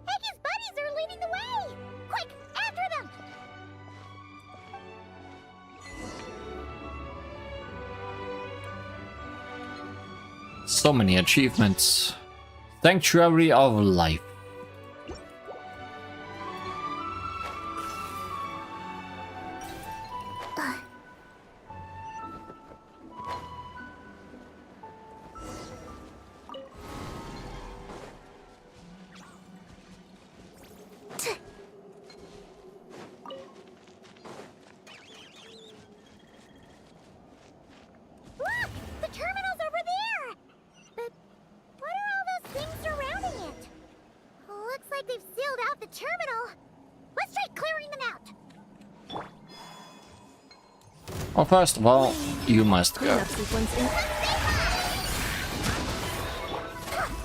Eggy's buddies are leading the way! Quick, after them! So many achievements. Sanctuary of Life. Look! The terminal's over there! But what are all those things surrounding it? Looks like they've sealed out the terminal. Let's try clearing them out. Well, first of all, you must go. Cleanup sequence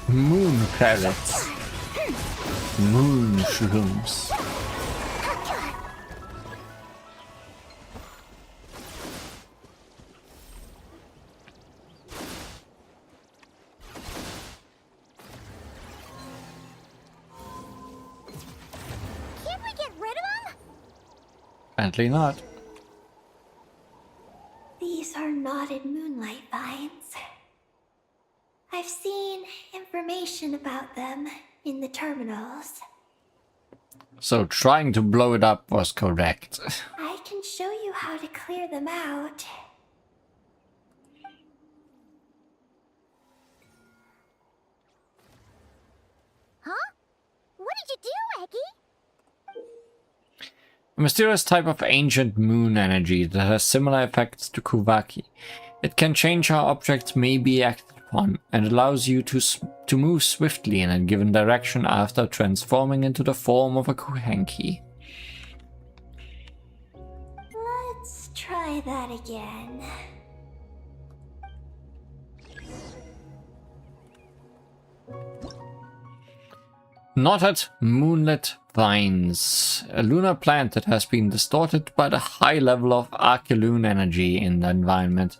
in. Moon parrots. Moon shrooms. Can't we get rid of them? Apparently not. These are knotted moonlight vines. I've seen information about them in the terminals. So trying to blow it up was correct. I can show you how to clear them out. Huh? What did you do, Eggy? A mysterious type of ancient moon energy that has similar effects to Kuvaki. It can change how objects may be acted upon and allows you to move swiftly in a given direction after transforming into the form of a Kuhenki. Let's try that again. Knotted moonlit vines. A lunar plant that has been distorted by the high level of Archeloon energy in the environment.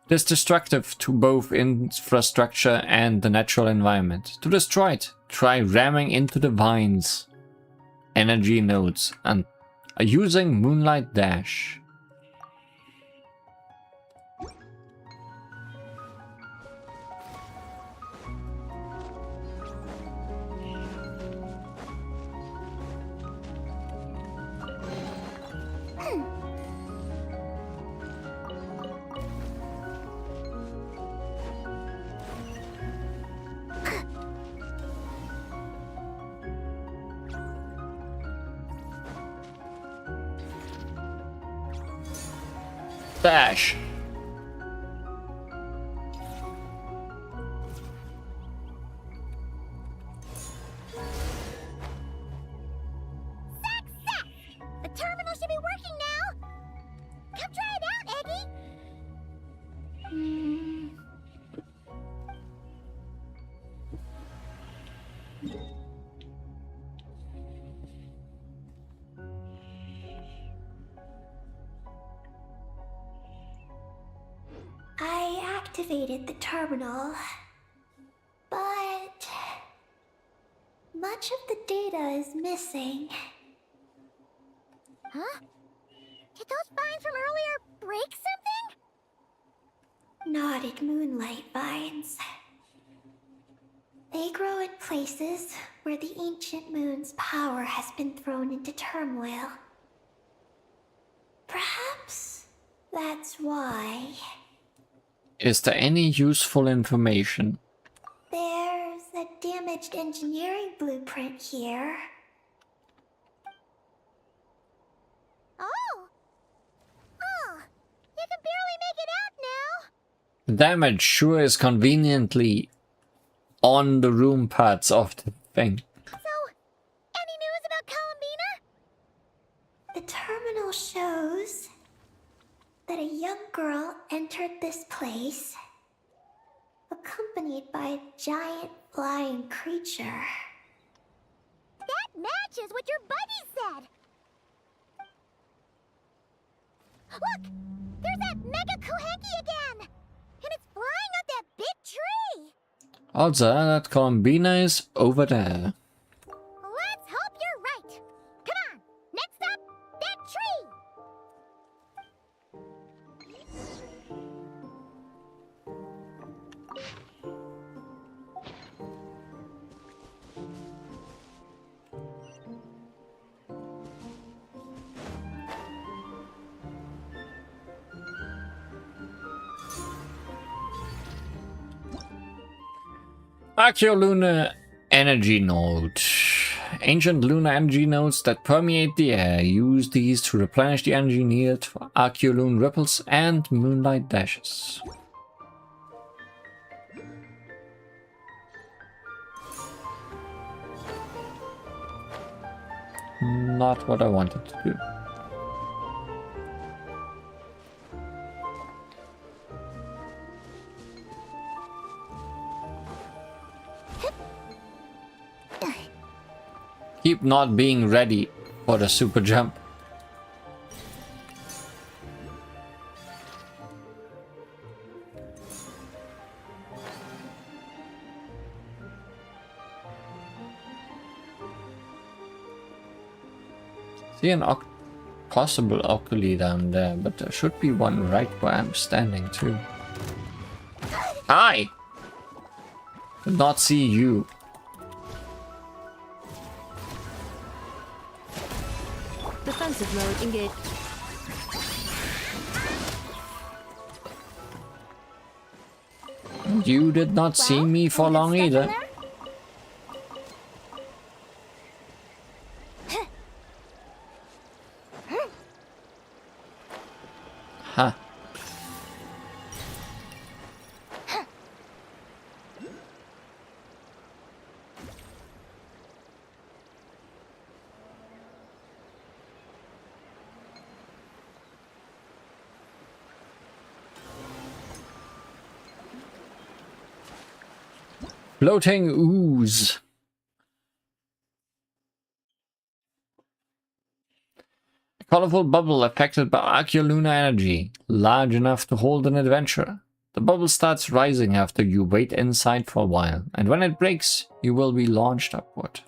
It is destructive to both infrastructure and the natural environment. To destroy it, try ramming into the vines energy nodes and using Moonlight Dash. Dash. The terminal should be working now! Come try it out, Eggy! I activated the terminal, but much of the data is missing. Huh? Did those vines from earlier break something? Knotted moonlight vines. They grow in places where the ancient moon's power has been thrown into turmoil. Perhaps that's why. Is there any useful information? There's a damaged engineering blueprint here. Oh! Oh! You can barely make it out now! The damage sure is conveniently on the room parts of the thing. So, any news about Columbina? The terminal shows that a young girl entered this place, accompanied by a giant flying creature. That matches what your buddy said! Look! There's that Mega Kuhenki again! And it's flying up that big tree! Also, that Columbina is over there. Let's hope you're right! Come on! Next up, that tree! Archeolunar energy node. Ancient lunar energy nodes that permeate the air. Use these to replenish the energy needed for Archeolune ripples and moonlight dashes. Not what I wanted to do. Keep not being ready for the super jump. See an possible Oculi down there, but there should be one right where I'm standing too. Hi! Did not see you. Defensive mode engaged. You did not see me for long either. Huh. Floating ooze. A colorful bubble affected by Archeolunar energy, large enough to hold an adventurer. The bubble starts rising after you wait inside for a while, and when it breaks, you will be launched upward.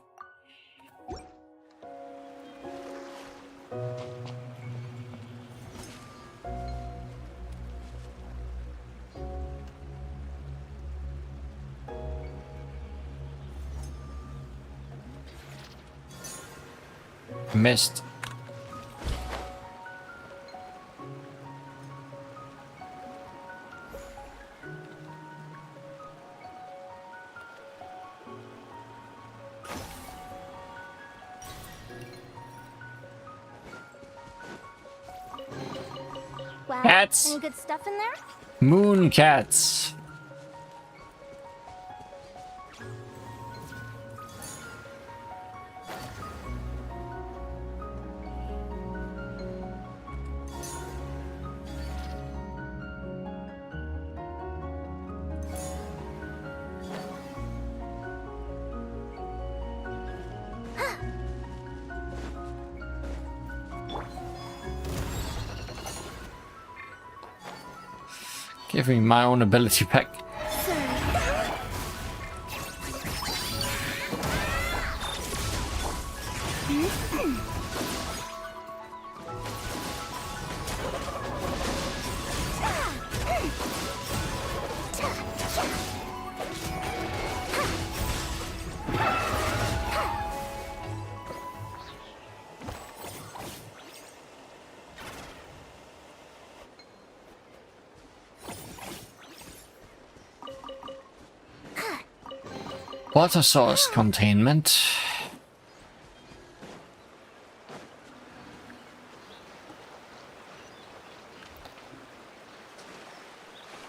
Missed. Well, Cats. any good stuff in there? Moon cats. Give me my own ability pack. Water source containment.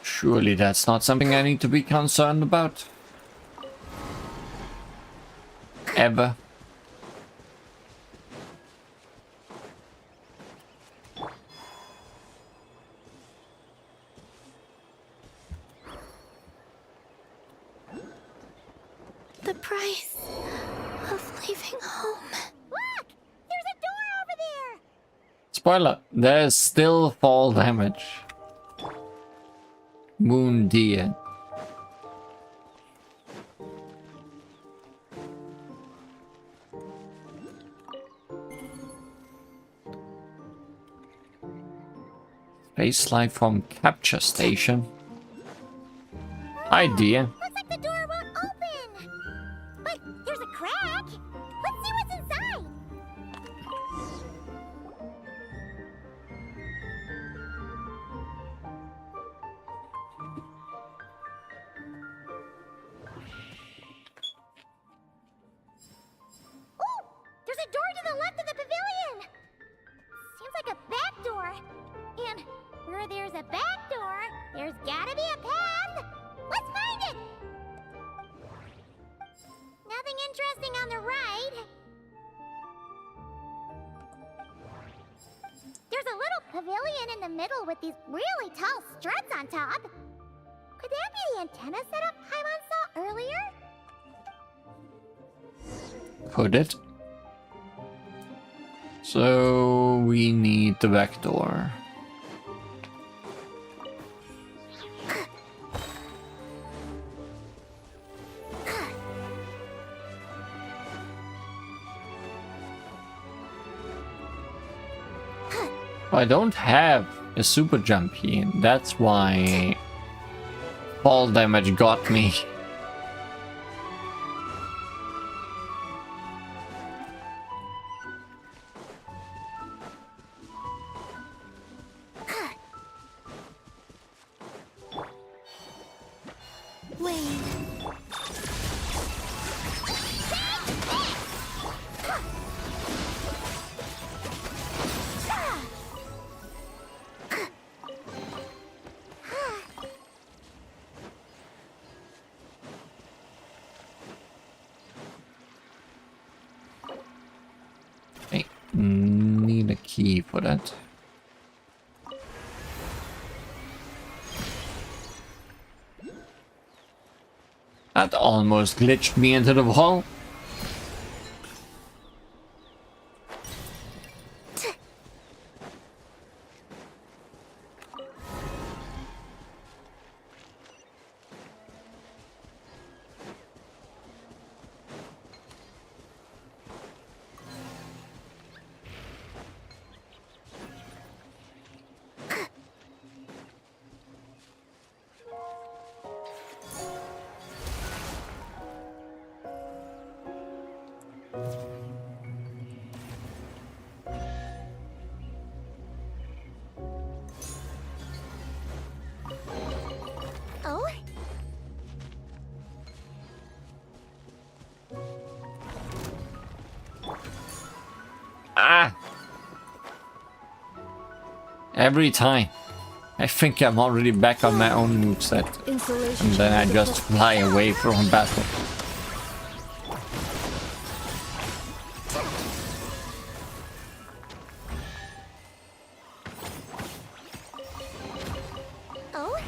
Surely that's not something I need to be concerned about. Ever. The price of leaving home. Look! There's a door over there! Spoiler, there's still fall damage. Moon deer. Space slide from capture station. Hi dear. Looks like the door won't open! But there's a crack! Let's see what's inside! interesting on the right. There's a little pavilion in the middle with these really tall struts on top. Could that be the antenna setup Paimon saw earlier? Could it? So we need the back door. I don't have a super jump here. That's why fall damage got me. I need a key for that. That almost glitched me into the wall. Oh? Ah! Every time. I think I'm already back on my own moveset. And then I just fly away from battle. Oh?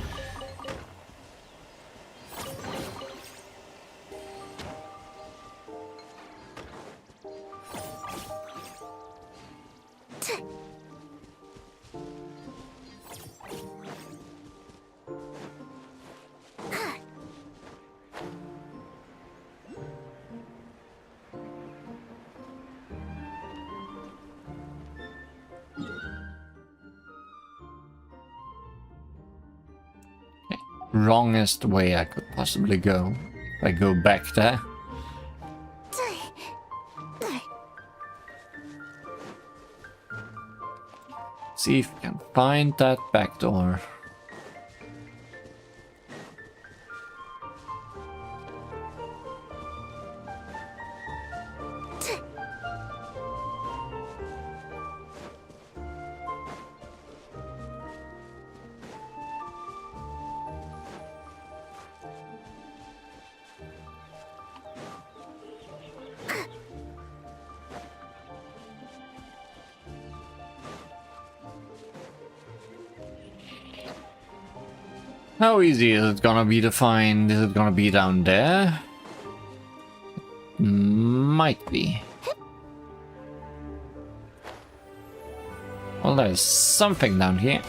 Wrongest way I could possibly go. If I go back there. See if we can find that back door. How easy is it gonna be to find? Is it gonna be down there? Might be. Well, there's something down here.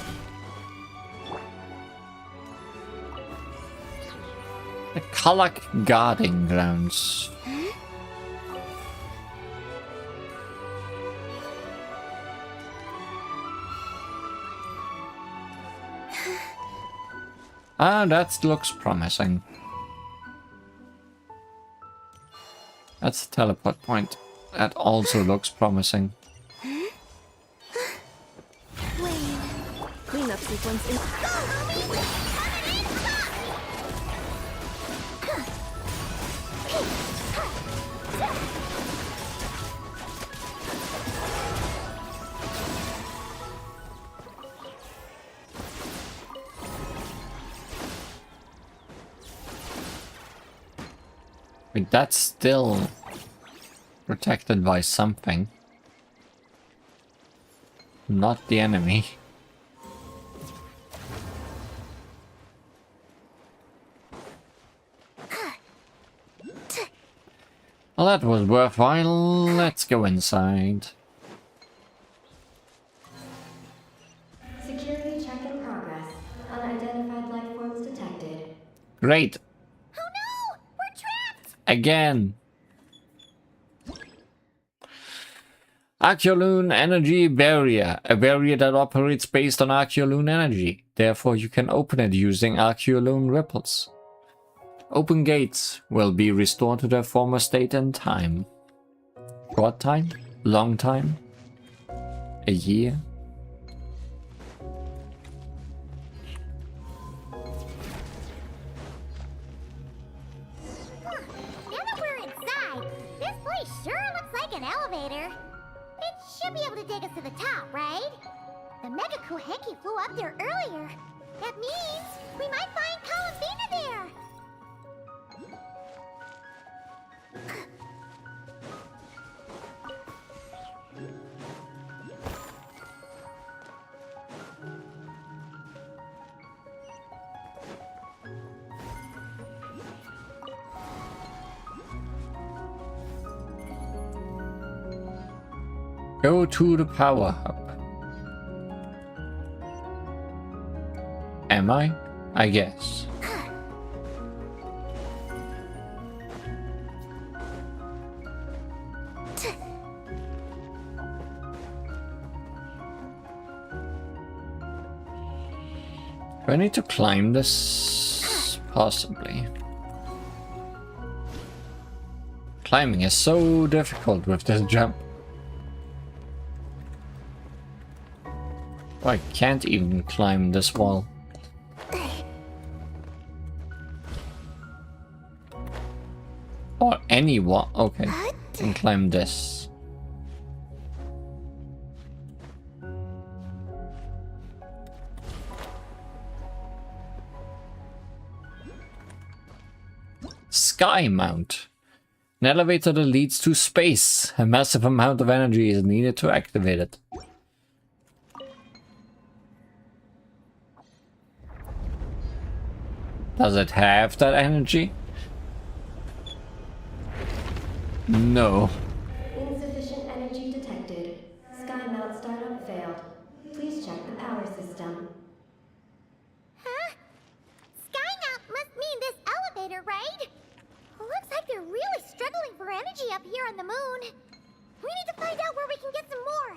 The Kalak guarding grounds. Ah, that looks promising. That's a teleport point. That also looks promising. Cleanup sequence in. Wait, that's still Protected by something. Not the enemy. Well, that was worthwhile. Let's go inside. Security check in progress. Unidentified life forms detected. Great. Oh no! We're trapped! Again. Archeoloon Energy Barrier. A barrier that operates based on Archeoloon energy. Therefore, you can open it using Archeoloon ripples. Open gates will be restored to their former state in time. Short time? Long time? A year? Now that we're inside, this place sure looks like an elevator. It should be able to take us to the top, right? The Mega Kuhenki flew up there earlier. That means we might find Columbina there. Go to the power hub. Am I? I guess. Do I need to climb this? Possibly. Climbing is so difficult with this jump. Oh, I can't even climb this wall. Or any wall. Okay, can climb this. Sky Mount. An elevator that leads to space. A massive amount of energy is needed to activate it. Does it have that energy? No. Insufficient energy detected. Sky mount startup failed. Please check the power system. Huh? Skymount must mean this elevator, right? Looks like they're really struggling for energy up here on the moon. We need to find out where we can get some more.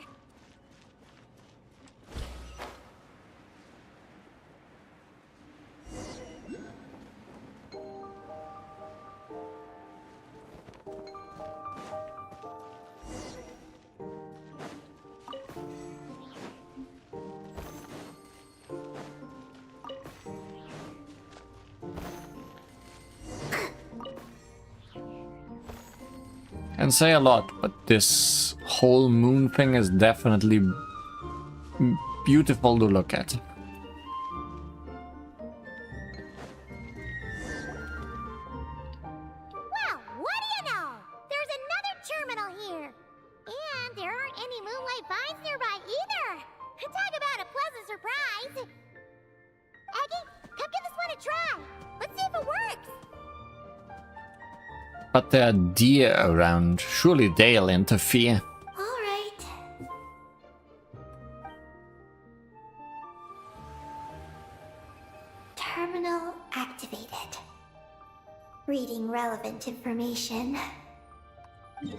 Can say a lot, but this whole moon thing is definitely beautiful to look at. Well, what do you know? There's another terminal here. And there aren't any moonlight vines nearby either. Talk about a pleasant surprise. Aggie, come give this one a try. Let's see if it works. But there are deer around. Surely they'll interfere. All right. Terminal activated. Reading relevant information. Paimon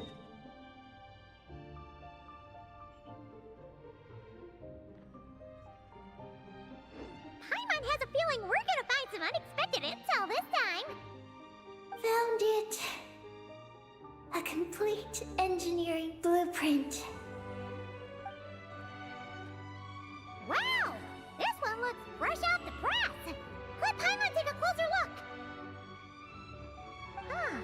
has a feeling we're gonna find some unexpected intel this time. Found it. A complete engineering blueprint. Wow! This one looks fresh off the press. Let Paimon take a closer look. Huh.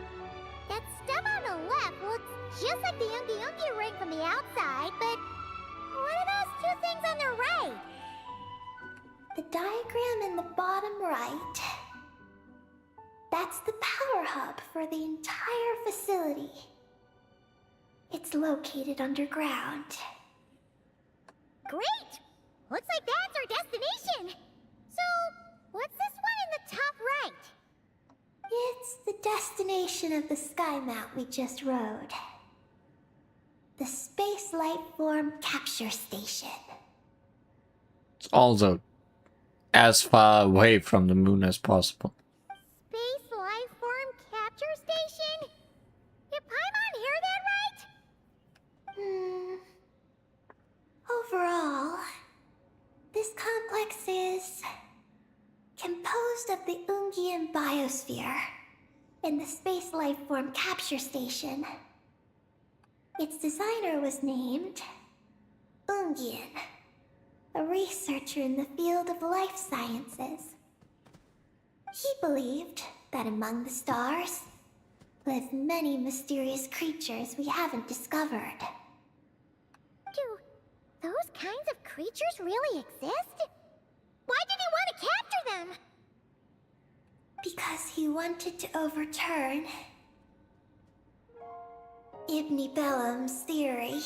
That stem on the left looks just like the Ungi ring from the outside, but what are those two things on the right? The diagram in the bottom right. That's the power hub for the entire facility. It's located underground. Great! Looks like that's our destination! So, what's this one in the top right? It's the destination of the sky mount we just rode. The Space Life Form Capture Station. It's also as far away from the moon as possible. Space Life Form Capture Station? Did Paimon hear that right? Overall, this complex is composed of the Ungian biosphere and the Space Life Form Capture Station. Its designer was named Ungian, a researcher in the field of life sciences. He believed that among the stars live many mysterious creatures we haven't discovered. Do those kinds of creatures really exist? Why did he want to capture them? Because he wanted to overturn Ibn Bellum's theory.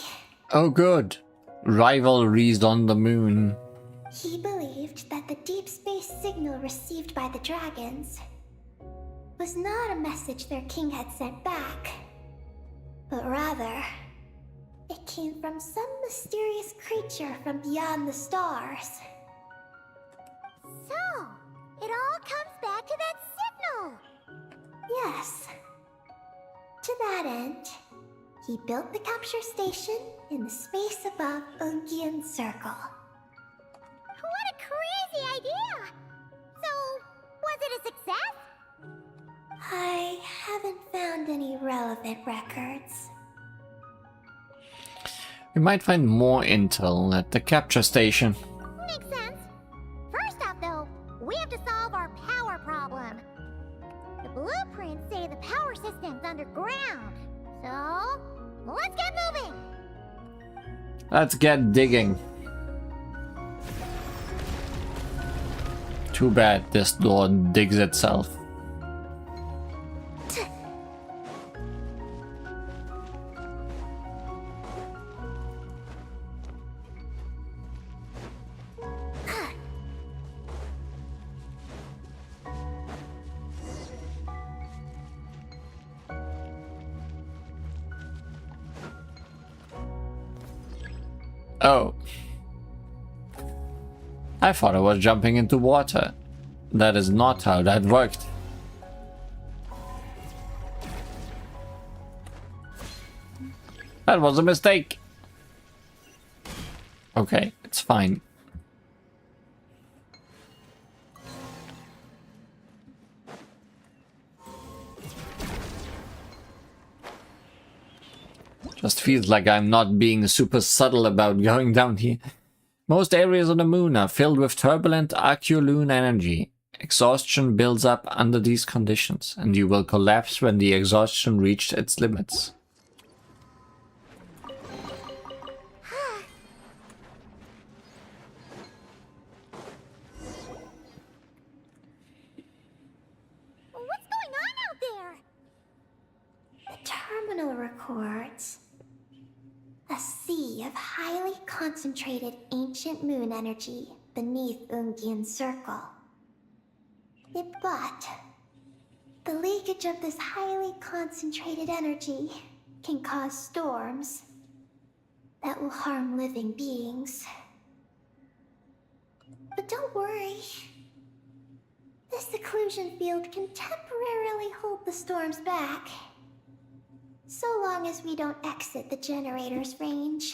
Oh good. Rivalries on the moon. He believed that the deep space signal received by the dragons was not a message their king had sent back, but rather, it came from some mysterious creature from beyond the stars. So, it all comes back to that signal! Yes. To that end, he built the capture station in the space above Ungian Circle. What a crazy idea! So, was it a success? I haven't found any relevant records. We might find more intel at the capture station. Makes sense. First off, though, we have to solve our power problem. The blueprints say the power system's underground. So, let's get moving! Let's get digging. Too bad this door digs itself. Oh. I thought I was jumping into water. That is not how that worked. That was a mistake. Okay, it's fine. Just feels like I'm not being super subtle about going down here. Most areas on the moon are filled with turbulent arculoon energy. Exhaustion builds up under these conditions, and you will collapse when the exhaustion reached its limits. What's going on out there? The terminal records a sea of highly concentrated ancient moon energy beneath Ungian Circle. But the leakage of this highly concentrated energy can cause storms that will harm living beings. But don't worry. This seclusion field can temporarily hold the storms back. So long as we don't exit the generator's range.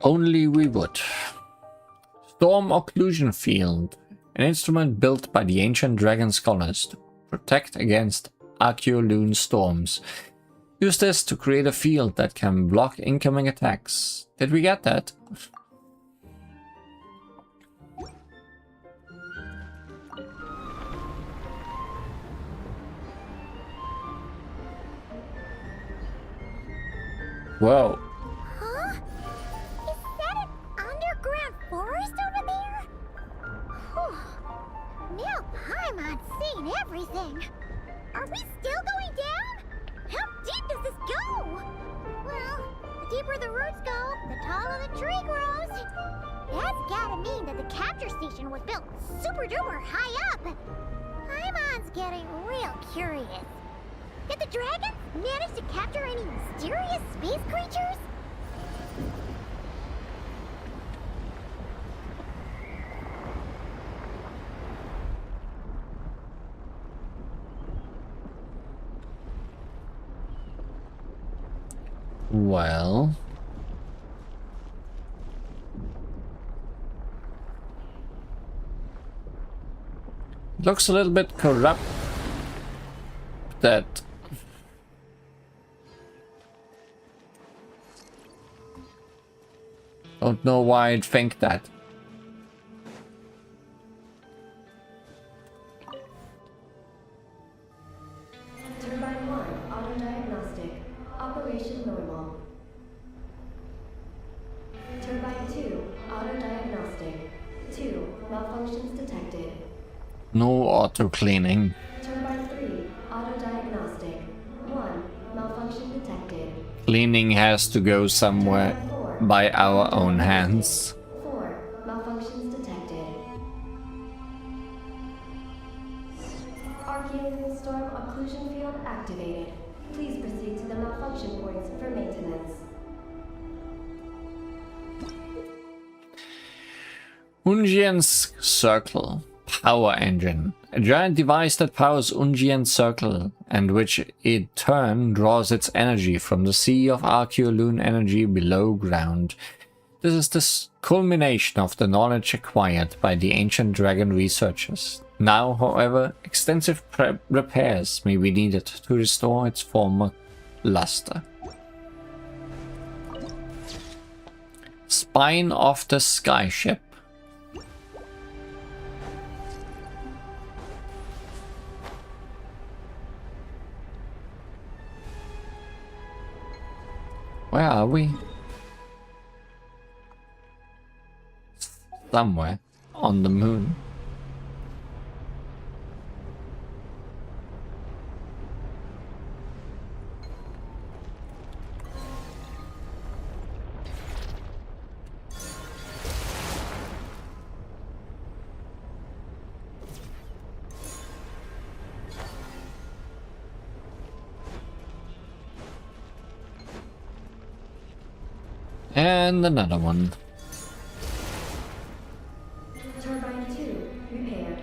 Only we would. Storm Occlusion Field. An instrument built by the ancient dragon scholars to protect against arculoon storms. Use this to create a field that can block incoming attacks. Did we get that? Whoa. Huh? Is that an underground forest over there? Whew. Now Paimon's seen everything. Are we still going down? How deep does this go? Well, the deeper the roots go, the taller the tree grows. That's gotta mean that the capture station was built super duper high up. Paimon's getting real curious. Did the dragons manage to capture any mysterious space creatures? Well, looks a little bit corrupt. That don't know why I'd think that. Turbine 1, auto-diagnostic. Operation normal. Turbine 2, auto-diagnostic. 2, malfunctions detected. No auto cleaning. Turbine 3, auto-diagnostic. 1, malfunction detected. Cleaning has to go somewhere Turbine 4, by our own hands. 4, malfunctions detected. Archaean storm occlusion field activated. Please proceed to the malfunction points for maintenance. Unjian's Circle. Power engine. A giant device that powers Unjian's Circle, and which in turn draws its energy from the sea of Archeolune energy below ground. This is the culmination of the knowledge acquired by the ancient dragon researchers. Now, however, extensive repairs may be needed to restore its former luster. Spine of the Skyship. Where are we? Somewhere on the moon. And another one. Turbine 2, repaired.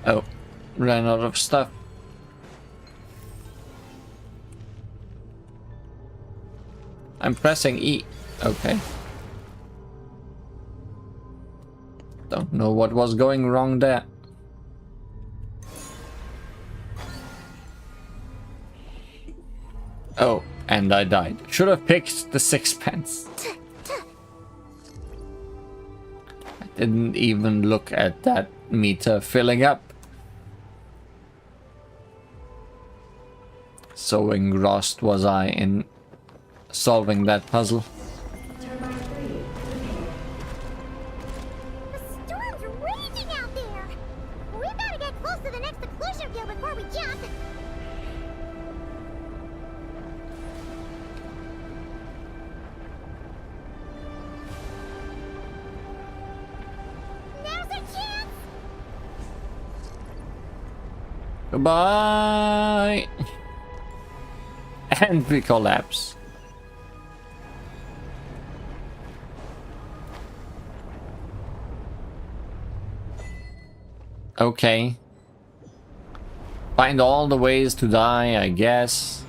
Oh, ran out of stuff. I'm pressing E. Okay. Don't know what was going wrong there. Oh, and I died. Should have picked the sixpence. I didn't even look at that meter filling up. So engrossed was I in solving that puzzle. Turbine 3, repaired. The storm's raging out there! We better get close to the next occlusion field before we jump! Now's our chance! Goodbye! And we collapse. Okay. Find all the ways to die, I guess.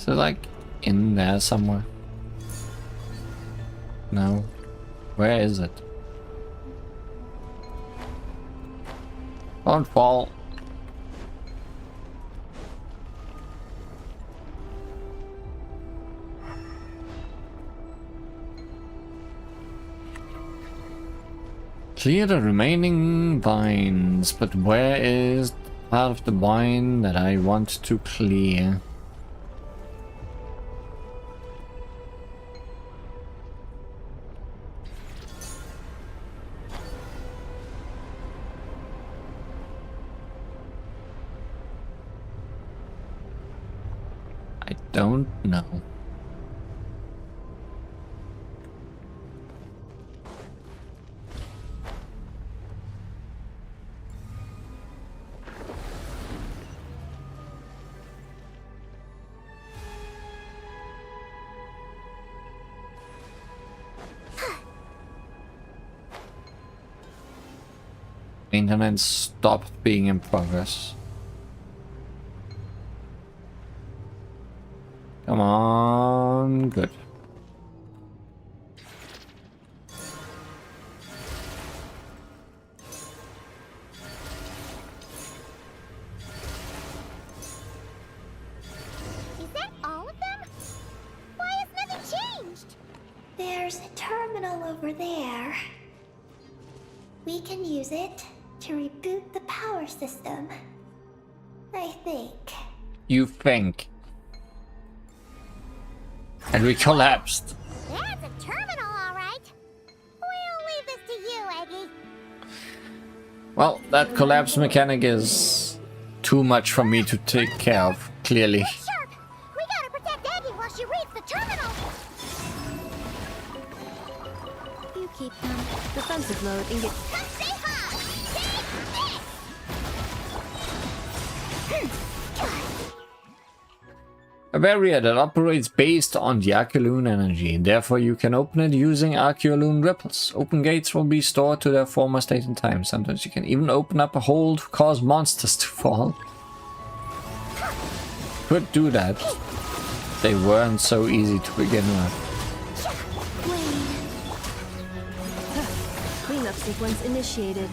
it like in there somewhere? No. Where is it? Don't fall. Clear the remaining vines, but where is the part of the vine that I want to clear? I don't know. Maintenance stopped being in progress. Come on, good. Is that all of them? Why has nothing changed? There's a terminal over there. We can use it to reboot the power system. I think. You think. And we collapsed. That's a terminal, all right. We'll leave this to you, Eggy. Well, that collapse mechanic is too much for me to take care of, clearly. Sharp! We gotta protect Eggy while she reads the terminal. You keep them. Defensive mode engage. Come stay hot! A barrier that operates based on the Archeloon energy. Therefore, you can open it using Archeloon ripples. Open gates will be stored to their former state and time. Sometimes you can even open up a hole to cause monsters to fall. Could do that. They weren't so easy to begin with. Cleanup sequence initiated.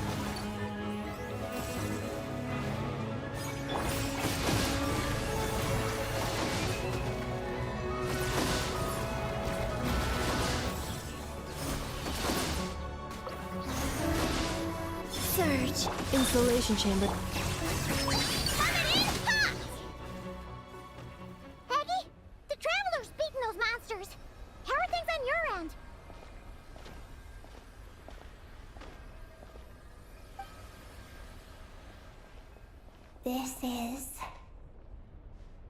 Surge. Installation chamber. Eggy, the Traveler's beaten those monsters. How are things on your end? This is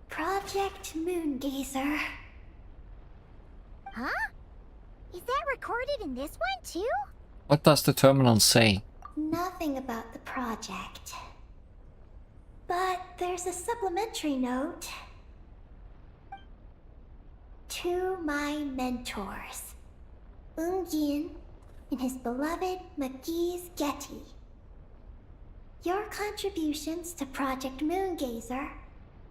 Project Moongazer. Huh? Is that recorded in this one, too? What does the terminal say? Nothing about the project. But there's a supplementary note. To my mentors, Yin and his beloved McGee's Getty. Your contributions to Project Moongazer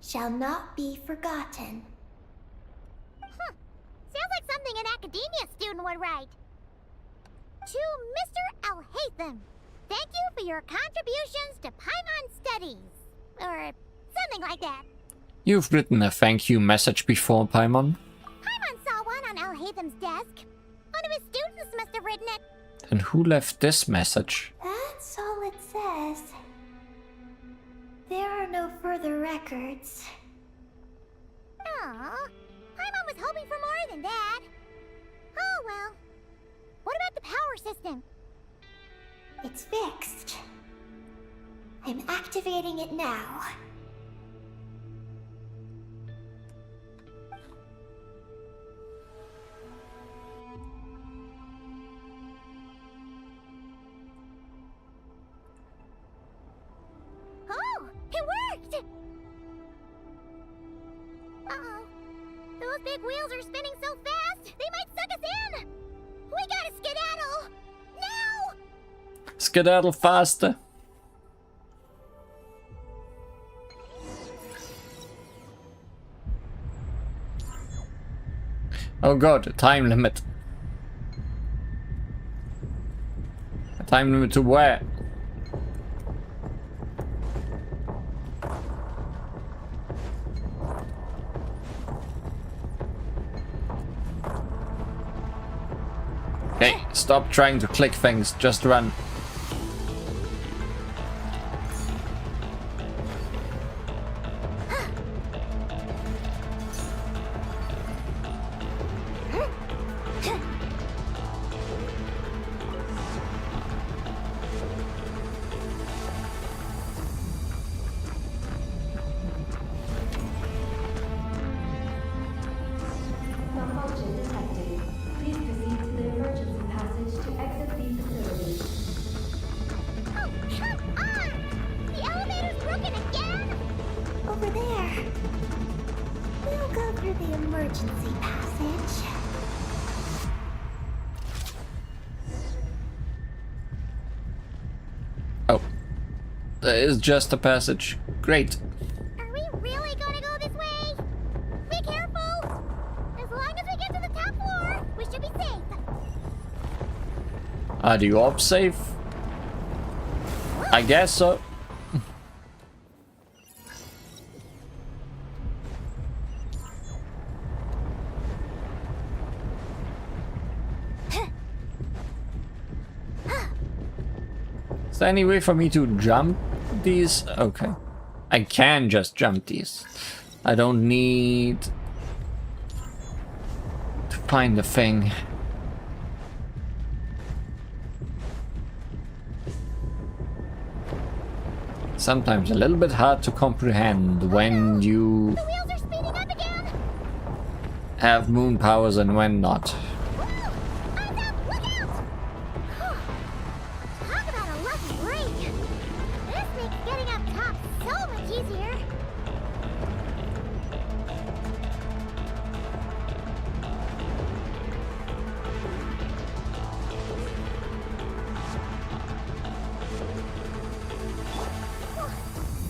shall not be forgotten. Sounds like something an academia student would write. To Mr. Alhaitham, thank you for your contributions to Paimon Studies. Or something like that. You've written a thank you message before, Paimon. Paimon saw one on Alhaitham's desk. One of his students must have written it. And who left this message? That's all it says. There are no further records. Aw, Paimon was hoping for more than that. Oh well. What about the power system? It's fixed. I'm activating it now. Oh, it worked! Uh-oh. Those big wheels are spinning so fast, they might suck us in! We gotta skedaddle! Now! Skedaddle faster. Oh god, a time limit. A time limit to where? Okay, stop trying to click things, just run. Malfunction detected. Please proceed to the emergency passage to exit the facility. Oh, come on! The elevator's broken again? Over there. We'll go through the emergency passage. Oh. There is just a passage. Great. Are we really gonna go this way? Be careful! As long as we get to the top floor, we should be safe. Are the orbs safe? I guess so. Is there any way for me to jump these? Okay. I can just jump these. I don't need to find the thing. Sometimes a little bit hard to comprehend when you The wheels are speeding up again! have moon powers and when not. Whoa! Eyes up! Look out! Talk about a lucky break! This makes getting up top so much easier!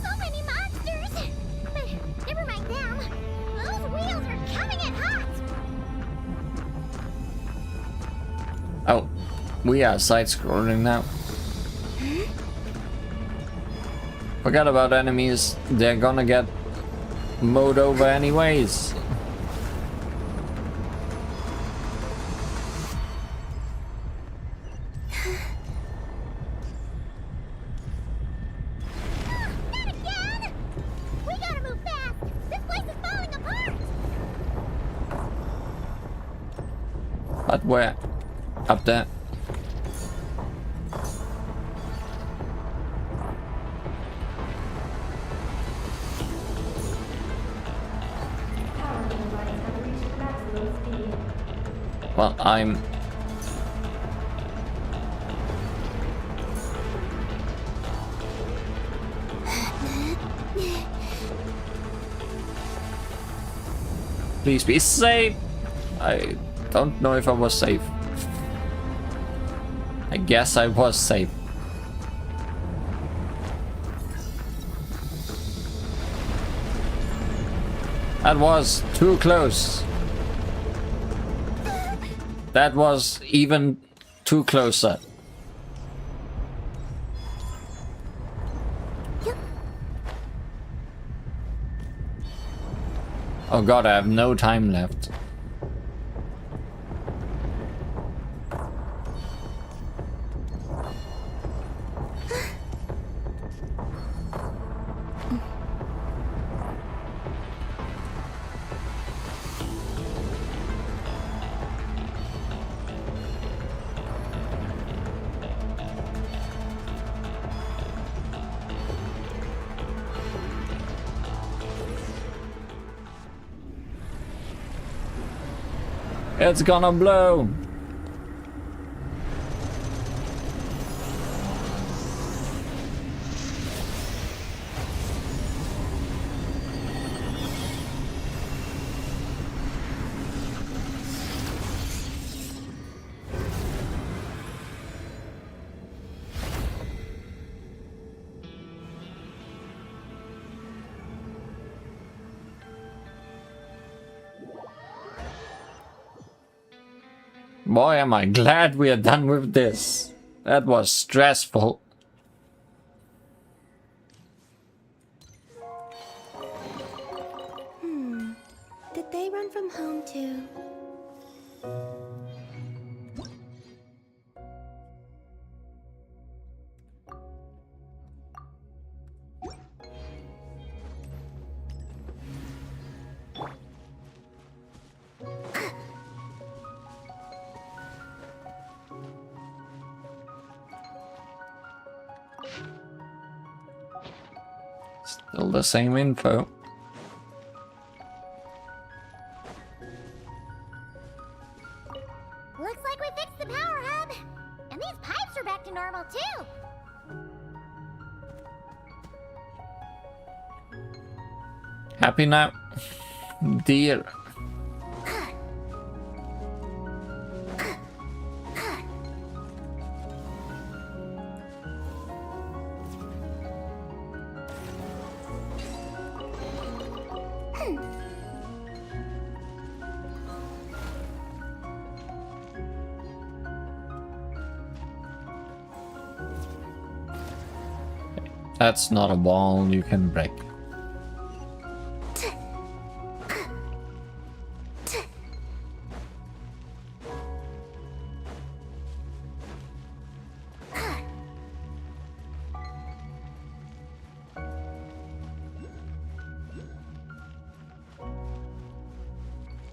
So many monsters! But never mind them. Those wheels are coming in hot! Oh, we are side-scrolling now. Forget about enemies, they're gonna get mowed over anyways. Not again! We gotta move fast! This place is falling apart! But where? Up there. Power turbines have reached maximum speed. Well, I'm... Please be safe! I don't know if I was safe. I guess I was safe. That was too close. That was even too closer. Oh god, I have no time left. It's gonna blow! Boy, am I glad we are done with this. That was stressful. Did they run from home too? Still the same info. Looks like we fixed the power hub. And these pipes are back to normal too. Happy now? Dear. That's not a ball you can break.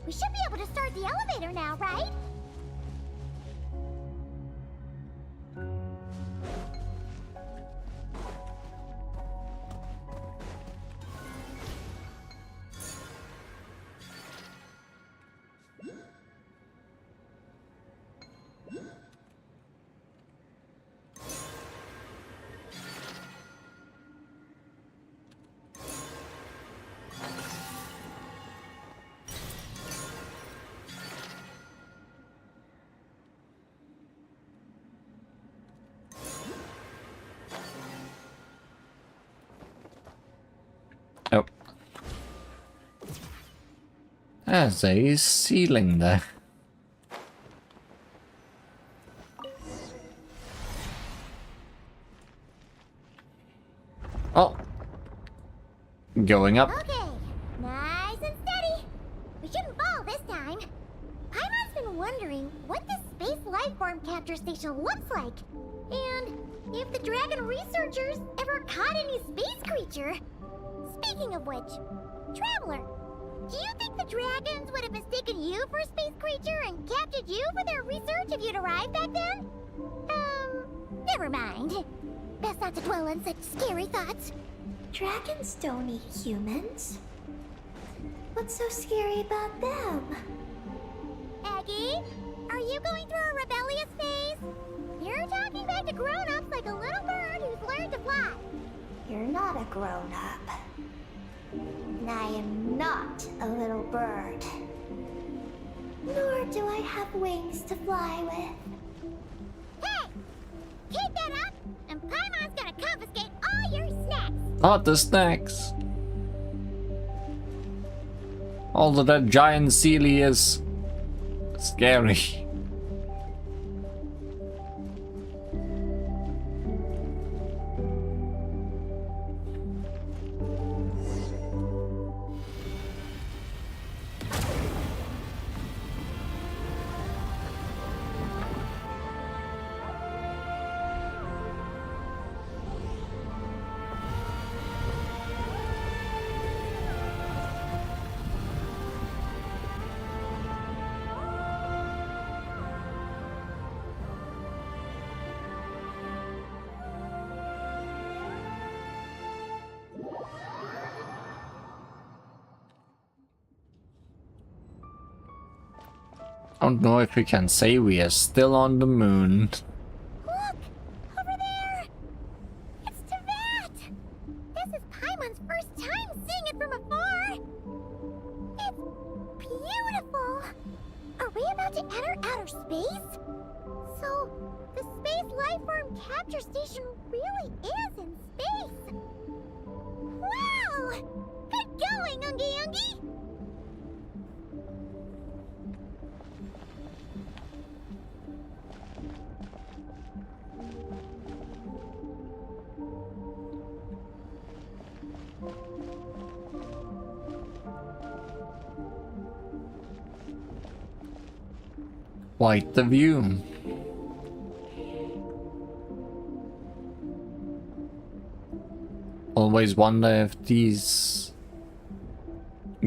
We should be able to start the elevator now, right? Oh. There's a ceiling there. Oh. Going up. Okay, nice and steady. We shouldn't fall this time. Paimon's been wondering what this space life form capture station looks like. And if the dragon researchers ever caught any space creature. Speaking of which, Traveler, do you think the dragons would have mistaken you for a space creature and captured you for their research if you'd arrived back then? Never mind. Best not to dwell on such scary thoughts. Dragons don't eat humans. What's so scary about them? Aggie, are you going through a rebellious phase? You're talking back to grown-ups like a little bird who's learned to fly. You're not a grown-up. And I am not a little bird. Nor do I have wings to fly with. Hey! Keep that up, and Paimon's gonna confiscate all your snacks! Not the snacks. Although that giant Sealy is scary. I don't know if we can say we are still on the moon. Look! Over there! It's Teyvat! This is Paimon's first time seeing it from afar! It's beautiful! Are we about to enter outer space? So, the space life form capture station really is in space! Wow! Good going, Ungi Ungi! Quite the view. Always wonder if these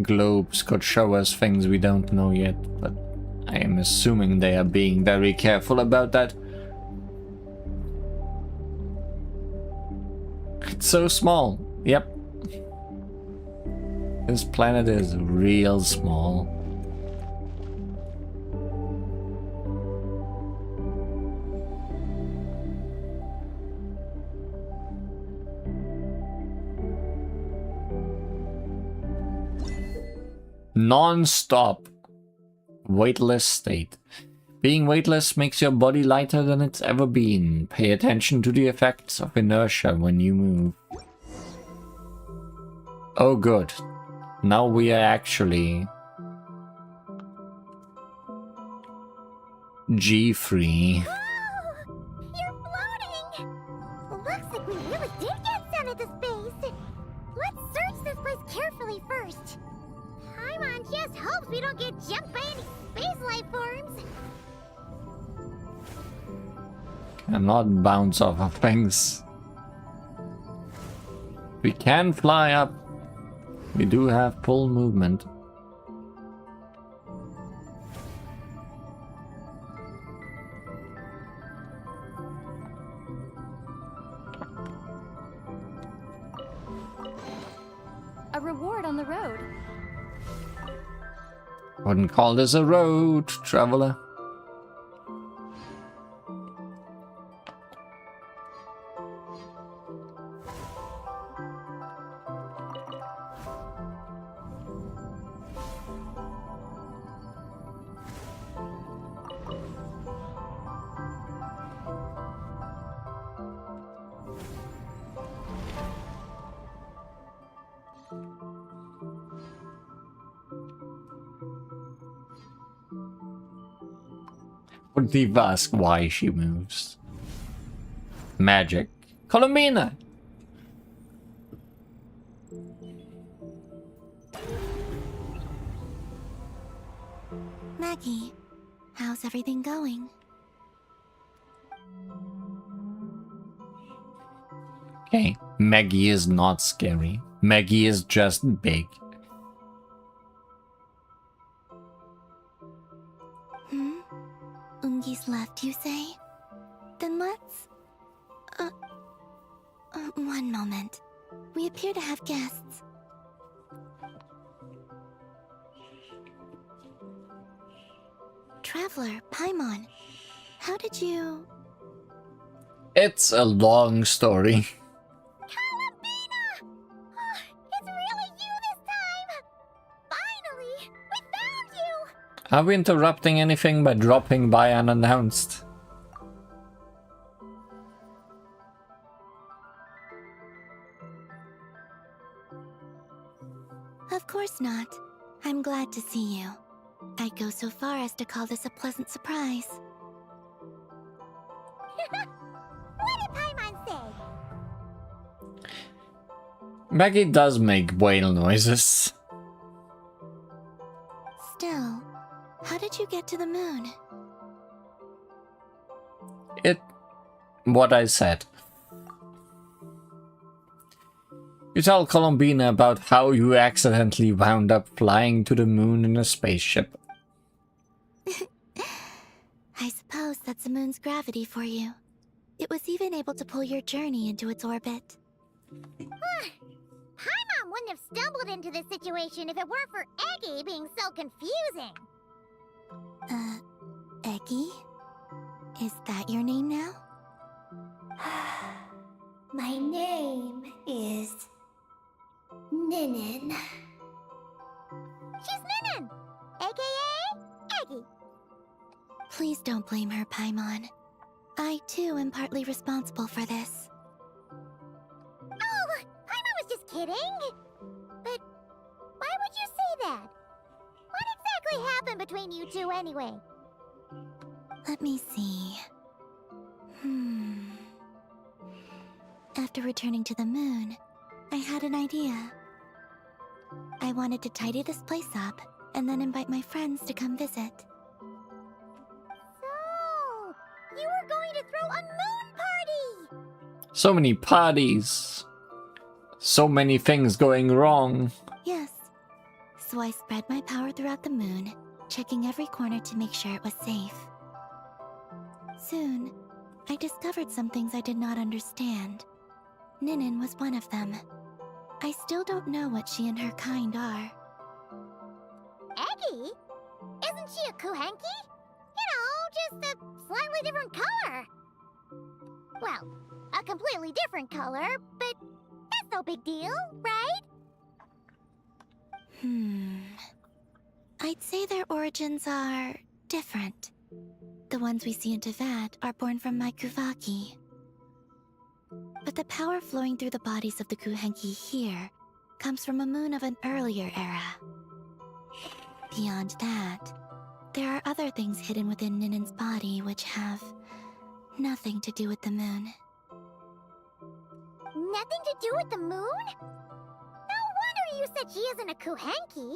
globes could show us things we don't know yet, but I am assuming they are being very careful about that. It's so small. Yep. This planet is real small. Non-stop. Weightless state. Being weightless makes your body lighter than it's ever been. Pay attention to the effects of inertia when you move. Oh good. Now we are actually G-free. Whoa! You're floating! Looks like we really did get sent into space. Let's search this place carefully first. Paimon just hopes we don't get jumped by any space life forms. Cannot bounce off of things. We can fly up. We do have full movement. A reward on the road. Wouldn't call this a road, traveler. Would Diva ask why she moves? Magic. Columbina! Maggie, how's everything going? Okay, Maggie is not scary. Maggie is just big. Ungi's left, you say? Then let's... one moment. We appear to have guests. Traveler, Paimon, how did you... It's a long story. Columbina! Oh, it's really you this time! Finally! We found you! Are we interrupting anything by dropping by unannounced? Of course not. I'm glad to see you. I'd go so far as to call this a pleasant surprise. What did Paimon say? Maggie does make whale noises. Still, how did you get to the moon? What I said. You tell Columbina about how you accidentally wound up flying to the moon in a spaceship. I suppose that's the moon's gravity for you. It was even able to pull your journey into its orbit. Paimon wouldn't have stumbled into this situation if it weren't for Eggy being so confusing. Eggy? Is that your name now? My name is... Ninin. She's Ninin, aka Eggy. Please don't blame her, Paimon. I, too, am partly responsible for this. Oh, Paimon was just kidding. But why would you say that? What exactly happened between you two anyway? Let me see. After returning to the moon, I had an idea. I wanted to tidy this place up and then invite my friends to come visit. throw a moon party! So many parties. So many things going wrong. Yes. So I spread my power throughout the moon, checking every corner to make sure it was safe. Soon, I discovered some things I did not understand. Ninin was one of them. I still don't know what she and her kind are. Eggy? Isn't she a Kuhenki? You know, just a slightly different color. Well, a completely different color, but that's no big deal, right? I'd say their origins are different. The ones we see in Tevat are born from my Kuvaki. But the power flowing through the bodies of the Kuhenki here comes from a moon of an earlier era. Beyond that, there are other things hidden within Ninin's body which have nothing to do with the moon. Nothing to do with the moon? No wonder you said she isn't a Kuhenki.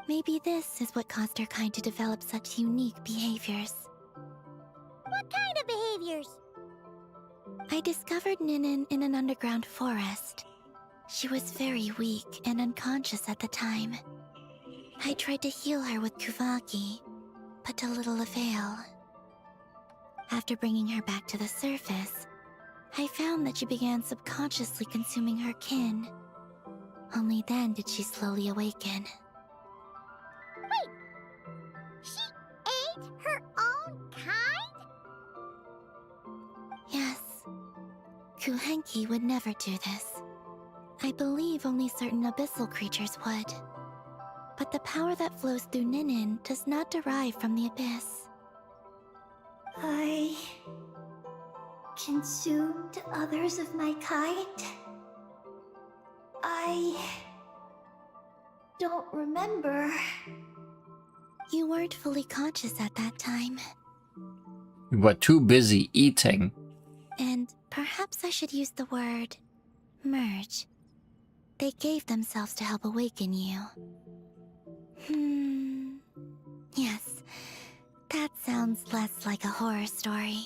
Maybe this is what caused her kind to develop such unique behaviors. What kind of behaviors? I discovered Ninin in an underground forest. She was very weak and unconscious at the time. I tried to heal her with Kuvaki, but to little avail. After bringing her back to the surface, I found that she began subconsciously consuming her kin. Only then did she slowly awaken. Wait! She ate her own kind? Yes. Kuhenki would never do this. I believe only certain abyssal creatures would. But the power that flows through Ninin does not derive from the abyss. I consumed others of my kind. I don't remember. You weren't fully conscious at that time. We were too busy eating. And perhaps I should use the word merge. They gave themselves to help awaken you. Yes. That sounds less like a horror story.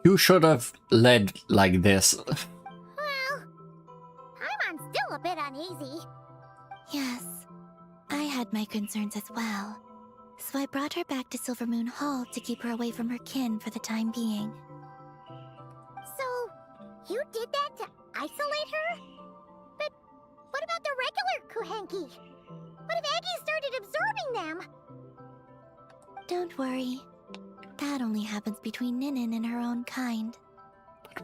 You should have led like this. Well, I'm still a bit uneasy. Yes. I had my concerns as well. So I brought her back to Silvermoon Hall to keep her away from her kin for the time being. So, you did that to isolate her? But what about the regular Kuhenki? What if Aggie started absorbing them? Don't worry. That only happens between Ninin and her own kind.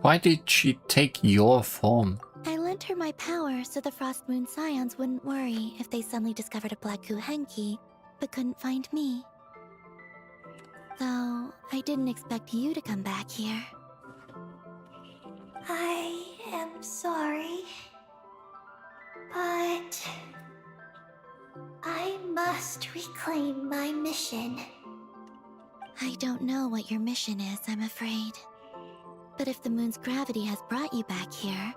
Why did she take your form? I lent her my power so the Frost Moon Scions wouldn't worry if they suddenly discovered a black Kuhenki, but couldn't find me. Though, I didn't expect you to come back here. I am sorry. But I must reclaim my mission. I don't know what your mission is, I'm afraid. But if the moon's gravity has brought you back here,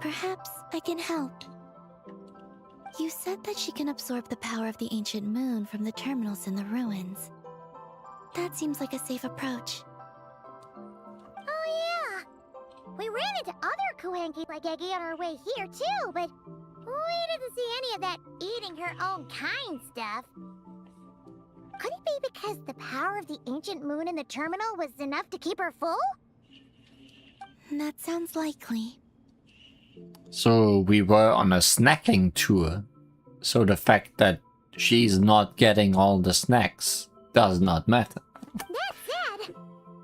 perhaps I can help. You said that she can absorb the power of the ancient moon from the terminals in the ruins. That seems like a safe approach. Oh yeah! We ran into other Kuhenki like Aggie on our way here too, but we didn't see any of that eating her own kind stuff. Could it be because the power of the ancient moon in the terminal was enough to keep her full? That sounds likely. So we were on a snacking tour. So the fact that she's not getting all the snacks does not matter. That said,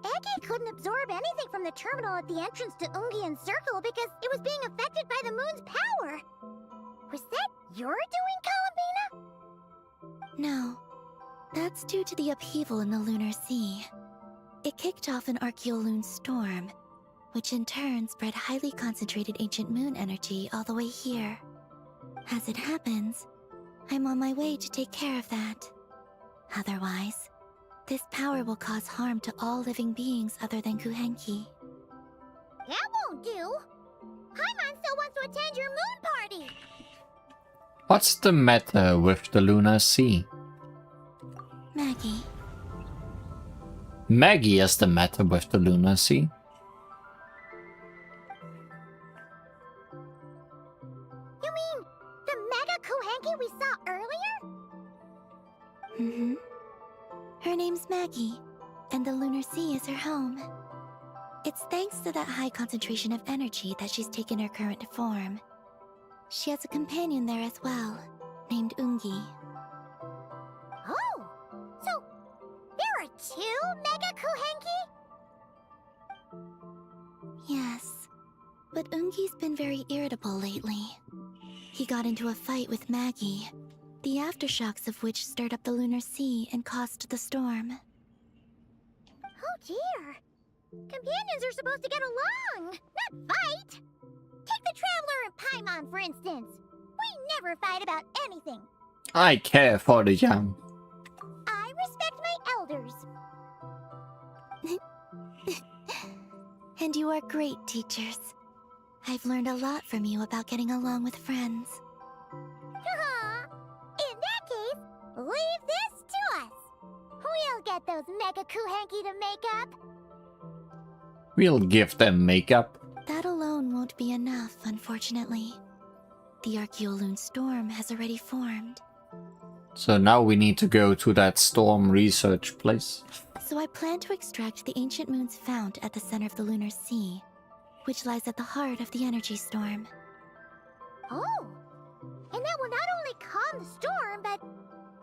Aggie couldn't absorb anything from the terminal at the entrance to Ungian Circle because it was being affected by the moon's power. Was that your doing, Columbina? No. That's due to the upheaval in the Lunar Sea. It kicked off an Archeoloon storm, which in turn spread highly concentrated ancient moon energy all the way here. As it happens, I'm on my way to take care of that. Otherwise, this power will cause harm to all living beings other than Kuhenki. That won't do. Paimon still wants to attend your moon party. What's the matter with the Lunar Sea? Maggie. Maggie is the matter with the Lunar Sea. You mean the Mega Kuhanki we saw earlier? Mm-hmm. Her name's Maggie, and the Lunar Sea is her home. It's thanks to that high concentration of energy that she's taken her current form. She has a companion there as well, named Ungi. Oh, so there are 2 Mega Kuhanki? Yes, but Ungi's been very irritable lately. He got into a fight with Maggie, the aftershocks of which stirred up the Lunar Sea and caused the storm. Oh dear. Companions are supposed to get along, not fight. Take the Traveler and Paimon, for instance. We never fight about anything. I care for the young. I respect my elders. And you are great teachers. I've learned a lot from you about getting along with friends. In that case, leave this to us. We'll get those Mega Kuhanki to make up. We'll give them makeup. That alone won't be enough, unfortunately. The Archeoloon storm has already formed. So now we need to go to that storm research place. So I plan to extract the ancient moon's fount at the center of the Lunar Sea, which lies at the heart of the energy storm. Oh, and that will not only calm the storm, but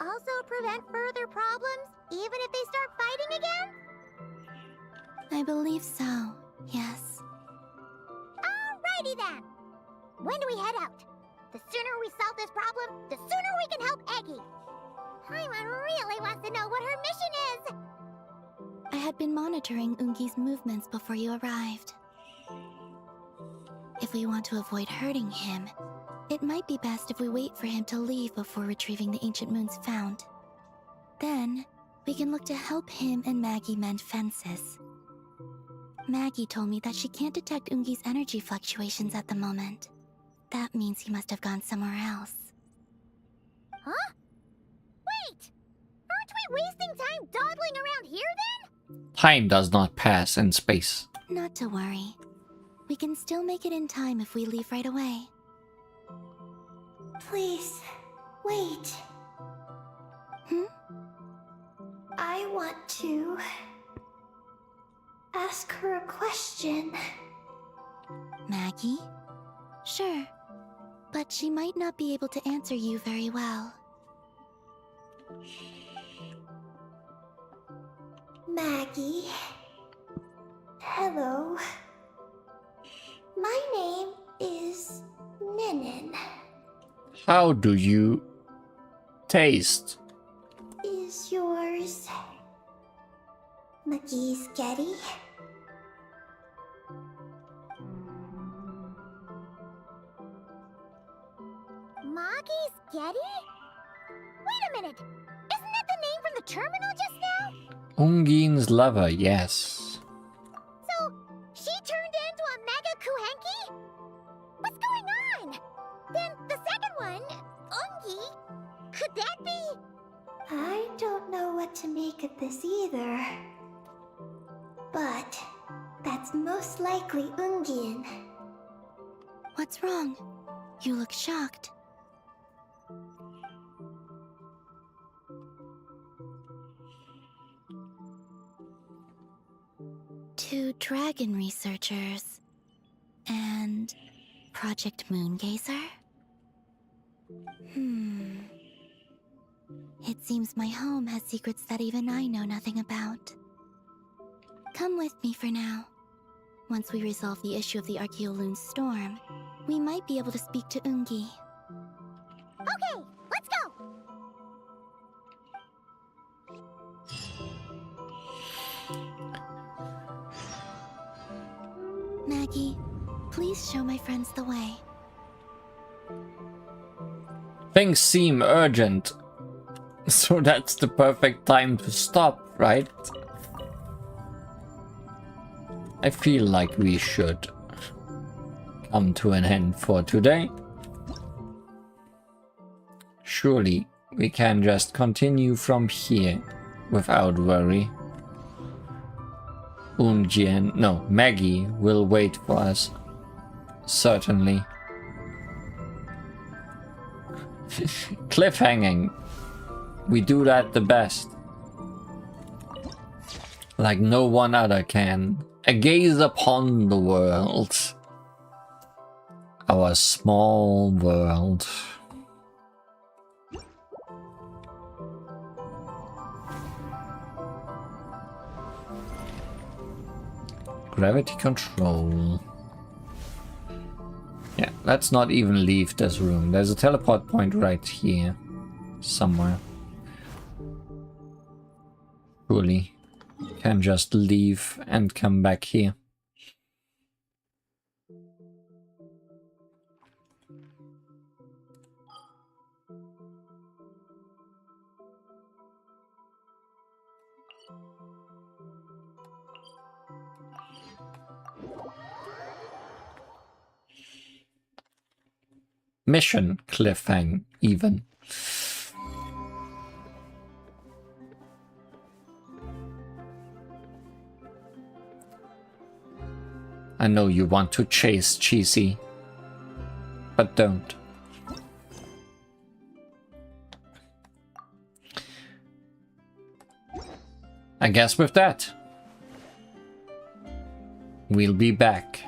also prevent further problems, even if they start fighting again? I believe so, yes. Alrighty then. When do we head out? The sooner we solve this problem, the sooner we can help Eggy. Paimon really wants to know what her mission is. I had been monitoring Ungi's movements before you arrived. If we want to avoid hurting him, it might be best if we wait for him to leave before retrieving the ancient moon's fount. Then, we can look to help him and Maggie mend fences. Maggie told me that she can't detect Ungi's energy fluctuations at the moment. That means he must have gone somewhere else. Huh? Wait! Aren't we wasting time dawdling around here then? Time does not pass in space. Not to worry. We can still make it in time if we leave right away. Please, wait. I want to ask her a question. Maggie? Sure, but she might not be able to answer you very well. Maggie. Hello. My name is Ninin. How do you taste? Is yours McGee's Getty? Maggie's Getty? Wait a minute! Isn't that the name from the terminal just now? Ungin's lover, yes. So, she turned into a Mega Kuhanki? What's going on? Then the second one, Ungi, could that be? I don't know what to make of this either. But that's most likely Ungin. What's wrong? You look shocked. Two dragon researchers and Project Moongazer? It seems my home has secrets that even I know nothing about. Come with me for now. Once we resolve the issue of the Archeoloon storm, we might be able to speak to Ungi. Okay, let's go! Maggie, please show my friends the way. Things seem urgent. So that's the perfect time to stop, right? I feel like we should come to an end for today. Surely we can just continue from here without worry. Unjian, no, Maggie will wait for us. Certainly. Cliffhanging. We do that the best. Like no one other can. A gaze upon the world. Our small world. Gravity control. Yeah, let's not even leave this room. There's a teleport point right here. Somewhere. Surely. Can just leave and come back here. Mission cliffhang, even. I know you want to chase Cheesy, but don't. I guess with that, we'll be back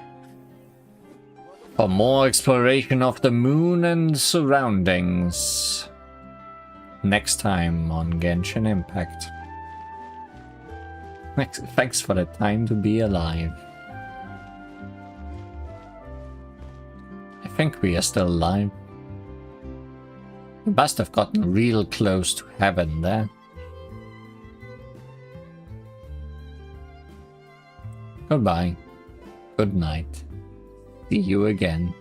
for more exploration of the moon and surroundings next time on Genshin Impact. Thanks for the time to be alive. I think we are still alive. We must have gotten real close to heaven there. Goodbye. Good night. See you again.